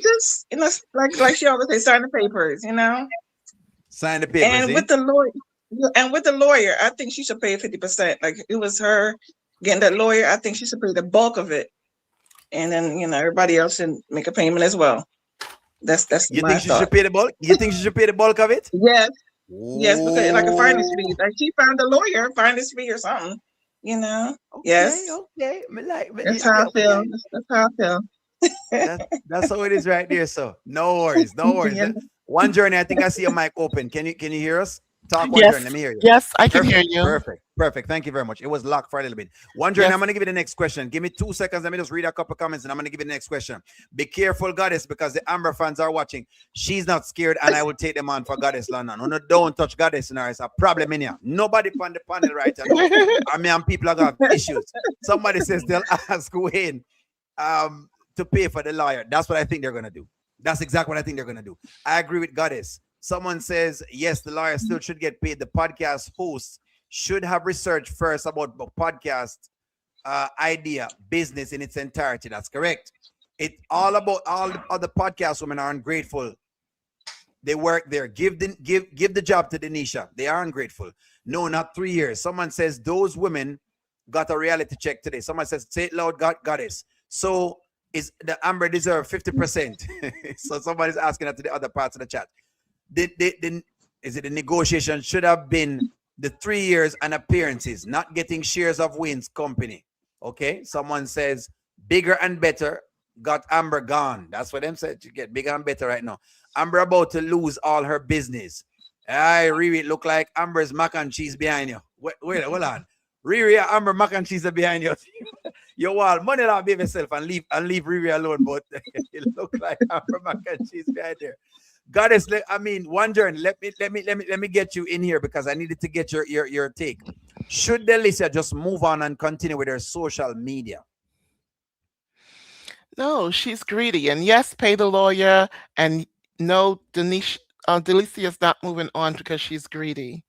D: just like she always say, sign the papers,
H: Sign the papers,
D: And
H: eh?
D: with the lawyer, I think she should pay 50%. Like it was her getting that lawyer. I think she should pay the bulk of it, and then everybody else should make a payment as well. That's
H: You
D: my
H: think she should
D: thought.
H: pay the bulk? You think she should pay the bulk of it?
D: Yes, yes, because like a finder's fee.
H: Oh,
D: Like she found a lawyer, finder's fee or something.
H: okay,
D: Yes,
H: okay.
D: that's how I feel.
H: Okay.
D: That's how I feel.
H: That's how it is right there. So no worries, no worries.
D: Yeah.
H: One journey, I think I see your mic open. Can you hear us? Talk one journey.
F: Yes,
H: Let me hear you.
F: yes, I can hear
H: Perfect,
F: you.
H: perfect, perfect. Thank you very much. It was locked for a little bit. One journey,
F: Yes.
H: I'm gonna give you the next question. Give me 2 seconds. Let me just read a couple comments and I'm gonna give you the next question. Be careful, Goddess, because the Amber fans are watching. She's not scared, and I will take them on for Goddess London. No, don't touch Goddess in her. It's a problem in here. Nobody on the panel right now. I mean, people are gonna have issues. Somebody says they'll ask Wayne to pay for the lawyer. That's what I think they're gonna do. That's exactly what I think they're gonna do. I agree with Goddess. Someone says, yes, the lawyer still should get paid. The podcast hosts should have researched first about the podcast idea, business in its entirety. That's correct. It's all about all the other podcast women are ungrateful. They work there. Give the job to Denisha. They are ungrateful. No, not 3 years. Someone says those women got a reality check today. Someone says, say it loud, Goddess. So is the Amber deserve 50%? So somebody's asking that to the other parts of the chat. Is it the negotiation should have been the 3 years and appearances, not getting shares of Wayne's company? Okay. Someone says bigger and better got Amber gone. That's what them said. You get bigger and better right now. Amber about to lose all her business. I really look like Amber's mac and cheese behind you. Wait, hold on. Riri, Amber mac and cheese are behind you. You want money out of yourself and leave Riri alone, but it look like Amber mac and cheese behind there. Goddess, I mean, one journey. Let me get you in here because I needed to get your take. Should Delicia just move on and continue with her social media?
F: No, she's greedy. And yes, pay the lawyer. And no, Denise, Delicia is not moving on because she's greedy.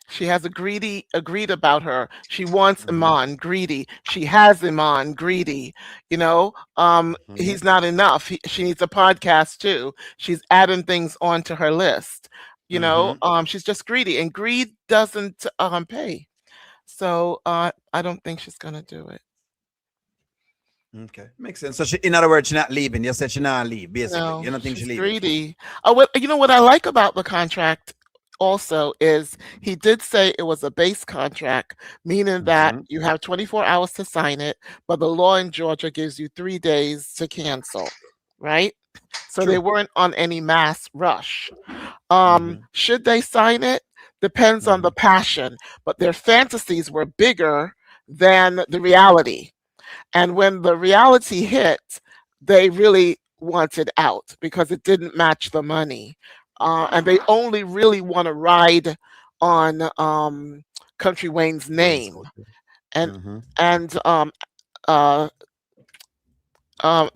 F: She has a greed about her. She wants
H: Mhm.
F: Iman, greedy. She has Iman, greedy.
H: Mhm.
F: He's not enough. She needs a podcast too. She's adding things onto her list.
H: Mhm.
F: She's just greedy, and greed doesn't pay. So I don't think she's gonna do it.
H: Okay, makes sense. So she, in other words, she's not leaving. You said she not leave. Basically,
F: No,
H: you don't think she
F: she's
H: leaving.
F: greedy. Oh, what you know what I like about the contract also is he did say it was a base contract, meaning that
H: Mhm.
F: you have 24 hours to sign it, but the law in Georgia gives you 3 days to cancel, right? So they
H: True.
F: weren't on any mass rush.
H: Mhm.
F: Should they sign it? Depends on the
H: Mhm.
F: passion, but their fantasies were bigger than the reality. And when the reality hit, they really wanted out because it didn't match the money. And they only really want to ride on Country Wayne's
H: Wayne's
F: name.
H: culture.
F: And
H: Mhm.
F: and uh,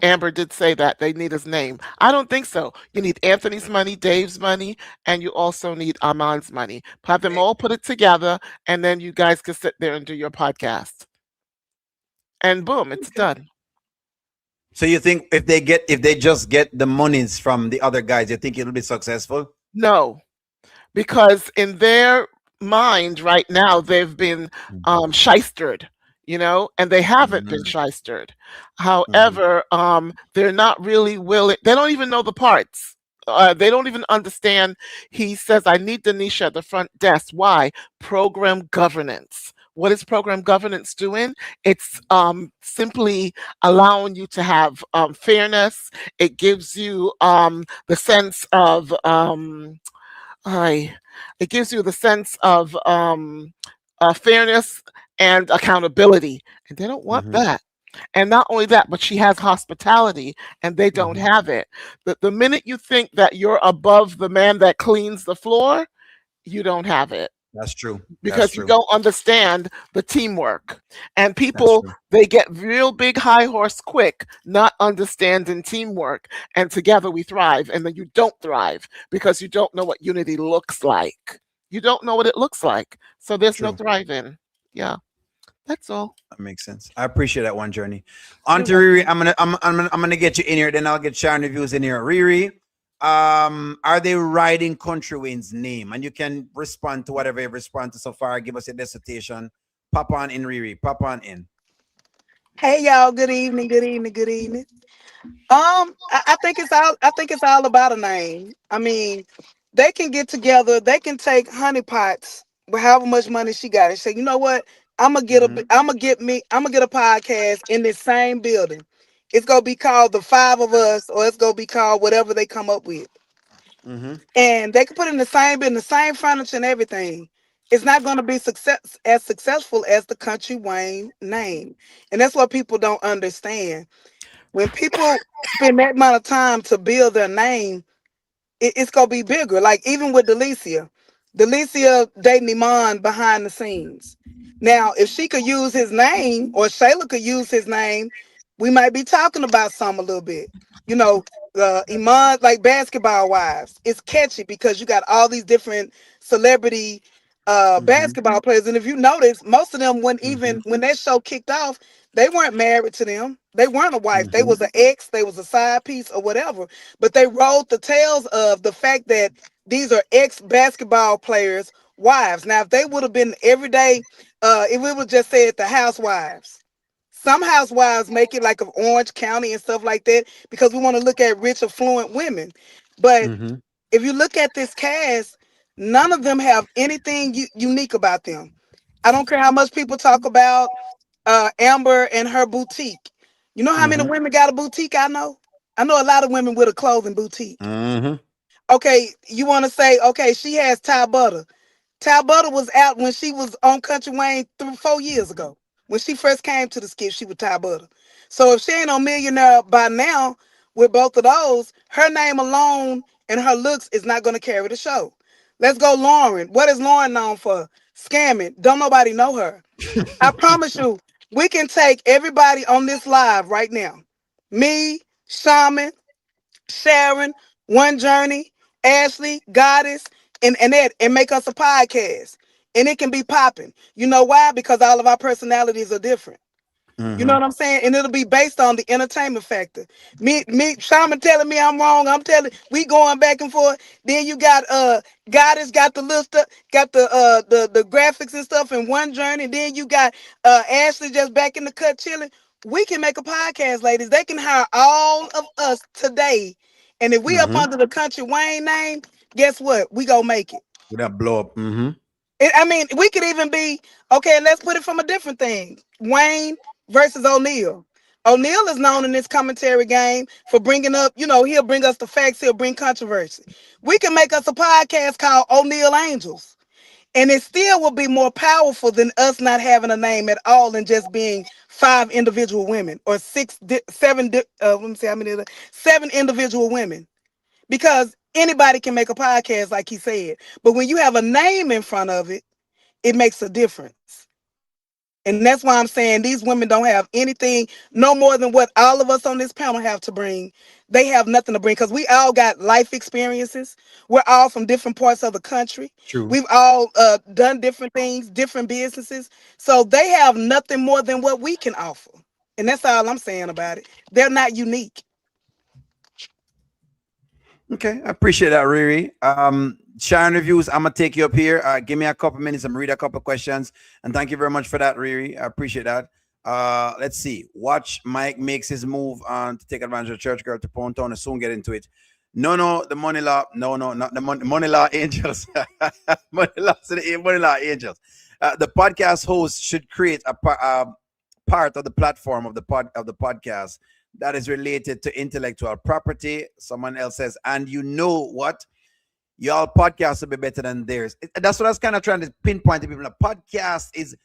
F: Amber did say that they need his name. I don't think so. You need Anthony's money, Dave's money, and you also need Armand's money. Have them all put it together, and then you guys can sit there and do your podcast. And boom, it's
H: Okay.
F: done.
H: So you think if they just get the monies from the other guys, you think it'll be successful?
F: No, because in their mind right now they've been
H: Mhm.
F: shystered, and they haven't been
H: Mhm.
F: shystered.
H: Mhm.
F: However, they're not really willing. They don't even know the parts. They don't even understand. He says, I need Denisha at the front desk. Why? Program governance. What is program governance doing? It's simply allowing you to have fairness. It gives you the sense of I it gives you the sense of fairness and accountability, and they don't want
H: Mhm.
F: that. And not only that, but she has hospitality, and they don't
H: Mhm.
F: have it. The minute you think that you're above the man that cleans the floor, you don't have it
H: That's true. That's
F: because you
H: true.
F: don't understand the teamwork. And
H: That's
F: people,
H: true.
F: they get real big high horse quick, not understanding teamwork. And together we thrive. And then you don't thrive because you don't know what unity looks like. You don't know what it looks like. So there's no
H: True.
F: thriving. Yeah, that's all.
H: That makes sense. I appreciate that one, Journey. On
F: You're
H: to Riri.
F: welcome.
H: I'm gonna get you in here. Then I'll get Sharon reviews in here. Riri, are they writing Country Wayne's name? And you can respond to whatever you've responded to so far. Give us a dissertation. Pop on in, Riri. Pop on in.
I: Hey y'all, good evening, good evening, good evening. I think it's all about a name. I mean, they can get together, they can take honey pots with however much money she got and say, you know what?
H: Mm-hmm.
I: I'm gonna get a podcast in this same building. It's gonna be called the five of us, or it's gonna be called whatever they come up with.
H: Mm-hmm.
I: And they can put it in the same building, the same furniture and everything. It's not gonna be successful as the Country Wayne name. And that's what people don't understand. When people spend that amount of time to build their name, it's gonna be bigger. Like even with Delicia dating Iman behind the scenes. Now, if she could use his name, or Shayla could use his name, we might be talking about some a little bit. You know, Iman, like Basketball Wives, it's catchy because you got all these different celebrity
H: Mm-hmm.
I: basketball players, and if you notice, most of them, when
H: Mm-hmm.
I: even when that show kicked off, they weren't married to them. They weren't a wife. They
H: Mm-hmm.
I: was an ex. They was a side piece or whatever. But they rode the tales of the fact that these are ex basketball players' wives. Now, if they would have been everyday, if we would just say it, the housewives. Some housewives make it like of Orange County and stuff like that because we want to look at rich, affluent women. But
H: Mm-hmm.
I: if you look at this cast, none of them have anything unique about them. I don't care how much people talk about Amber and her boutique. You know how many
H: Mm-hmm.
I: women got a boutique? I know a lot of women with a clothing boutique.
H: Mm-hmm.
I: Okay, you want to say, okay, she has Ty Butter. Ty Butter was out when she was on Country Wayne 4 years ago. When she first came to the skit, she was Ty Butter. So if she ain't no millionaire by now with both of those, her name alone and her looks is not going to carry the show. Let's go, Lauren. What is Lauren known for? Scamming. Don't nobody know her. I promise you, we can take everybody on this live right now. Me, Shaman, Sharon, One Journey, Ashley, Goddess, and Ed, and make us a podcast. And it can be popping. You know why? Because all of our personalities are different. You know
H: Mm-hmm.
I: what I'm saying? And it'll be based on the entertainment factor. Shaman telling me I'm wrong. I'm telling we going back and forth. Then you got Goddess got the list up, got the graphics and stuff in one journey. Then you got Ashley just back in the cut chilling. We can make a podcast, ladies. They can hire all of us today. And if we up
H: Mm-hmm.
I: under the Country Wayne name, guess what? We gonna make it.
H: Would that blow up? Mm-hmm.
I: I mean, we could even be okay. Let's put it from a different thing. Wayne versus O'Neal. O'Neal is known in this commentary game for bringing up, he'll bring us the facts, he'll bring controversy. We can make us a podcast called O'Neal Angels, and it still will be more powerful than us not having a name at all and just being five individual women or let me see how many, seven individual women. Because anybody can make a podcast, like he said, but when you have a name in front of it, it makes a difference. And that's why I'm saying these women don't have anything, no more than what all of us on this panel have to bring. They have nothing to bring because we all got life experiences. We're all from different parts of the country.
H: True.
I: We've all done different things, different businesses. So they have nothing more than what we can offer. And that's all I'm saying about it. They're not unique.
H: Okay, I appreciate that, Riri. Sharon reviews. I'm gonna take you up here. Give me a couple minutes. I'm gonna read a couple questions, and thank you very much for that, Riri. I appreciate that. Let's see. Watch Mike makes his move on to take advantage of church girl to Pontown and soon get into it. No, the money law. No, not the money law angels. Money law angels. The podcast host should create a part of the platform of the podcast that is related to intellectual property. Someone else says, and you know what? Y'all podcasts will be better than theirs. That's what I was kind of trying to pinpoint to people. A podcast is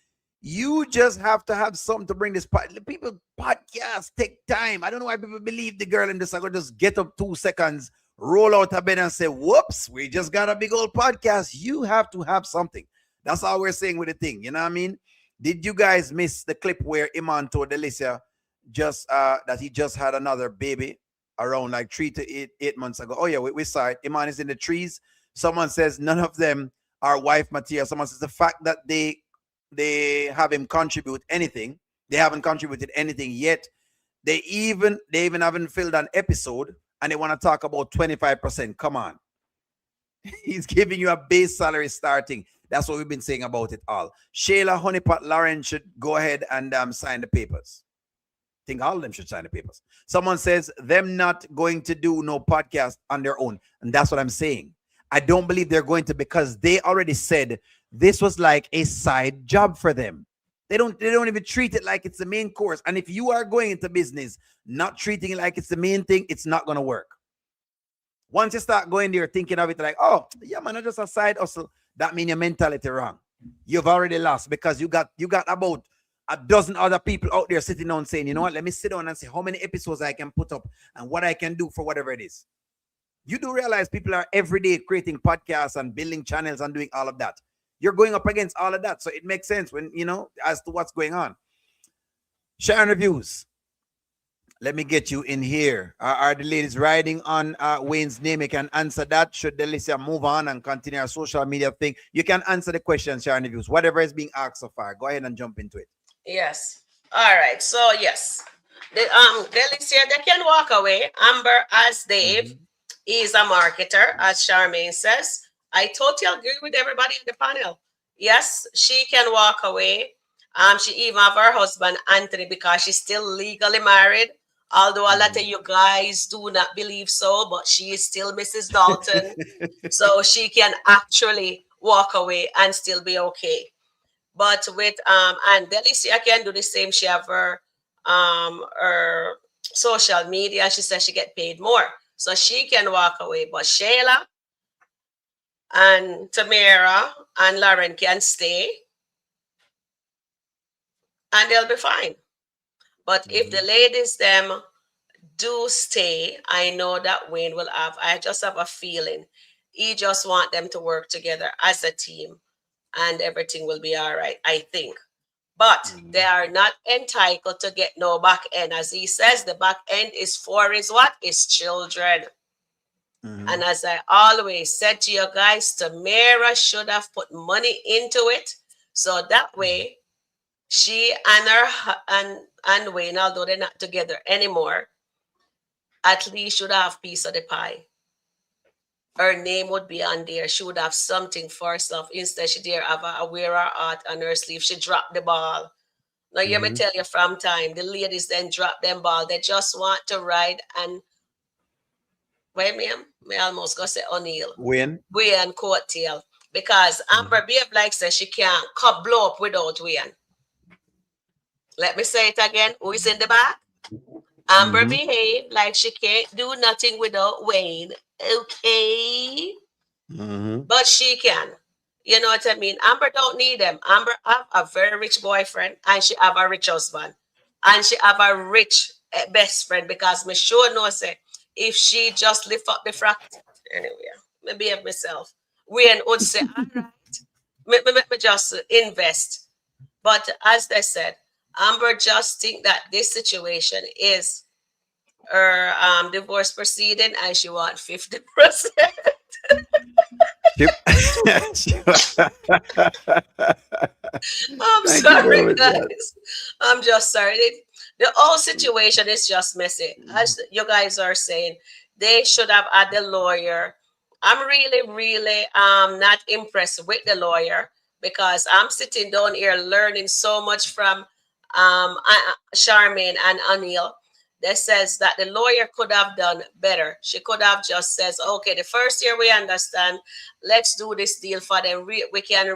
H: you just have to have something to bring this people podcasts take time. I don't know why people believe the girl in this. I could just get up 2 seconds, roll out of bed and say, whoops, we just got a big old podcast. You have to have something. That's all we're saying with the thing. You know what I mean? Did you guys miss the clip where Iman told Alicia just that he just had another baby around like 3 to 8 months ago? Oh yeah, we saw it. Iman is in the trees. Someone says none of them are wife material. Someone says the fact that they have him contribute anything, they haven't contributed anything yet. They even haven't filled an episode and they want to talk about 25%. Come on. He's giving you a base salary starting. That's what we've been saying about it all. Shayla, Honeypot, Lauren should go ahead and sign the papers. I think all of them should sign the papers. Someone says them not going to do no podcast on their own. And that's what I'm saying. I don't believe they're going to, because they already said this was like a side job for them. They don't even treat it like it's the main course. And if you are going into business, not treating it like it's the main thing, it's not going to work. Once you start going there thinking of it like, oh, yeah, man, just a side hustle, that means your mentality wrong. You've already lost because you got about a dozen other people out there sitting down saying, you know what, let me sit down and see how many episodes I can put up and what I can do for whatever it is. You do realize people are every day creating podcasts and building channels and doing all of that. You're going up against all of that. So it makes sense when, as to what's going on. Sharon reviews. Let me get you in here. Are the ladies riding on Wayne's name? You can answer that. Should Delicia move on and continue our social media thing? You can answer the question, Sharon reviews. Whatever is being asked so far. Go ahead and jump into it.
C: Yes. All right. So yes, Delicia, they can walk away. Amber, as Dave, is a marketer, as Charmaine says. I totally agree with everybody in the panel. Yes, she can walk away. She even have her husband Anthony because she's still legally married. Although a lot of you guys do not believe so, but she is still Mrs. Dalton, so she can actually walk away and still be okay. But with and Delicia can do the same. She have her social media. She says she get paid more, so she can walk away. But Shayla and Tamara and Lauren can stay, and they'll be fine. But if the ladies them do stay, I know that Wayne will have. I just have a feeling he just want them to work together as a team, and everything will be all right. I think. But they are not entitled to get no back end. As he says, the back end is for his what? His children. And as I always said to you guys, Tamara should have put money into it. So that way, she and and Wayne, although they're not together anymore, at least should have piece of the pie. Her name would be on there. She would have something for herself. Instead, she dare have a wear her heart on her sleeve. She dropped the ball. Now, you me tell you from time, the ladies then drop them ball. They just want to ride and wait, me almost go say O'Neill.
H: Win.
C: Wayne coattail. Because Amber behave like says she can't blow up without Wayne. Let me say it again. Who is in the back? Amber behave like she can't do nothing without Wayne. Okay. But she can. You know what I mean? Amber don't need them. Amber have a very rich boyfriend and she have a rich husband. And she have a rich best friend because me sure know say if she just lift up the frack anyway, maybe of myself. Wayne would say, all right, me just invest. But as they said, Amber just think that this situation is her divorce proceeding and she want 50%. I'm sorry, guys. I'm just sorry. The whole situation is just messy. As you guys are saying, they should have had the lawyer. I'm really, really not impressed with the lawyer because I'm sitting down here learning so much from Charmaine and Anil. That says that the lawyer could have done better. She could have just says, okay, the first year we understand, let's do this deal for them. We can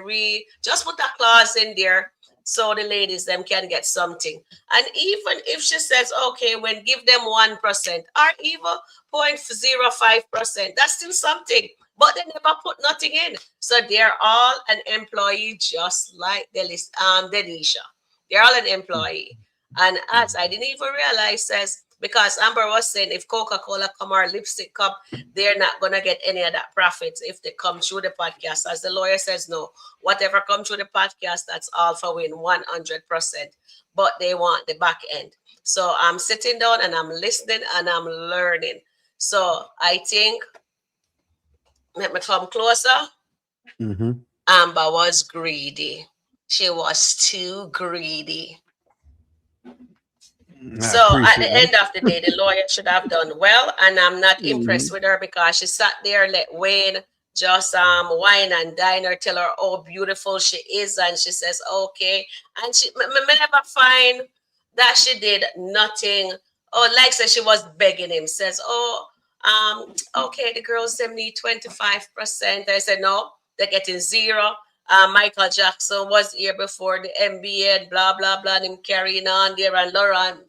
C: just put a clause in there so the ladies them can get something. And even if she says, okay, when give them 1% or even 0.05%, that's still something. But they never put nothing in. So they're all an employee just like Denisha. They're all an employee. And as I didn't even realize, says, because Amber was saying if Coca-Cola come or lipstick cup, they're not going to get any of that profits if they come through the podcast. As the lawyer says, no, whatever comes through the podcast, that's all for win 100%. But they want the back end. So I'm sitting down and I'm listening and I'm learning. So I think, let me come closer. Amber was greedy. She was too greedy. So at the end of the day, the lawyer should have done well, and I'm not impressed with her because she sat there, let Wayne just wine and dine her, tell her how beautiful she is, and she says okay, and she never find that she did nothing. Oh, like said she was begging him. Says okay, the girls them need 25%. I said no, they're getting 0. Michael Jackson was here before the NBA and blah blah blah, and him carrying on there, and Lauren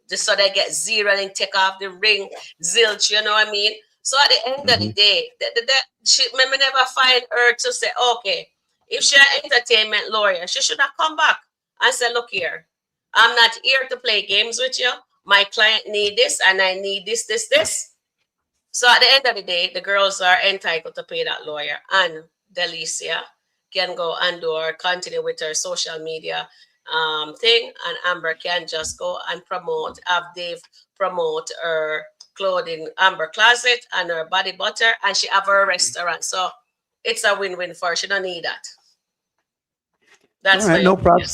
C: just so they get 0 and take off the ring, zilch, you know what I mean? So at the end of the day, she never find her to say, okay, if she's an entertainment lawyer, she should have come back and say, look here, I'm not here to play games with you. My client need this and I need this. So at the end of the day, the girls are entitled to pay that lawyer, and Delicia can go and do or continue with her social media thing, and Amber can just go and have Dave promote her clothing, Amber Closet, and her body butter, and she have her restaurant. So it's a win-win for her. She don't need that. That's
H: all right, no problem.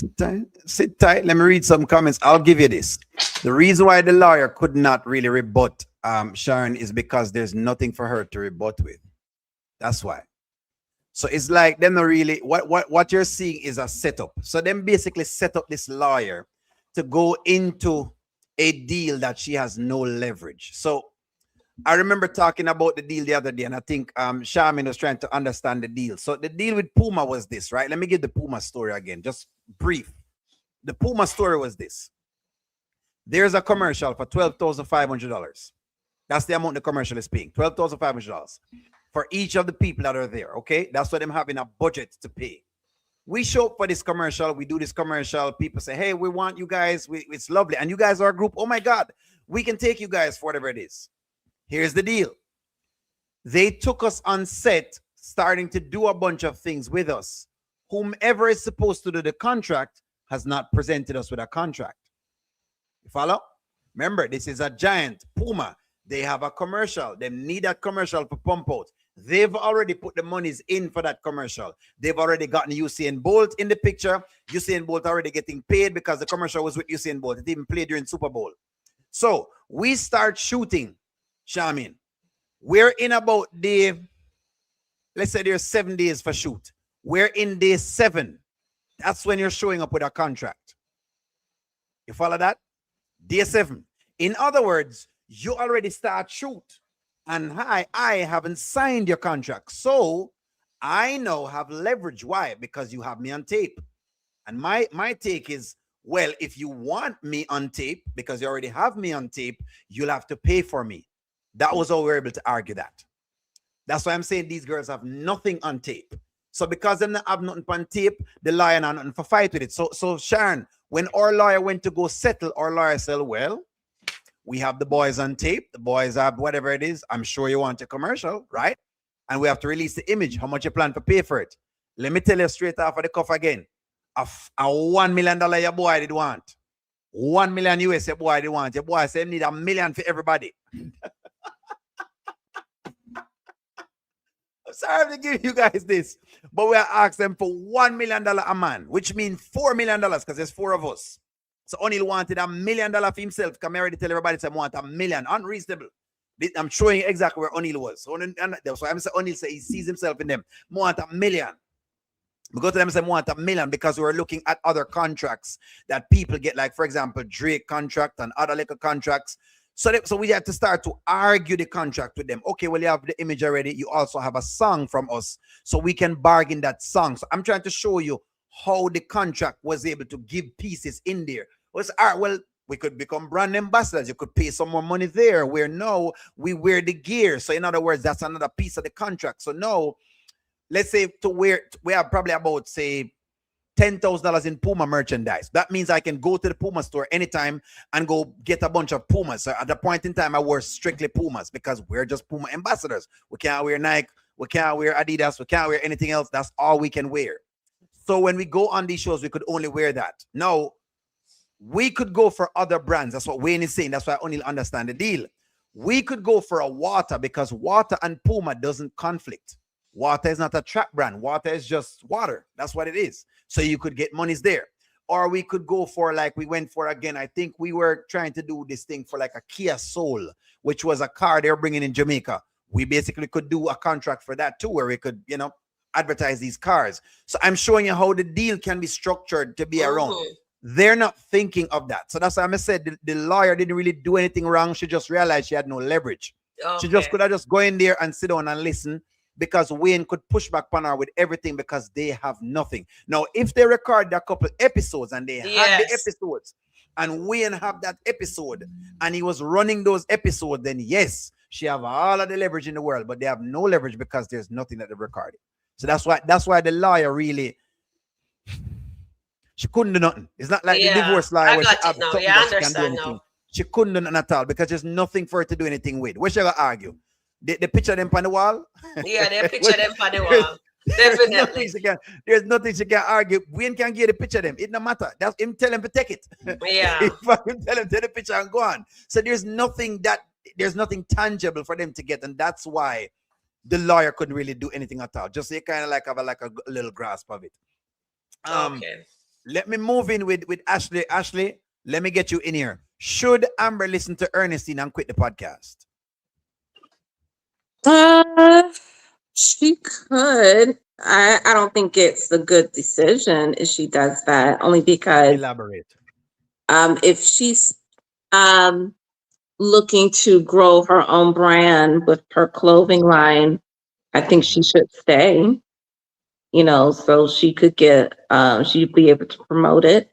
H: Sit tight. Let me read some comments. I'll give you this. The reason why the lawyer could not really rebut Sharon is because there's nothing for her to rebut with. That's why. So it's like them not really what you're seeing is a setup. So them basically set up this lawyer to go into a deal that she has no leverage. So I remember talking about the deal the other day, and I think Charmin was trying to understand the deal. So the deal with Puma was this, right? Let me give the Puma story again, just brief. The Puma story was this. There's a commercial for $12,500. That's the amount the commercial is paying, $12,500. For each of the people that are there, okay? That's what I'm having a budget to pay. We show up for this commercial. We do this commercial. People say, hey, we want you guys. It's lovely. And you guys are a group. Oh, my God. We can take you guys for whatever it is. Here's the deal. They took us on set, starting to do a bunch of things with us. Whomever is supposed to do the contract has not presented us with a contract. You follow? Remember, this is a giant, Puma. They have a commercial. They need that commercial for pump out. They've already put the monies in for that commercial. They've already gotten Usain Bolt in the picture. Usain Bolt already getting paid because the commercial was with Usain Bolt. It even played during Super Bowl. So we start shooting, Charmin. We're in about let's say there's 7 days for shoot. We're in day 7. That's when you're showing up with a contract. You follow that? Day 7. In other words, you already start shoot. And I haven't signed your contract. So I now have leverage. Why? Because you have me on tape. And my take is, well, if you want me on tape, because you already have me on tape, you'll have to pay for me. That was how we were able to argue that. That's why I'm saying these girls have nothing on tape. So because they don't have nothing on tape, the lawyer not nothing for fight with it. So Sharon, when our lawyer went to go settle, our lawyer said, well, we have the boys on tape. The boys have whatever it is. I'm sure you want a commercial, right? And we have to release the image. How much you plan to pay for it? Let me tell you straight off of the cuff again. A $1 million your boy did want. 1 million US your boy did want. Your boy said need $1 million for everybody. I'm sorry to give you guys this, but we are asking them for $1 million a man, which means $4 million because there's 4 of us. So O'Neal wanted $1 million for himself. Come already tell everybody I want $1 million. Unreasonable. I'm showing you exactly where O'Neal was. So I'm saying O'Neal say he sees himself in them. I want $1 million. We go to them and say, I want $1 million because we're looking at other contracts that people get, like, for example, Drake contract and other little contracts. So we have to start to argue the contract with them. Okay, well, you have the image already. You also have a song from us, so we can bargain that song. So I'm trying to show you how the contract was able to give pieces in there. Well, all right, well, we could become brand ambassadors. You could pay some more money there, where now we wear the gear. So in other words, that's another piece of the contract. So now, let's say we have probably about, say, $10,000 in Puma merchandise. That means I can go to the Puma store anytime and go get a bunch of Pumas. So at the point in time, I wore strictly Pumas because we're just Puma ambassadors. We can't wear Nike. We can't wear Adidas. We can't wear anything else. That's all we can wear. So when we go on these shows, we could only wear that. Now, we could go for other brands. That's what Wayne is saying. That's why I only understand the deal. We could go for a Water because Water and Puma doesn't conflict. Water is not a trap brand. Water is just water. That's what it is. So you could get monies there. Or we could go for, like we went for again, I think we were trying to do this thing for like a Kia Soul, which was a car they're bringing in Jamaica. We basically could do a contract for that too, where we could, advertise these cars. So I'm showing you how the deal can be structured to be around. They're not thinking of that. So that's why I said the lawyer didn't really do anything wrong. She just realized she had no leverage. Okay. She just could have just go in there and sit down and listen, because Wayne could push back on her with everything because they have nothing. Now, if they record a couple episodes and they had the episodes and Wayne have that episode and he was running those episodes, then yes, she have all of the leverage in the world, but they have no leverage because there's nothing that they've recorded. So that's why the lawyer really, she couldn't do nothing. It's not like the divorce lawyer where she have something that she can do anything. She couldn't do nothing at all because there's nothing for her to do anything with. Where she gonna argue? The picture them on the wall?
C: Yeah, they picture them on the wall. Definitely.
H: There's nothing she can argue. Wayne can get the picture of them. It don't matter. That's him tell him to take it.
C: Yeah.
H: If I can tell him to take the picture and go on. So there's nothing tangible for them to get. And that's why the lawyer couldn't really do anything at all. Just so you kind of like have a little grasp of it.
C: Okay.
H: Let me move in with Ashley. Ashley, let me get you in here. Should Amber listen to Ernestine and quit the podcast?
G: She could. I don't think it's a good decision if she does that, only because
H: elaborate.
G: If she's looking to grow her own brand with her clothing line, I think she should stay. So she could get she'd be able to promote it.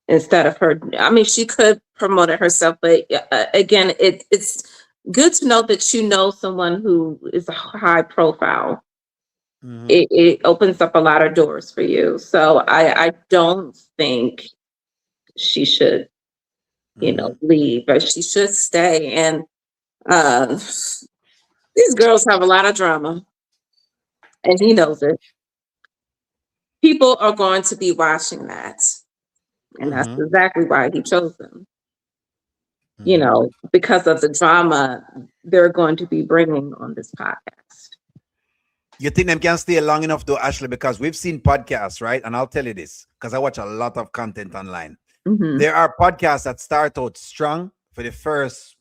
G: Instead of her, I mean, she could promote it herself, but again, it's good to know that someone who is a high profile. It opens up a lot of doors for you. So I don't think she should, leave, but she should stay. And these girls have a lot of drama, and he knows it. People are going to be watching that. And that's exactly why he chose them. you know, because of the drama they're going to be bringing on this podcast.
H: You think them can stay long enough though, Ashley? Because we've seen podcasts, right? And I'll tell you this, because I watch a lot of content online. There are podcasts that start out strong for the first,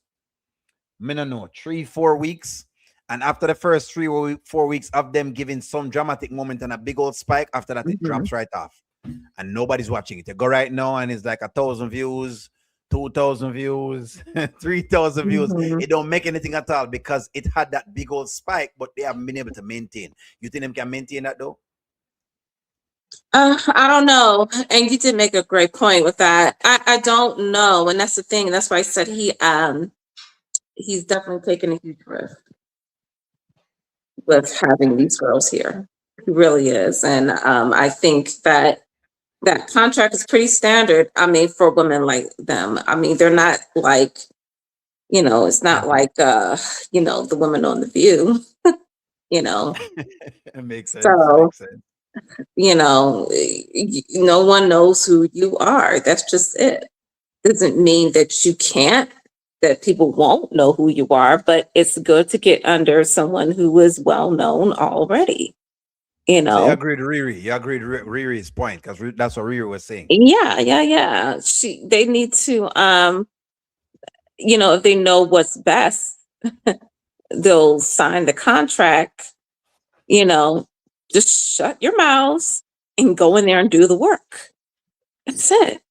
H: I don't know, 3-4 weeks. And after the first 3 or 4 weeks of them giving some dramatic moment and a big old spike, after that it drops right off. And nobody's watching it. You go right now and it's like 1,000 views, 2,000 views, 3,000 views. It don't make anything at all because it had that big old spike, but they haven't been able to maintain. You think them can maintain that though?
G: I don't know. And you did make a great point with that. I don't know. And that's the thing. That's why I said he's definitely taking a huge risk with having these girls here. He really is. And I think that contract is pretty standard. I mean, for women like them. I mean, they're not like, you know, it's not like you know, the women on The View, you know.
H: It makes sense.
G: So,
H: Makes sense.
G: you know, no one knows who you are. That's just it. Doesn't mean that you can't, that people won't know who you are, but it's good to get under someone who is well known already. You know.
H: So you agreed Riri. You agreed Riri's point because that's what Riri was saying.
G: Yeah. They need to you know, if they know what's best, they'll sign the contract, you know, just shut your mouths and go in there and do the work. That's it.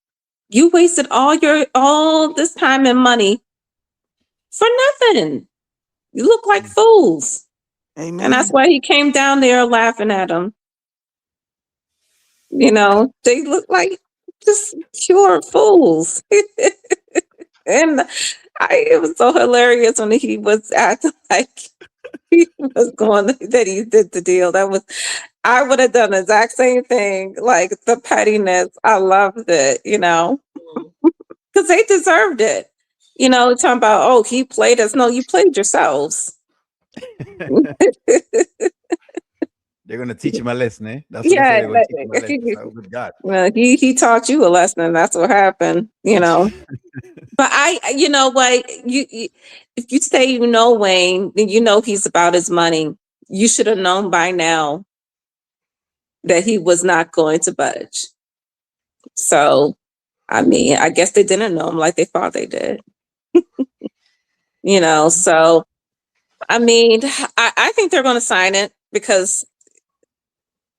G: You wasted all this time and money for nothing. You look like fools.
I: Amen.
G: And that's why he came down there laughing at them. You know, they look like just pure fools. And it was so hilarious when he was acting like he was going, that he did the deal. I would have done the exact same thing. Like the pettiness, I loved it, you know, because they deserved it. You know, talking about, oh, he played us. No, you played yourselves.
H: They're gonna teach him a lesson, eh? That's
G: what
H: they're gonna teach him a lesson. So, good God.
G: Well, he taught you a lesson. That's what happened, you know. But you know what, you if you say you know Wayne, then you know he's about his money. You should have known by now that he was not going to budge. So, I mean, I guess they didn't know him like they thought they did. You know, so I mean, I think they're going to sign it because,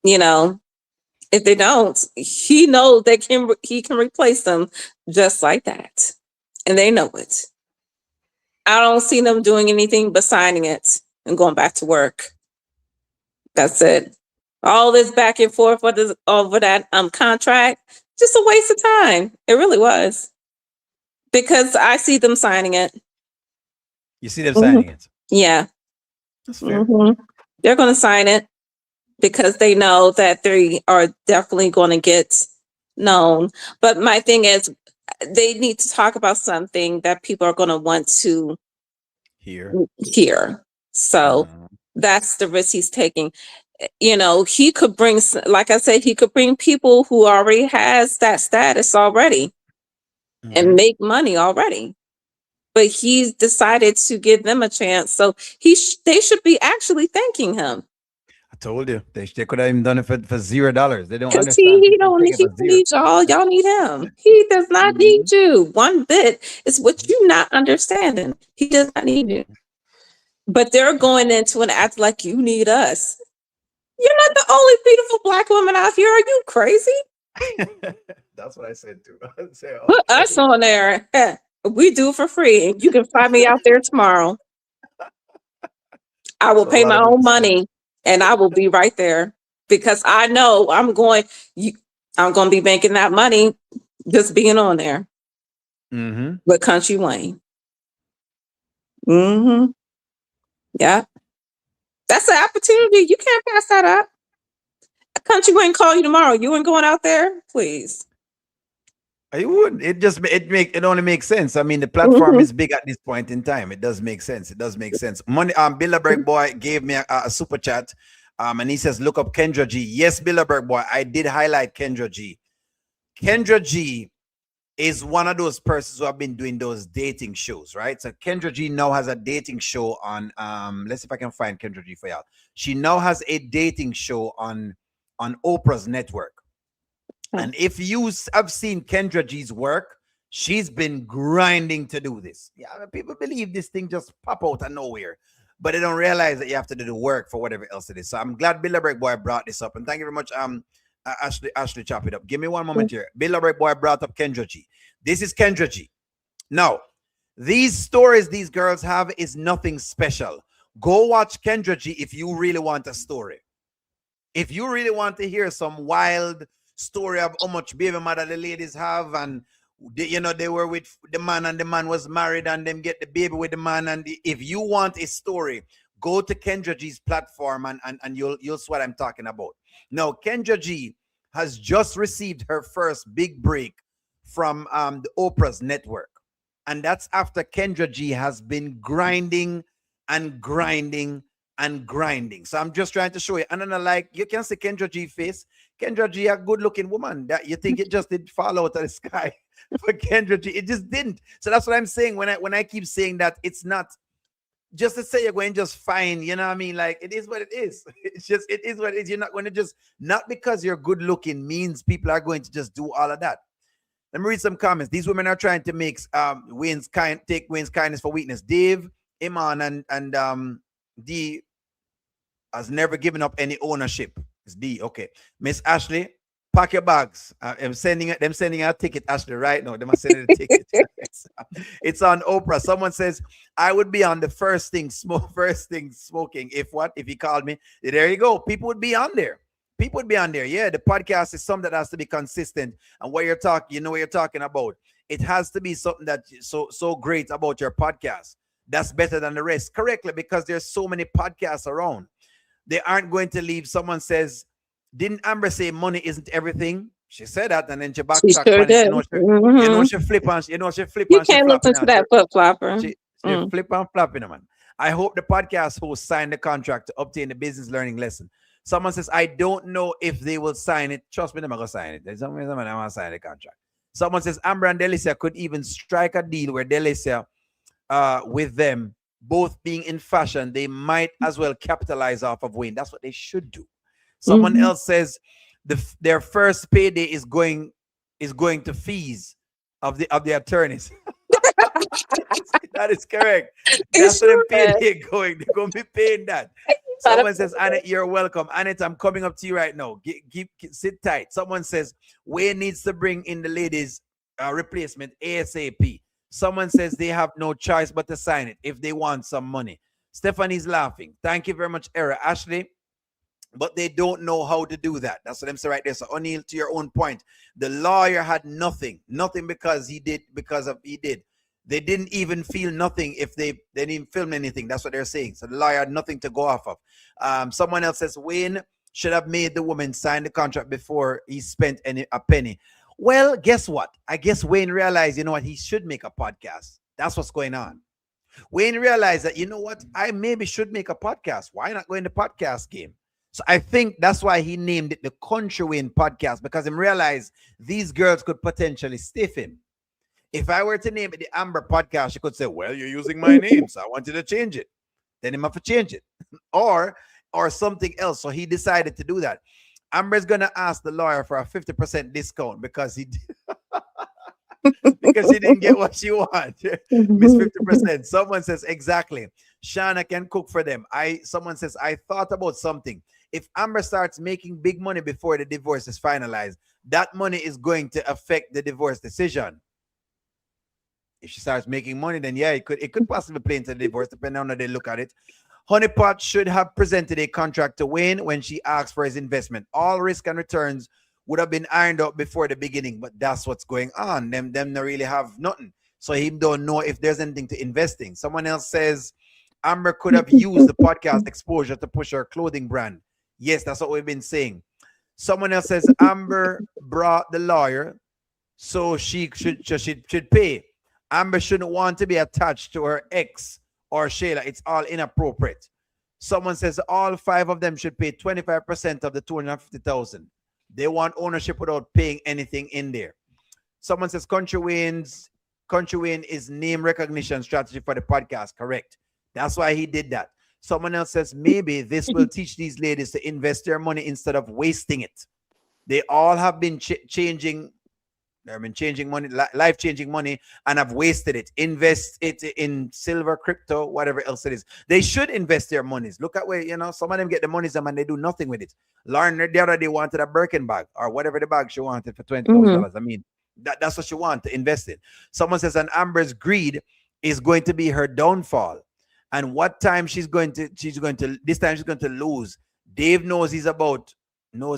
G: you know, if they don't, he knows he can replace them just like that. And they know it. I don't see them doing anything but signing it and going back to work. That's it. All this back and forth over that contract, just a waste of time. It really was. Because I see them signing it.
H: You see them signing it?
G: Yeah.
H: That's fair.
G: They're going to sign it because they know that they are definitely going to get known. But my thing is, they need to talk about something that people are going to want to hear. So that's the risk he's taking. You know, he could bring, like I said, he could bring people who already has that status already and make money already. But he's decided to give them a chance. So they should be actually thanking him.
H: I told you they could have even done it for $0. They don't understand.
G: He needs y'all. Y'all need him. He does not need you one bit. It's what you're not understanding. He does not need you. But they're going into an act like you need us. You're not the only beautiful Black woman out here. Are you crazy?
H: That's what I said too.
G: Put us on there. We do for free. You can find me out there tomorrow. I will pay my own money and I will be right there because I know I'm going to be making that money just being on there with Kountry Wayne. Yeah. That's an opportunity. You can't pass that up. Kountry Wayne call you tomorrow. You ain't going out there? Please.
H: I would. It only makes sense. I mean, the platform is big at this point in time. It does make sense. It does make sense. Money. Bilderberg boy gave me a super chat. And he says, look up Kendra G. Yes, Bilderberg boy. I did highlight Kendra G. Kendra G is one of those persons who have been doing those dating shows, right? So Kendra G now has a dating show on let's see if I can find Kendra G for y'all. She now has a dating show on Oprah's network. And if you have seen Kendra G's work, she's been grinding to do this. Yeah, people believe this thing just pop out of nowhere, but they don't realize that you have to do the work for whatever else it is. So I'm glad Bill Break Boy brought this up, and thank you very much. Ashley, chop it up. Give me one moment here. Bill Break Boy brought up Kendra G. This is Kendra G. Now, these stories these girls have is nothing special. Go watch Kendra G if you really want a story. If you really want to hear some wild story of how much baby mother the ladies have, and they were with the man and the man was married and them get the baby with the man, and if you want a story, go to Kendra G's platform and you'll see what I'm talking about. Now, Kendra G has just received her first big break from the Oprah's network, and that's after Kendra G has been grinding and grinding and grinding. So I'm just trying to show you. And then you can see Kendra G face. Kendra G, a good looking woman that you think it just did fall out of the sky for Kendra G. It just didn't. So that's what I'm saying when I keep saying that it's not just to say you're going just fine. You know what I mean? Like, it is what it is. It's just, it is what it is. You're not going to just, not because you're good looking means people are going to just do all of that. Let me read some comments. These women are trying to make take Wayne's kindness for weakness. Dave, Iman, and D has never given up any ownership. It's D. Okay. Miss Ashley, pack your bags. I'm sending a ticket, Ashley, right now. They must send a ticket. It's on Oprah. Someone says, I would be on the first thing smoking. If he called me? There you go. People would be on there. Yeah, the podcast is something that has to be consistent. And what you're talking, what you're talking about. It has to be something that's so great about your podcast. That's better than the rest. Correctly, because there's so many podcasts around. They aren't going to leave. Someone says, didn't Amber say money isn't everything? She said that, and then she backtracked.
G: She sure did.
H: She flip on.
G: You can't listen to that flip flopper.
H: She flip and flopping, man. I hope the podcast host signed the contract to obtain the business learning lesson. Someone says, I don't know if they will sign it. Trust me, they're going to sign it. There's someone I want to sign the contract. Someone says, Amber and Delicia could even strike a deal where Delicia, with them both being in fashion, they might as well capitalize off of Wayne. That's what they should do. Someone else says their first payday is going to fees of the attorneys. That is correct. That's what the payday going. They're going to be paying that. Someone says, Annette, you're welcome. Annette, I'm coming up to you right now. Sit tight. Someone says, Wayne needs to bring in the ladies' replacement ASAP. Someone says they have no choice but to sign it if they want some money. Stephanie's laughing. Thank you very much, Era. Ashley, but they don't know how to do that. That's what I'm saying right there. So O'Neill, to your own point, the lawyer had nothing because he did. They didn't even feel nothing if they didn't film anything. That's what they're saying. So the lawyer had nothing to go off of. Someone else says Wayne should have made the woman sign the contract before he spent a penny. Well, guess what? I guess Wayne realized, he should make a podcast. That's what's going on. Wayne realized that, I maybe should make a podcast. Why not go in the podcast game? So I think that's why he named it the Kountry Wayne podcast, because he realized these girls could potentially stiff him. If I were to name it the Amber podcast, she could say, well, you're using my name, so I wanted to change it. Then he must have to change it. or something else. So he decided to do that. Amber's going to ask the lawyer for a 50% discount because he didn't get what she wanted. Miss 50%. Someone says, exactly. Shana can cook for them. Someone says, I thought about something. If Amber starts making big money before the divorce is finalized, that money is going to affect the divorce decision. If she starts making money, then yeah, it could possibly play into the divorce, depending on how they look at it. Honeypot should have presented a contract to Wayne when she asked for his investment. All risk and returns would have been ironed out before the beginning, but that's what's going on. Them don't really have nothing. So he don't know if there's anything to investing. Someone else says Amber could have used the podcast exposure to push her clothing brand. Yes, that's what we've been saying. Someone else says Amber brought the lawyer, so she should pay. Amber shouldn't want to be attached to her ex or Shayla. It's all inappropriate. Someone says all 5 of them should pay 25% of the $250,000. They want ownership without paying anything in there. Someone says Country Wayne is name recognition strategy for the podcast. Correct. That's why he did that. Someone else says maybe this will teach these ladies to invest their money instead of wasting it. They all have been changing. They've been changing money, life changing money, and have wasted it. Invest it in silver, crypto, whatever else it is. They should invest their monies. Look at where, some of them get the monies and they do nothing with it. Lauren, the other day, wanted a Birkin bag or whatever the bag she wanted for
G: Mhm.
H: $20,000. I mean, that's what she wants to invest in. Someone says, and Amber's greed is going to be her downfall. And what time this time she's going to lose. Dave knows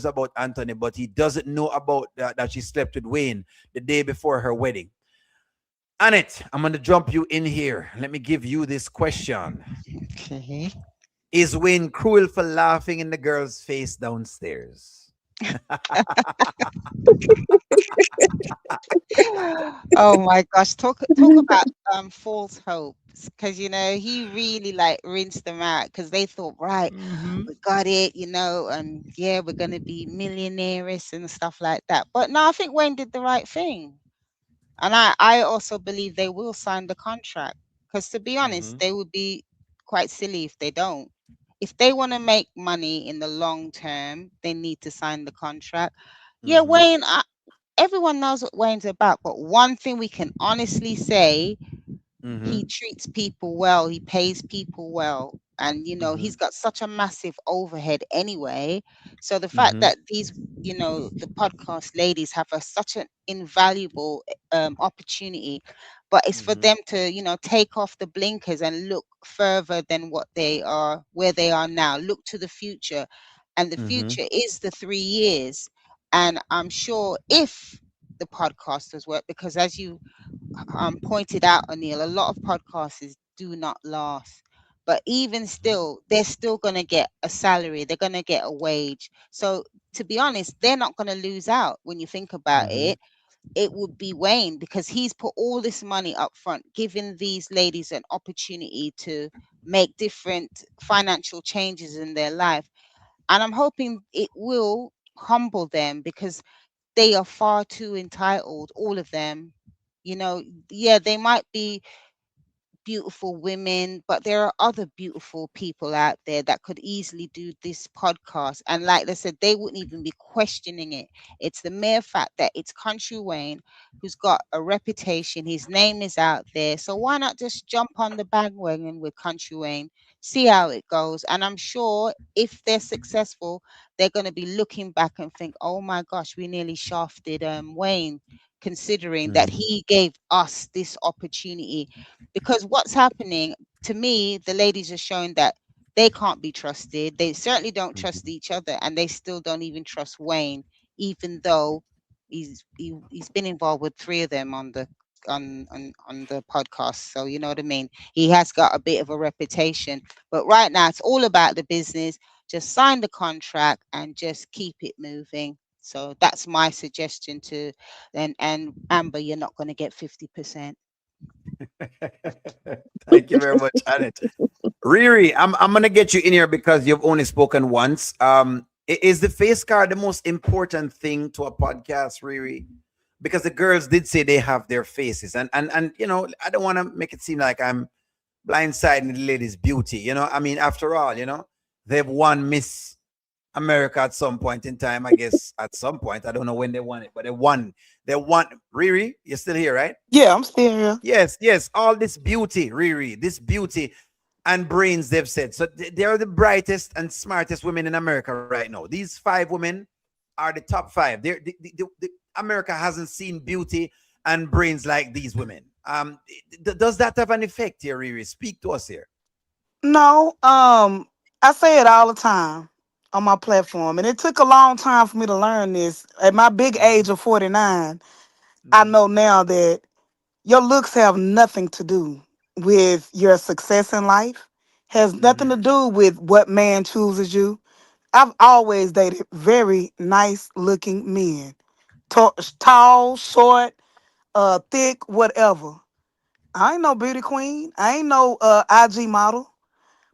H: about Anthony, but he doesn't know about that she slept with Wayne the day before her wedding. Annette, I'm going to jump you in here. Let me give you this question.
E: Okay.
H: Is Wayne cruel for laughing in the girl's face downstairs?
E: Oh my gosh, talk about false hopes, because he really like rinsed them out, because they thought, right,
H: Mm-hmm.
E: we got it, and yeah, we're gonna be millionaires and stuff like that. But no, I think Wayne did the right thing, and I also believe they will sign the contract, because to be honest,
H: Mm-hmm.
E: they would be quite silly if they don't. If they want to make money in the long term, they need to sign the contract. Yeah,
H: Mm-hmm.
E: Wayne, everyone knows what Wayne's about, but one thing we can honestly say,
H: Mm-hmm.
E: he treats people well, he pays people well, and
H: Mm-hmm.
E: he's got such a massive overhead anyway. So the fact
H: Mm-hmm.
E: that these, the podcast ladies have such an invaluable opportunity, but it's for
H: Mm-hmm.
E: them to take off the blinkers and look further than what they are, where they are now, look to the future. And the
H: Mm-hmm.
E: future is the 3 years. And I'm sure if the podcasters work, because as you pointed out, O'Neill, a lot of podcasters do not last. But even still, they're still going to get a salary, they're going to get a wage. So, to be honest, they're not going to lose out when you think about
H: Mm-hmm.
E: it. It would be Wayne, because he's put all this money up front, giving these ladies an opportunity to make different financial changes in their life. And I'm hoping it will humble them, because they are far too entitled, all of them. Yeah, they might be beautiful women, but there are other beautiful people out there that could easily do this podcast. And like they said, they wouldn't even be questioning it. It's the mere fact that it's Country Wayne, who's got a reputation, his name is out there. So why not just jump on the bandwagon with Country Wayne, see how it goes? And I'm sure if they're successful, they're going to be looking back and think, oh my gosh, we nearly shafted Wayne, considering that
H: Mm-hmm.
E: he gave us this opportunity. Because what's happening, to me, the ladies are showing that they can't be trusted. They certainly don't trust each other, and they still don't even trust Wayne, even though he's been involved with three of them on the podcast. So you know what I mean. He has got a bit of a reputation, but right now it's all about the business. Just sign the contract and just keep it moving. So that's my suggestion to. And Amber, you're not going to get 50%.
H: Thank you very much, Annette. Riri, I'm gonna get you in here because you've only spoken once. Is the face card the most important thing to a podcast, Riri? Because the girls did say they have their faces, and I don't want to make it seem like I'm blindsiding the ladies' beauty. I mean, after all, they've won Miss America at some point in time. I guess at some point, I don't know when they won it, but they won. They won. Riri, you're still here, right?
I: Yeah, I'm still here.
H: Yes, yes. All this beauty, Riri, this beauty and brains, they've said. So they are the brightest and smartest women in America right now. These five women are the top five. America hasn't seen beauty and brains like these women. Does that have an effect here, Riri? Speak to us here.
I: No, I say it all the time on my platform, and it took a long time for me to learn this. At my big age of 49, I
H: Mhm,
I: know now that your looks have nothing to do with your success in life. Has nothing
H: mhm,
I: to do with what man chooses you. I've always dated very nice looking men, tall, short, thick, whatever. I ain't no beauty queen. I ain't no IG model.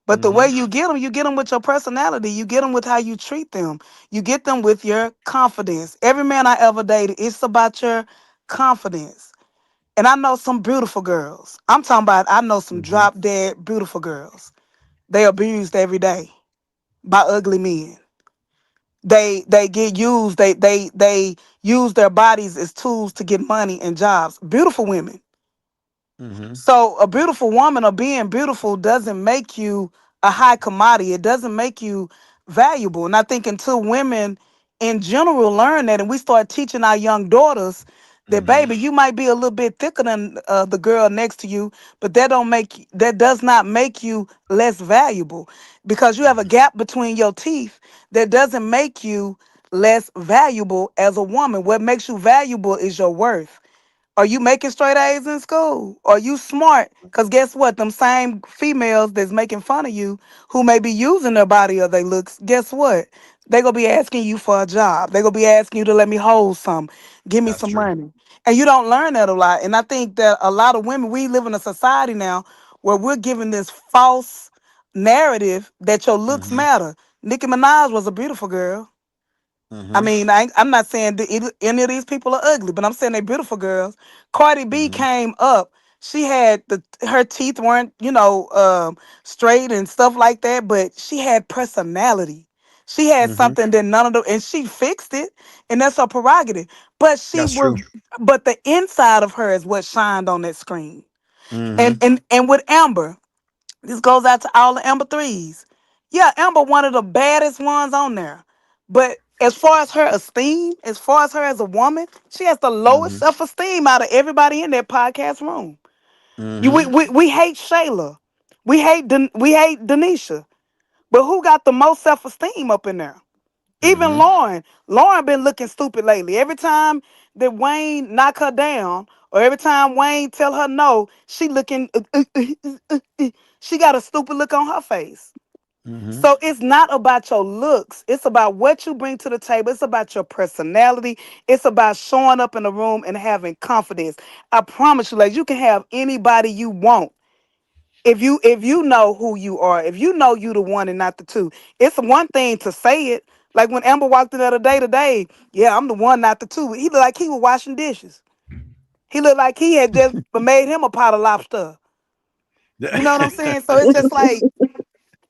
I: But the way
H: mhm,
I: you get them with your personality. You get them with how you treat them. You get them with your confidence. Every man I ever dated, it's about your confidence. And I know some beautiful girls. I'm talking about I know some
H: Mm-hmm.
I: drop dead beautiful girls. They abused every day by ugly men. They get used. They use their bodies as tools to get money and jobs. Beautiful women.
H: Mm-hmm.
I: So a beautiful woman or being beautiful doesn't make you a high commodity. It doesn't make you valuable. And I think until women in general learn that and we start teaching our young daughters that
H: Mm-hmm.
I: baby, you might be a little bit thicker than the girl next to you, but that does not make you less valuable because you have a gap between your teeth that doesn't make you less valuable as a woman. What makes you valuable is your worth. Are you making straight A's in school? Are you smart? Because guess what? Them same females that's making fun of you, who may be using their body or their looks, guess what? They going to be asking you for a job. They going to be asking you to let me hold some, give me
H: That's
I: some
H: true.
I: money. And you don't learn that a lot. And I think that a lot of women, we live in a society now where we're given this false narrative that your looks
H: Mm-hmm.
I: matter. Nicki Minaj was a beautiful girl. I
H: Mm-hmm.
I: mean, I'm not saying that any of these people are ugly, but I'm saying they beautiful girls. Cardi B
H: Mm-hmm.
I: came up. She had her teeth weren't, straight and stuff like that, but she had personality. She had
H: Mm-hmm.
I: something that none of the, and she fixed it, and that's her prerogative. But she
H: That's true.
I: was, but the inside of her is what shined on that screen. And
H: Mm-hmm.
I: and and with Amber, this goes out to all the Amber threes. Yeah, Amber one of the baddest ones on there. But as far as her esteem, as far as her as a woman, she has the lowest
H: Mm-hmm.
I: self-esteem out of everybody in that podcast room.
H: Mm-hmm.
I: We hate Shayla. We hate Denisha. But who got the most self-esteem up in there? Even
H: Mm-hmm.
I: Lauren. Lauren been looking stupid lately. Every time that Wayne knock her down, or every time Wayne tell her no, she looking. She got a stupid look on her face.
H: Mm-hmm.
I: So it's not about your looks. It's about what you bring to the table. It's about your personality. It's about showing up in the room and having confidence. I promise you, ladies, you can have anybody you want if you know who you are, if you know you the one and not the two. It's one thing to say it. Like when Amber walked in the other day today, yeah, I'm the one, not the two. He looked like he was washing dishes. He looked like he had just made him a pot of lobster. You know what I'm saying? So it's just like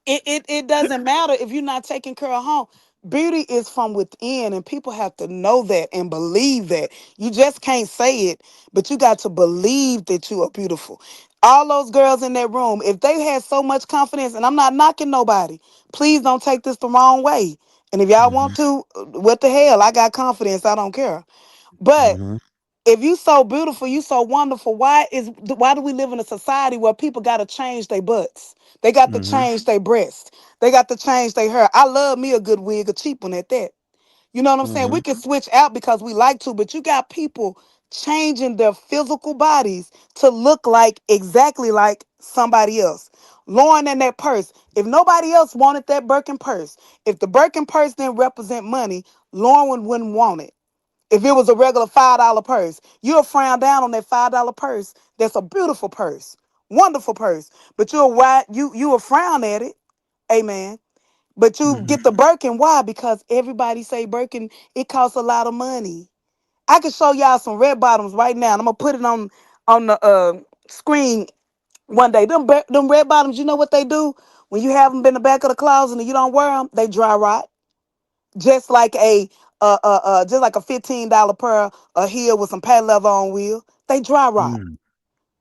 I: it doesn't matter if you're not taking care of home. Beauty is from within, and people have to know that and believe that. You just can't say it, but you got to believe that you are beautiful. All those girls in that room, if they had so much confidence, and I'm not knocking nobody, please don't take this the wrong way. And if y'all
H: Mm-hmm.
I: want to, what the hell? I got confidence. I don't care. But
H: Mm-hmm.
I: if you so beautiful, you so wonderful, why do we live in a society where people got to change their butts? They got to
H: Mm-hmm.
I: change their breasts. They got to change their hair. I love me a good wig, a cheap one at that. You know what I'm saying?
H: Mm-hmm.
I: We can switch out because we like to, but you got people changing their physical bodies to look like exactly like somebody else. Lauren and that purse. If nobody else wanted that Birkin purse, if the Birkin purse didn't represent money, Lauren wouldn't want it. If it was a regular $5 purse, you'll frown down on that $5 purse. That's a beautiful purse, wonderful purse. But you'll frown at it, amen. But you
H: Mm-hmm.
I: get the Birkin. Why? Because everybody say Birkin, it costs a lot of money. I can show y'all some red bottoms right now. And I'm gonna put it on the screen one day. Them red bottoms, you know what they do? When you have them in the back of the closet and you don't wear them, they dry rot just like a $15 pair of heel with some pad leather on wheel. They dry rot.
H: Mm-hmm.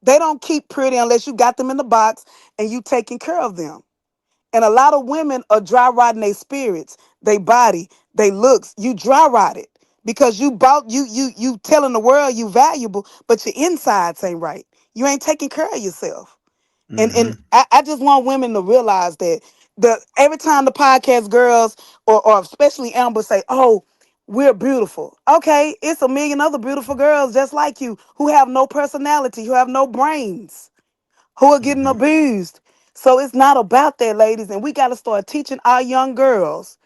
I: They don't keep pretty unless you got them in the box and you taking care of them. And a lot of women are dry rotting their spirits, their body, their looks. You dry rot it because you telling the world you valuable, but your insides ain't right. You ain't taking care of yourself. And
H: Mm-hmm.
I: I just want women to realize that every time the podcast girls or especially Amber say, "Oh, we're beautiful." Okay, it's a million other beautiful girls just like you who have no personality, who have no brains, who are getting
H: Mm-hmm.
I: abused. So it's not about that, ladies, and we got to start teaching our young girls.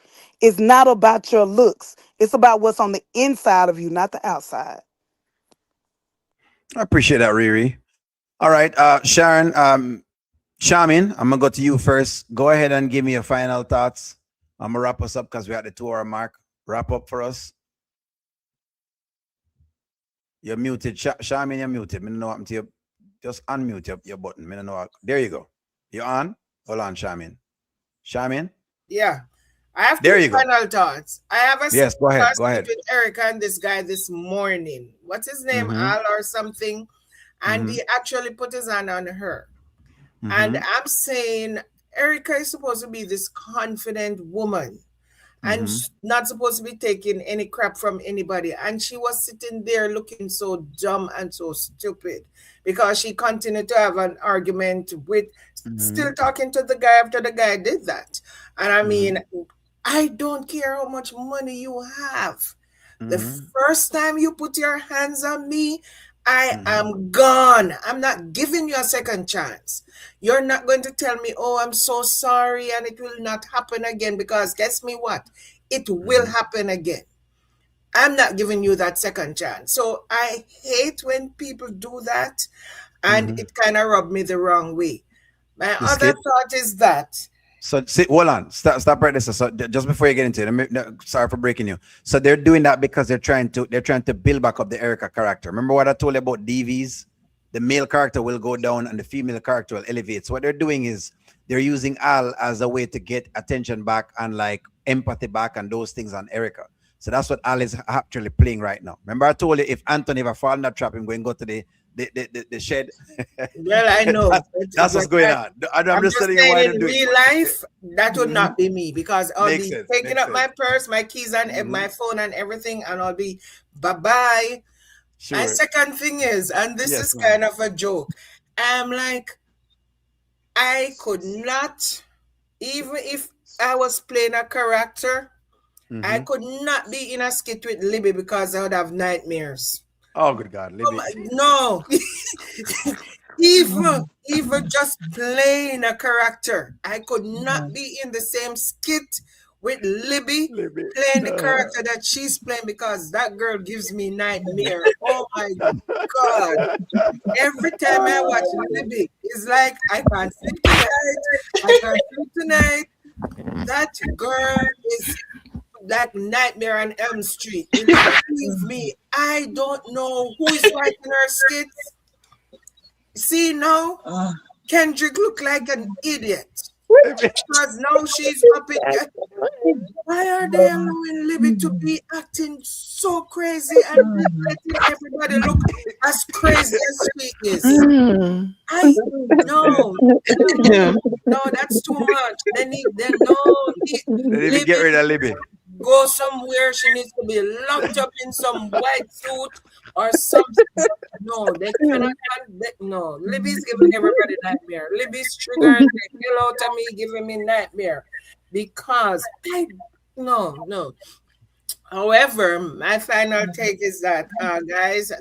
I: It's not about your looks. It's about what's on the inside of you, not the outside.
H: I appreciate that, Riri. All right, Sharon, Shamin, I'm gonna go to you first. Go ahead and give me your final thoughts. I'm gonna wrap us up because we're at the 2 hour mark. Wrap up for us. You're muted. Charmin, you're muted. Me know what happened to you. Just unmute your button. Me know what. There you go. You're on? Hold on, Charmin. Charmin?
B: Yeah. I have
H: There
B: two
H: you go.
B: final thoughts. I have a
H: Yes, go ahead. Go
B: speak
H: ahead.
B: with Erica and this guy this morning. What's his name?
H: Mm-hmm.
B: Al or something. And
H: Mm-hmm.
B: he actually put his hand on her. And
H: Mm-hmm.
B: I'm saying Erica is supposed to be this confident woman and
H: Mm-hmm.
B: not supposed to be taking any crap from anybody. And she was sitting there looking so dumb and so stupid because she continued to have an argument with
H: Mm-hmm.
B: still talking to the guy after the guy did that. And I
H: Mm-hmm.
B: mean, I don't care how much money you have. The
H: Mm-hmm.
B: first time you put your hands on me, I
H: Mm-hmm.
B: am gone. I'm not giving you a second chance. You're not going to tell me, oh, I'm so sorry and it will not happen again because guess me what? It will
H: Mm-hmm.
B: happen again. I'm not giving you that second chance. So I hate when people do that and
H: Mm-hmm.
B: it kind of rubbed me the wrong way. My
H: The
B: other
H: skit.
B: thought is that,
H: So see, hold on. Stop right there. So just before you get into it, no, sorry for breaking you. So they're doing that because they're trying to build back up the Erica character. Remember what I told you about DVs? The male character will go down and the female character will elevate. So what they're doing is they're using Al as a way to get attention back and like empathy back and those things on Erica. So that's what Al is actually playing right now. Remember I told you if Anthony ever fall in that trap, him going to go to the shed.
B: well, I know.
H: That's what's
B: But
H: going on. I'm
B: I'm
H: just
B: just
H: telling you
B: saying
H: why they're
B: in
H: doing
B: real
H: it.
B: life, that would not be me because I'll
H: Makes
B: be
H: sense.
B: taking
H: Makes
B: up my
H: sense.
B: purse, my keys, and my
H: Mhm.
B: phone and everything, and I'll be bye bye. And
H: Sure.
B: second thing is, and this
H: Yes,
B: is
H: ma'am.
B: kind of a joke, I'm like, I could not, even if I was playing a character, I
H: Mm-hmm.
B: could not be in a skit with Libby because I would have nightmares.
H: Oh, good God,
B: Oh
H: Libby.
B: no. Even just playing a character, I could not be in the same skit with Libby
H: Libby.
B: playing the
H: No.
B: character that she's playing because that girl gives me nightmare. Oh my God. Every time I watch Libby, it's like I can't sleep tonight. I can't sleep tonight. That girl is like Nightmare on Elm Street. Believe me, I don't know who is writing her skits. See now, Kendrick look like an idiot
H: Libby.
B: because now she's up in. Why are they allowing Libby to be acting so crazy and letting everybody look as crazy as she is? I no, no, that's too much. They no,
H: Libby, get
B: Libby
H: rid of Libby.
B: go somewhere. She needs to be locked up in some white suit or something. No, they cannot. No, Libby's giving everybody nightmare. Libby's triggering the hell out of me, giving me nightmare because I no. However, my final take is that, guys,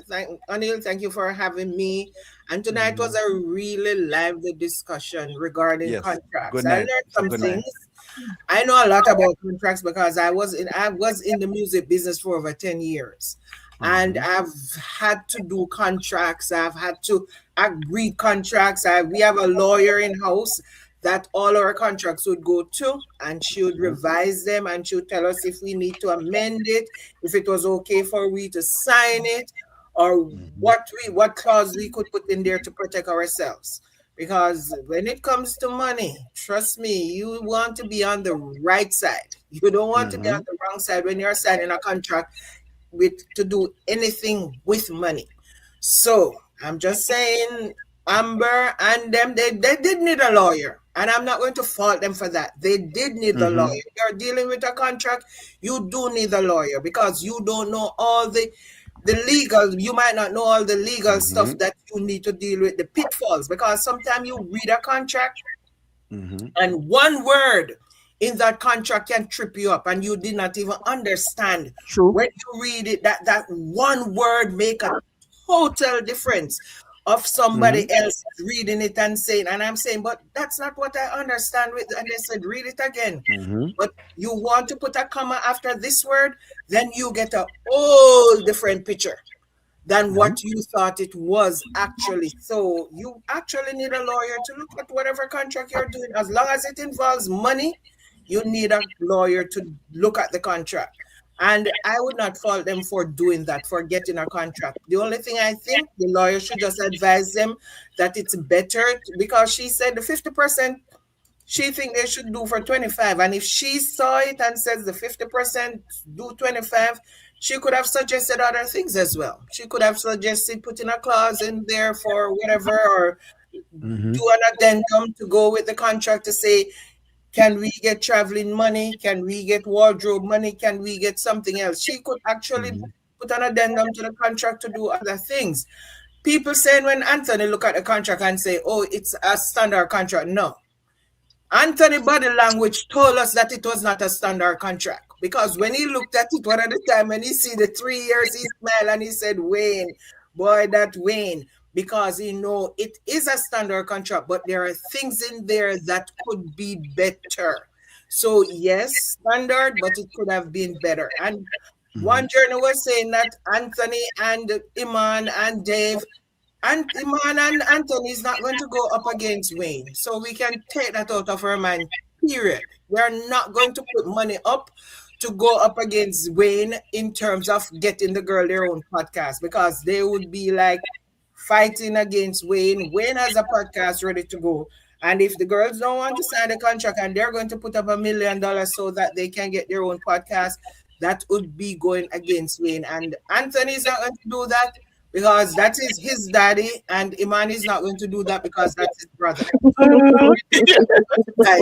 B: Anil, thank you for having me. And tonight was a really lively discussion regarding
H: Yes.
B: contracts.
H: Good
B: I
H: night.
B: learned
H: So
B: some
H: good night.
B: things. I know a lot about contracts because I was in the music business for over 10 years. And
H: Mhm.
B: I've had to do contracts. I've had to agree contracts. We have a lawyer in house that all our contracts would go to, and she would
H: Mhm.
B: revise them and she would tell us if we need to amend it, if it was okay for we to sign it, or
H: Mhm.
B: what clause we could put in there to protect ourselves. Because when it comes to money, trust me, you want to be on the right side. You don't want to be on
H: Mhm.
B: the wrong side when you're signing a contract with to do anything with money. So I'm just saying, Amber and them, they did need a lawyer. And I'm not going to fault them for that. They did need the lawyer.
H: Mhm.
B: You're dealing with a contract, you do need a lawyer because you don't know all the legal, you might not know all the legal stuff
H: Mhm.
B: that you need to deal with, the pitfalls, because sometimes you read a contract
H: Mhm.
B: and one word in that contract can trip you up and you did not even understand
H: True.
B: when you read it that one word make a total difference of somebody
H: Mhm.
B: else reading it and saying, and I'm saying, but that's not what I understand with, and they said read it again.
H: Mhm.
B: But you want to put a comma after this word, then you get a whole different picture than
H: Mhm.
B: what you thought it was actually. So you actually need a lawyer to look at whatever contract you're doing. As long as it involves money, you need a lawyer to look at the contract. And I would not fault them for doing that, for getting a contract. The only thing I think the lawyer should just advise them that it's better because she said the 50% she think they should do for 25. And if she saw it and says the 50% do 25, she could have suggested other things as well. She could have suggested putting a clause in there for whatever, or
H: Mm-hmm.
B: do an addendum to go with the contract to say, can we get traveling money? Can we get wardrobe money? Can we get something else? She could actually
H: Mm-hmm.
B: put an addendum to the contract to do other things. People saying when Anthony look at the contract and say, oh, it's a standard contract. No. Anthony body language told us that it was not a standard contract because when he looked at it one at the time and he see the 3 years, he smiled and he said, Wayne, boy, that Wayne, because he know it is a standard contract, but there are things in there that could be better. So yes, standard, but it could have been better. And
H: Mm-hmm.
B: one journal was saying that Anthony and Iman and Dave and Iman and Anthony is not going to go up against Wayne. So we can take that out of our mind, period. We are not going to put money up to go up against Wayne in terms of getting the girl their own podcast because they would be like fighting against Wayne. Wayne has a podcast ready to go. And if the girls don't want to sign the contract and they're going to put up $1 million so that they can get their own podcast, that would be going against Wayne. And Anthony is not going to do that because that is his daddy, and Iman is not going to do that because that's his brother. Right.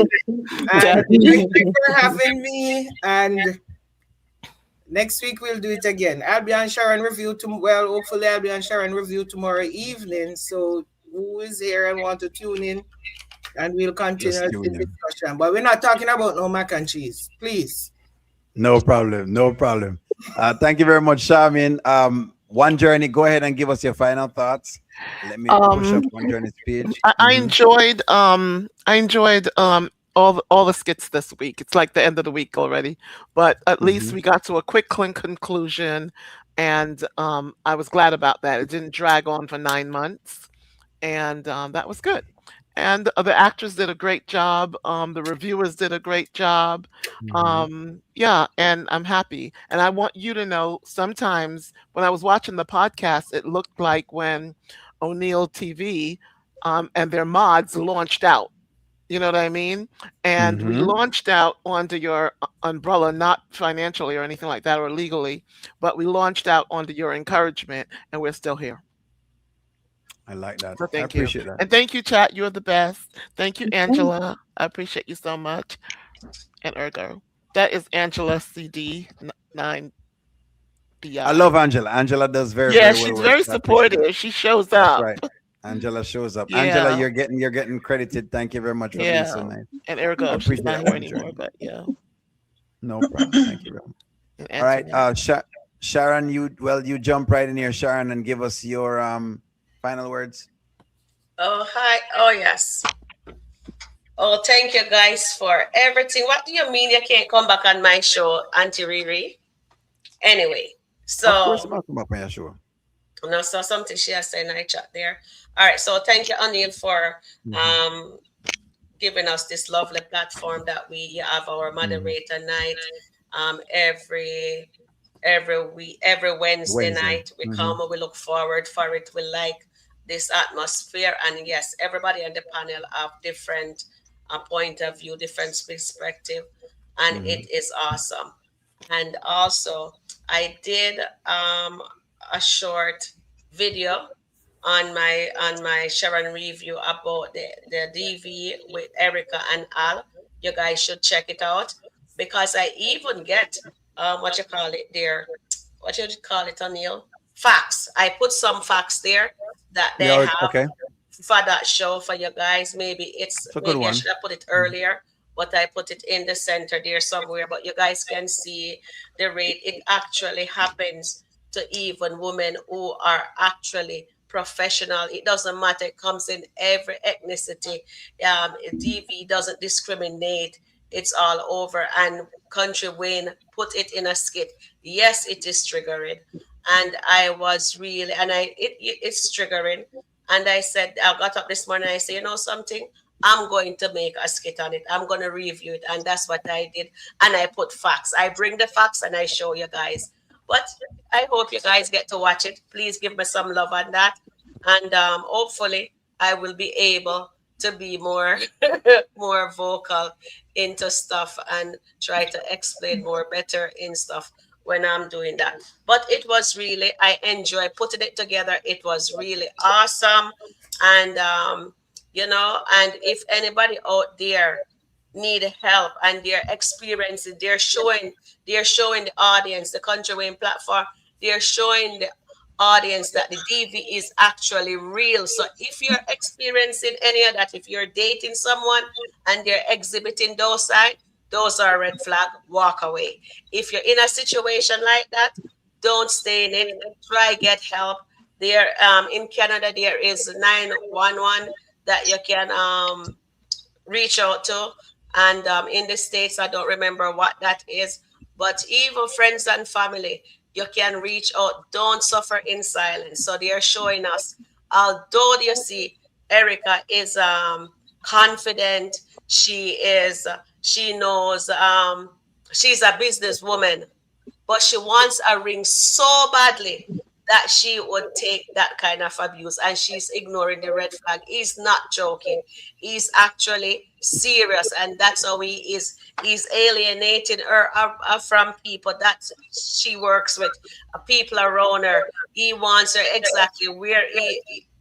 B: And thank you for having me. And next week we'll do it again. I'll be on Sharon Review well, hopefully I'll be on Sharon Review tomorrow evening. So who is here and want to tune in? And we'll continue
H: Just
B: the
H: tune in.
B: discussion. But we're not talking about no mac and cheese, please.
H: No problem. No problem. Thank you very much, Charmin. One Journey, go ahead and give us your final thoughts. Let me push up
F: Um,
H: One Journey's page.
F: I
H: Mm-hmm.
F: enjoyed all the skits this week. It's like the end of the week already, but at least
H: Mm-hmm.
F: we got to a quick, clean conclusion, and I was glad about that. It didn't drag on for 9 months, and that was good. And the actors did a great job. The reviewers did a great job.
H: Mm-hmm.
F: Yeah, and I'm happy. And I want you to know, sometimes when I was watching the podcast, it looked like when O'Neill TV and their mods launched out. You know what I mean? And we
H: Mm-hmm.
F: launched out onto your umbrella, not financially or anything like that or legally, but we launched out onto your encouragement, and we're still here.
H: I like that.
F: So
H: I
F: thank you.
H: appreciate that.
F: And thank you, chat. You're the best. Thank you, Angela. I appreciate you so much. And Ergo. That is Angela CD 9DI.
H: I love Angela. Angela does very,
F: Yeah,
H: very well
F: she's
H: work.
F: very
H: So I appreciate that.
F: supportive. She shows
H: That's
F: up.
H: right. Angela shows up. Angela,
F: Yeah.
H: you're getting credited. Thank you very much for being so
F: Yeah.
H: nice.
F: And
H: I
F: Ergo, she's
H: appreciate
F: not
H: that,
F: here
H: One
F: anymore,
H: Journey.
F: but yeah.
H: No problem. Thank you very much.
F: And
H: All right.
F: Antoinette.
H: Sharon, you jump right in here, Sharon, and give us your final words.
C: Oh, hi. Oh, yes. Oh, thank you guys for everything. What do you mean you can't come back on my show, Auntie Riri? Anyway,
H: Of course,
C: so
H: I'm not come up on your show.
C: no, so something she has said in I chat there. All right, so thank you, Anil, for
H: Mm-hmm.
C: giving us this lovely platform that we have our
H: Mm-hmm.
C: moderator night every week, every Wednesday
H: Wednesday.
C: night. We
H: Mm-hmm.
C: come and we look forward for it. We like this atmosphere, and yes, everybody on the panel have different point of view, different perspective, and
H: Mm-hmm.
C: it is awesome. And also, I did a short video on my Sharon review about the DV with Erica and Al. You guys should check it out because I even get what you call it there. What you call it, O'Neill? Facts. I put some facts there that they
H: Yeah.
C: have
H: Okay.
C: for that show for you guys.
H: It's a good
C: Maybe I
H: one.
C: should have put it earlier, but I put it in the center there somewhere. But you guys can see the rate. It actually happens to even women who are actually professional. It doesn't matter. It comes in every ethnicity. DV doesn't discriminate. It's all over. And Country Wayne put it in a skit. Yes, it is triggering. And I was really, and it's triggering. And I said, I got up this morning and I said, you know something? I'm going to make a skit on it. I'm going to review it. And that's what I did. And I put facts. I bring the facts and I show you guys. But I hope you guys get to watch it. Please give me some love on that. And hopefully I will be able to be more more vocal into stuff and try to explain more better in stuff when I'm doing that. But it was really, I enjoy putting it together. It was really awesome. And and if anybody out there need help and they're experiencing, they're showing the audience, the Country Wayne platform, they're showing the audience that the DV is actually real. So if you're experiencing any of that, if you're dating someone and they're exhibiting those signs, those are a red flag. Walk away. If you're in a situation like that, don't stay in it. Try get help. There, in Canada, there is 911 that you can reach out to. And in the States, I don't remember what that is. But even friends and family, you can reach out. Don't suffer in silence. So they are showing us, although you see, Erica is confident. She knows, she's a businesswoman, but she wants a ring so badly that she would take that kind of abuse, and she's ignoring the red flag. He's not joking. He's actually serious, and that's how he is. He's alienating her from people that she works with, people around her. He wants her exactly where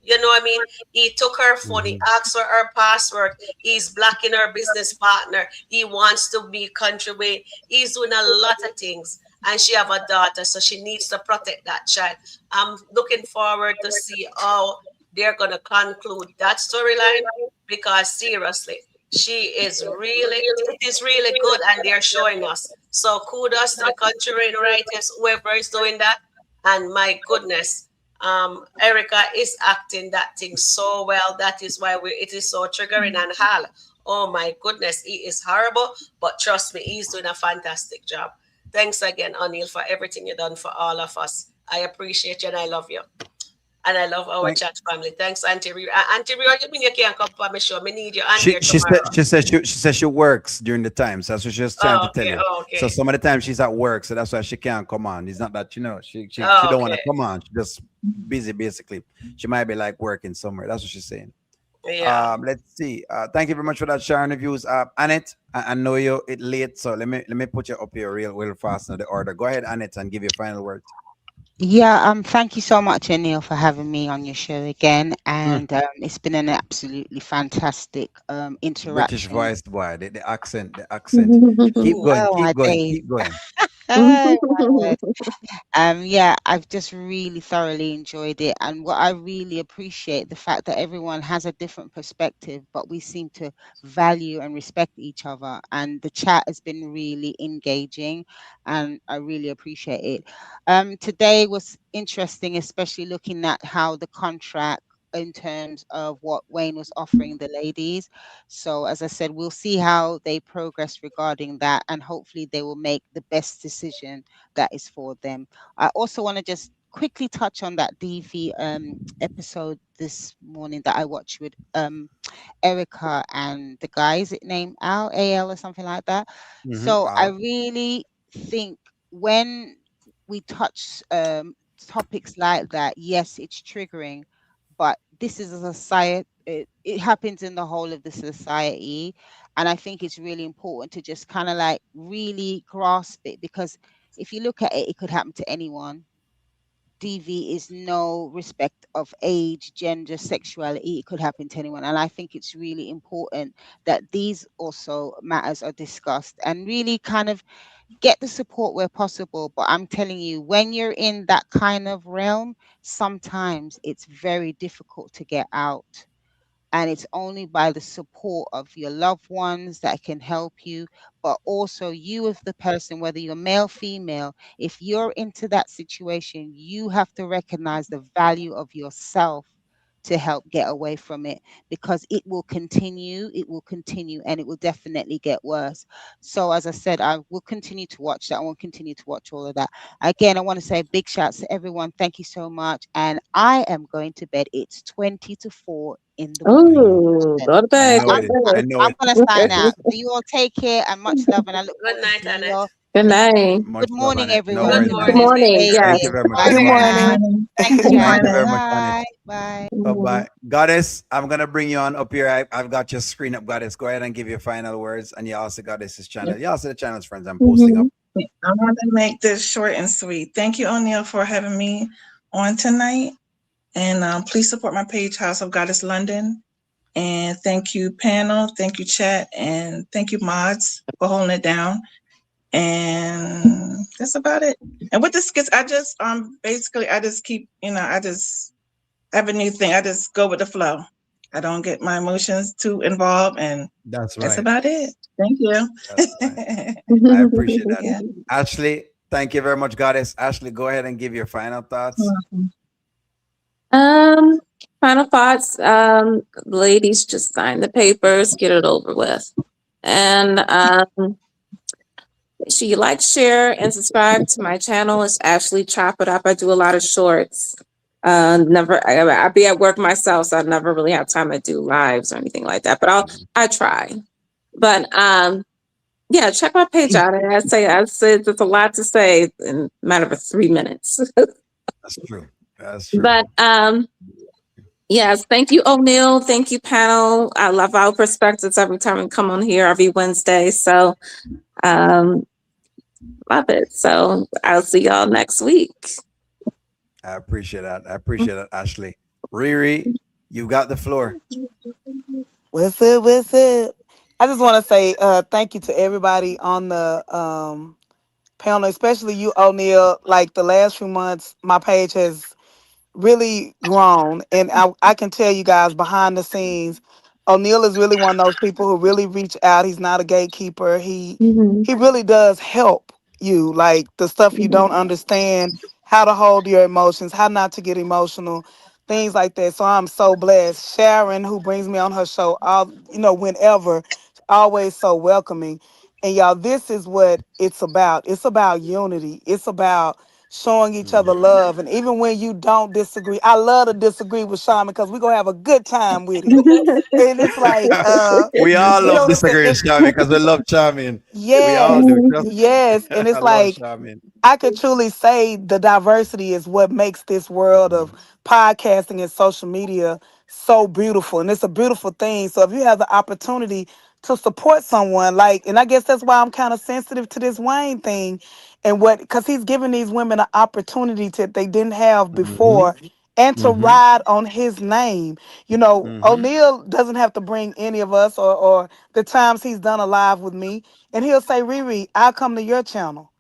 C: you know what I mean? He took her phone, he
H: Mhm.
C: asked for her password, he's blocking her business partner, he wants to be Country Way, he's doing a lot of things. And she have a daughter, so she needs to protect that child. I'm looking forward to see how they're gonna conclude that storyline, because seriously, she is really, it is really good, and they're showing us. So kudos to the Country writers, whoever is doing that. And my goodness, Erica is acting that thing so well. That is why it is so triggering. And Hal, oh my goodness, he is horrible, but trust me, he's doing a fantastic job. Thanks again, Anil, for everything you've done for all of us. I appreciate you and I love you. And I love our
H: Thank
C: chat family. Thanks, Auntie Riri. Auntie Riri, you mean you can't come for me show? Me need you on
H: she
C: here
H: she said
C: tomorrow.
H: she works during the time, so that's what she was trying
C: Oh,
H: to tell
C: okay,
H: you.
C: oh,
H: So
C: okay.
H: some of the time she's at work, so that's why she can't come on. It's not that she
C: Oh,
H: don't want
C: okay.
H: to come on. She just busy basically. She might be like working somewhere. That's what she's saying.
C: Yeah.
H: Let's see. Thank you very much for that sharing reviews. Annette, I know you it late, so let me put you up here real fast in the order. Go ahead, Annette, and give your final words.
E: Yeah, thank you so much, Anil, for having me on your show again.
H: Mm,
E: And it's been an absolutely fantastic
H: British
E: interaction.
H: voice, boy. The accent. Keep going,
E: Oh, my
H: keep going,
E: days.
H: keep going.
E: Oh, my word. Yeah, I've just really thoroughly enjoyed it. And what I really appreciate the fact that everyone has a different perspective, but we seem to value and respect each other. And the chat has been really engaging, and I really appreciate it. Today was interesting, especially looking at how the contract in terms of what Wayne was offering the ladies. So, as I said, we'll see how they progress regarding that, and hopefully they will make the best decision that is for them. I also want to just quickly touch on that DV episode this morning that I watched with Erica and the guy. Is it named Al or something like that? So I
H: Al.
E: really think when we touch topics like that, yes, it's triggering, but this is a society. It happens in the whole of the society, and I think it's really important to just kind of like really grasp it, because if you look at it, it could happen to anyone. DV is no respect of age, gender, sexuality. It could happen to anyone. And I think it's really important that these also matters are discussed and really kind of get the support where possible. But I'm telling you, when you're in that kind of realm, sometimes it's very difficult to get out, and it's only by the support of your loved ones that can help you, but also you as the person, whether you're male, female. If you're into that situation, you have to recognize the value of yourself to help get away from it, because it will continue, and it will definitely get worse. So as I said, I will continue to watch that. I will continue to watch all of that. Again, I want to say big shouts to everyone. Thank you so much. And I am going to bed. It's 20 to 4 in the
H: I
E: morning.
H: know.
G: Ooh,
E: London.
G: go to
H: I
G: bed.
H: know
G: Go
E: I'm
H: it is.
E: gonna
H: I
G: to
H: know
E: I'm
H: it.
E: gonna sign out.
G: bed.
E: So you all take care and much love, and I look
C: Good
E: forward to
C: night,
E: seeing you all
C: Annette.
G: Good
E: next week.
G: night.
H: Much
E: Good
H: love,
E: morning,
H: Annette. No
C: Good
E: everyone.
H: worries,
E: Good
G: Good
C: morning,
H: Annette.
E: morning,
G: morning.
H: Thank
G: Yes.
H: you
E: ladies.
H: very much.
E: Bye
I: Good
H: Bye
E: for
H: bye.
D: Good
I: morning.
E: now.
D: morning.
E: Thanks,
D: Good
H: Thank you
E: Sharon.
H: very
D: morning.
H: much, Annette.
E: Bye. Bye.
H: Bye
G: Mhm.
H: bye. Goddess, I'm gonna bring you on up here. I've got your screen up, Goddess. Go ahead and give your final words. And you also got this channel. You also the channel's friends. I'm posting up.
G: Mhm.
D: I want to make this short and sweet. Thank you, O'Neill, for having me on tonight. And please support my page, House of Goddess London. And thank you, panel. Thank you, chat. And thank you, mods, for holding it down. And that's about it. And with the skits, I just basically I just keep, I just have a new thing. I just go with the flow. I don't get my emotions too involved, and
H: That's
D: that's
H: right.
D: about it. Thank you.
H: That's right. I appreciate that.
D: Yeah.
H: Ashley, thank you very much, Goddess. Ashley, go ahead and give your final thoughts.
G: Um, Final thoughts. Ladies, just sign the papers, get it over with. And make sure you like, share, and subscribe to my channel. It's Ashley Chop It Up. I do a lot of shorts. Never, I be at work myself, so I never really have time to do lives or anything like that. But I try. But yeah, check my page out. And I said there's a lot to say in a matter of 3 minutes.
H: That's true. That's true.
G: But yes, thank you, O'Neill. Thank you, panel. I love our perspectives every time we come on here every Wednesday. So um love it. So I'll see y'all next week.
H: I appreciate that. I appreciate that, Ashley. Riri, you got the floor.
I: What's up? What's up? I just want to say thank you to everybody on the panel, especially you, O'Neill. Like the last few months, my page has really grown, and I can tell you guys behind the scenes, O'Neill is really one of those people who really reach out. He's not a gatekeeper. He really does help you, like the stuff you don't understand, how to hold your emotions, how not to get emotional, things like that. So I'm so blessed. Sharon, who brings me on her show, all whenever, always so welcoming. And y'all, this is what it's about. It's about unity. It's about showing each other
H: Mhm.
I: love. And even when you don't disagree, I love to disagree with Shaman because we're gonna have a good time with it. And it's like
H: We all love disagreeing,
I: it's
H: Shami, because we love charming. We all
I: yes,
H: do. Trust me.
I: yes. And
H: I
I: it's
H: love
I: like
H: charming.
I: I could truly say the diversity is what makes this world of podcasting and social media so beautiful. And it's a beautiful thing. So if you have the opportunity to support someone, like, and I guess that's why I'm kind of sensitive to this Wayne thing and what, because he's giving these women an opportunity that they didn't have
H: Mm-hmm.
I: before and to
H: Mm-hmm.
I: ride on his name.
H: Mm-hmm.
I: O'Neill doesn't have to bring any of us or the times he's done a live with me. And he'll say, Riri, I'll come to your channel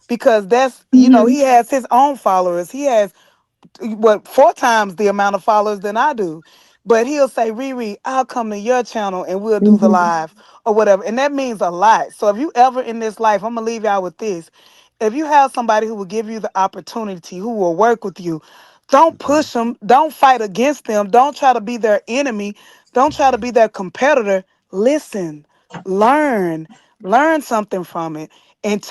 I: because that's he has his own followers. He has what 4 times the amount of followers than I do. But he'll say, Riri, I'll come to your channel and we'll do the live or whatever. And that means a lot. So if you ever in this life, I'm gonna leave y'all with this. If you have somebody who will give you the opportunity, who will work with you, don't
H: Mm-hmm.
I: push them, don't fight against them, don't try to be their enemy, don't try to be their competitor. Listen, learn, learn something from it. And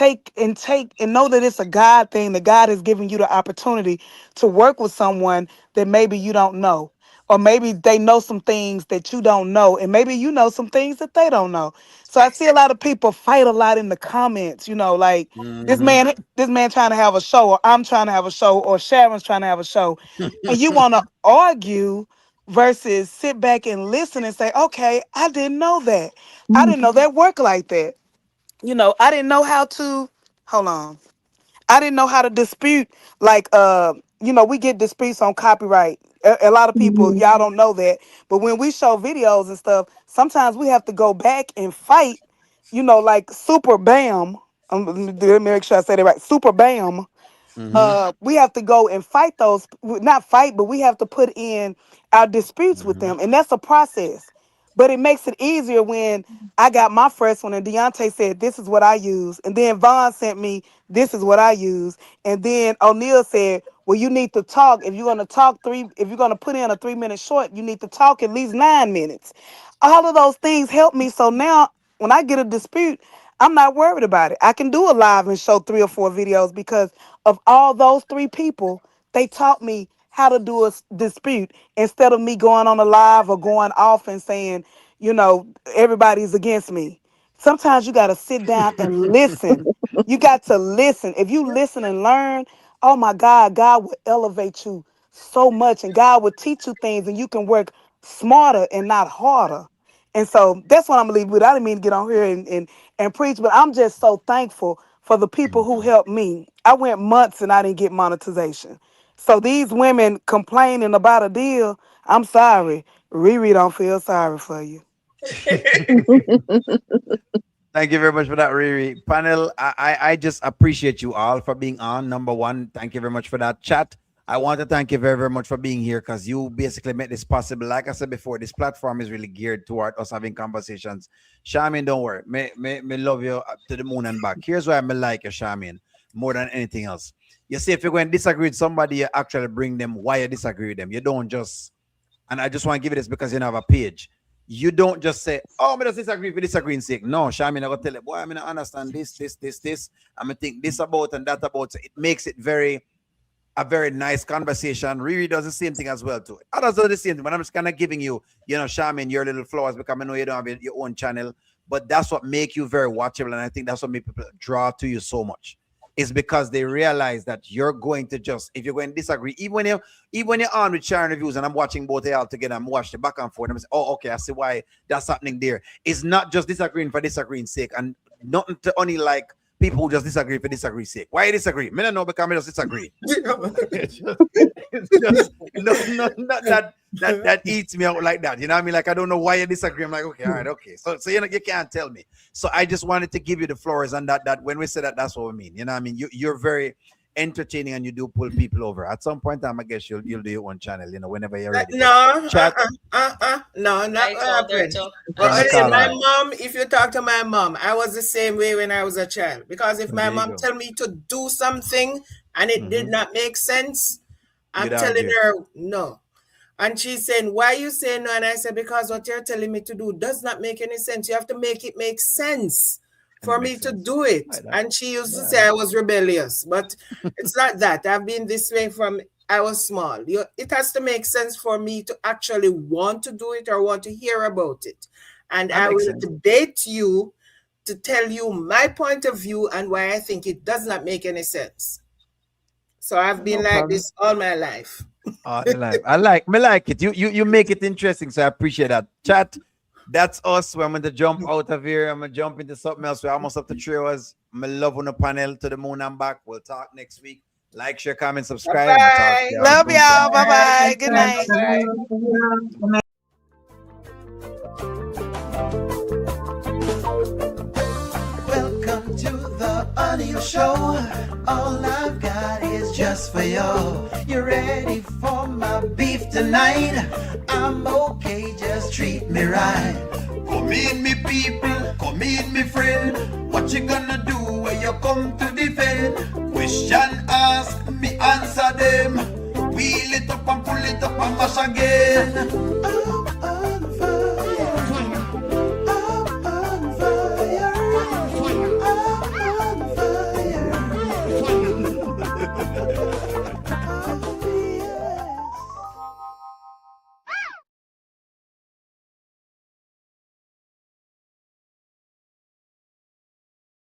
I: know that it's a God thing, that God is giving you the opportunity to work with someone that maybe you don't know. Or maybe they know some things that you don't know. And maybe you know some things that they don't know. So I see a lot of people fight a lot in the comments, like
H: Mm-hmm.
I: this man trying to have a show, or I'm trying to have a show, or Sharon's trying to have a show. And you want to argue versus sit back and listen and say, okay, I didn't know that. I didn't know that worked like that. I didn't know how to hold on. I didn't know how to dispute, like we get disputes on copyright. A lot of people, y'all don't know that. But when we show videos and stuff, sometimes we have to go back and fight, like Super Bam. Let me make sure I say that right. Super Bam,
H: Mm-hmm.
I: we have to go and fight those, not fight, but we have to put in our disputes with
H: Mm-hmm.
I: them, and that's a process. But it makes it easier when I got my first one and Deontay said this is what I use, and then Vaughn sent me this is what I use, and then O'Neill said, Well, you need to talk. If you're gonna if you're gonna put in a 3-minute short, you need to talk at least 9 minutes. All of those things help me. So now when I get a dispute, I'm not worried about it. I can do a live and show 3 or 4 videos because of all those 3 people. They taught me how to do a dispute instead of me going on a live or going off and saying, everybody's against me. Sometimes you got to sit down and listen. You got to listen. If you listen and learn, oh my God will elevate you so much and God will teach you things and you can work smarter and not harder. And so that's what I'm gonna leave with. I didn't mean to get on here and preach, but I'm just so thankful for the people who helped me. I went months and I didn't get monetization. So these women complaining about a deal, I'm sorry. Riri don't feel sorry for you.
H: Thank you very much for that, Riri. Panel, I just appreciate you all for being on. Number one, thank you very much for that chat. I want to thank you very, very much for being here because you basically made this possible. Like I said before, this platform is really geared toward us having conversations. Charmaine, don't worry. Me love you to the moon and back. Here's why I like you, Charmaine, more than anything else. You see, if you're going to disagree with somebody, you actually bring them why you disagree with them. You don't just, and I just want to give you this because you don't have a page. You don't just say, oh, I just disagree for disagreeing sake. No, Charmaine, I gotta tell it, boy, I mean, I understand this. I'm gonna think this about and that about. So it makes it a very nice conversation. Riri does the same thing as well too. Others do the same thing, but I'm just kind of giving you, Charmaine, your little flowers because I know you don't have your own channel, but that's what makes you very watchable, and I think that's what makes people draw to you so much. Is because they realize that you're going to if you're going to disagree, even when you're on with sharing reviews, and I'm watching both of y'all together, I'm watching the back and forth, and I'm saying, oh, okay, I see why that's happening there. It's not just disagreeing for disagreeing sake, and nothing to only like people who just disagree for disagree's sake. Why you disagree? Me don't know because I just disagree. It's just not that eats me out like that. You know what I mean? Like I don't know why you disagree. I'm like, okay, all right, okay. So you can't tell me. So I just wanted to give you the flowers and that when we say that, that's what we mean. You know what I mean? You're very entertaining and you do pull people over. At some point in time, I guess you'll do your own channel, whenever you're ready.
B: No,
H: Chat.
B: No, not happening.
H: But
B: my mom, if you talk to my mom, I was the same way when I was a child. Because if my mom tell me to do something and it did not make sense, I'm telling her no. And she's saying, why are you saying no? And I said, because what you're telling me to do does not make any sense. You have to make it make sense for me to do it. And she used to say I was rebellious, but it's not that. I've been this way from I was small. It has to make sense for me to actually want to do it or want to hear about it. And I will debate you to tell you my point of view and why I think it does not make any sense. So I've been like this all my life.
H: I like it. You make it interesting, so I appreciate that. Chat. That's us. I'm going to jump out of here. I'm going to jump into something else. We're almost up to 3 hours. I'm love on the panel to the moon and back. We'll talk next week. Like, share, comment, subscribe.
I: Bye. Love y'all. Bye-bye. Good night.
A: Welcome to the O'Neil Show. All I've got is just for you. You ready for my beef tonight? I'm okay, just treat me right. Come in, me people, come in, me friend. What you gonna do when you come to defend? Question ask, me answer them. Wheel it up and pull it up and mash again.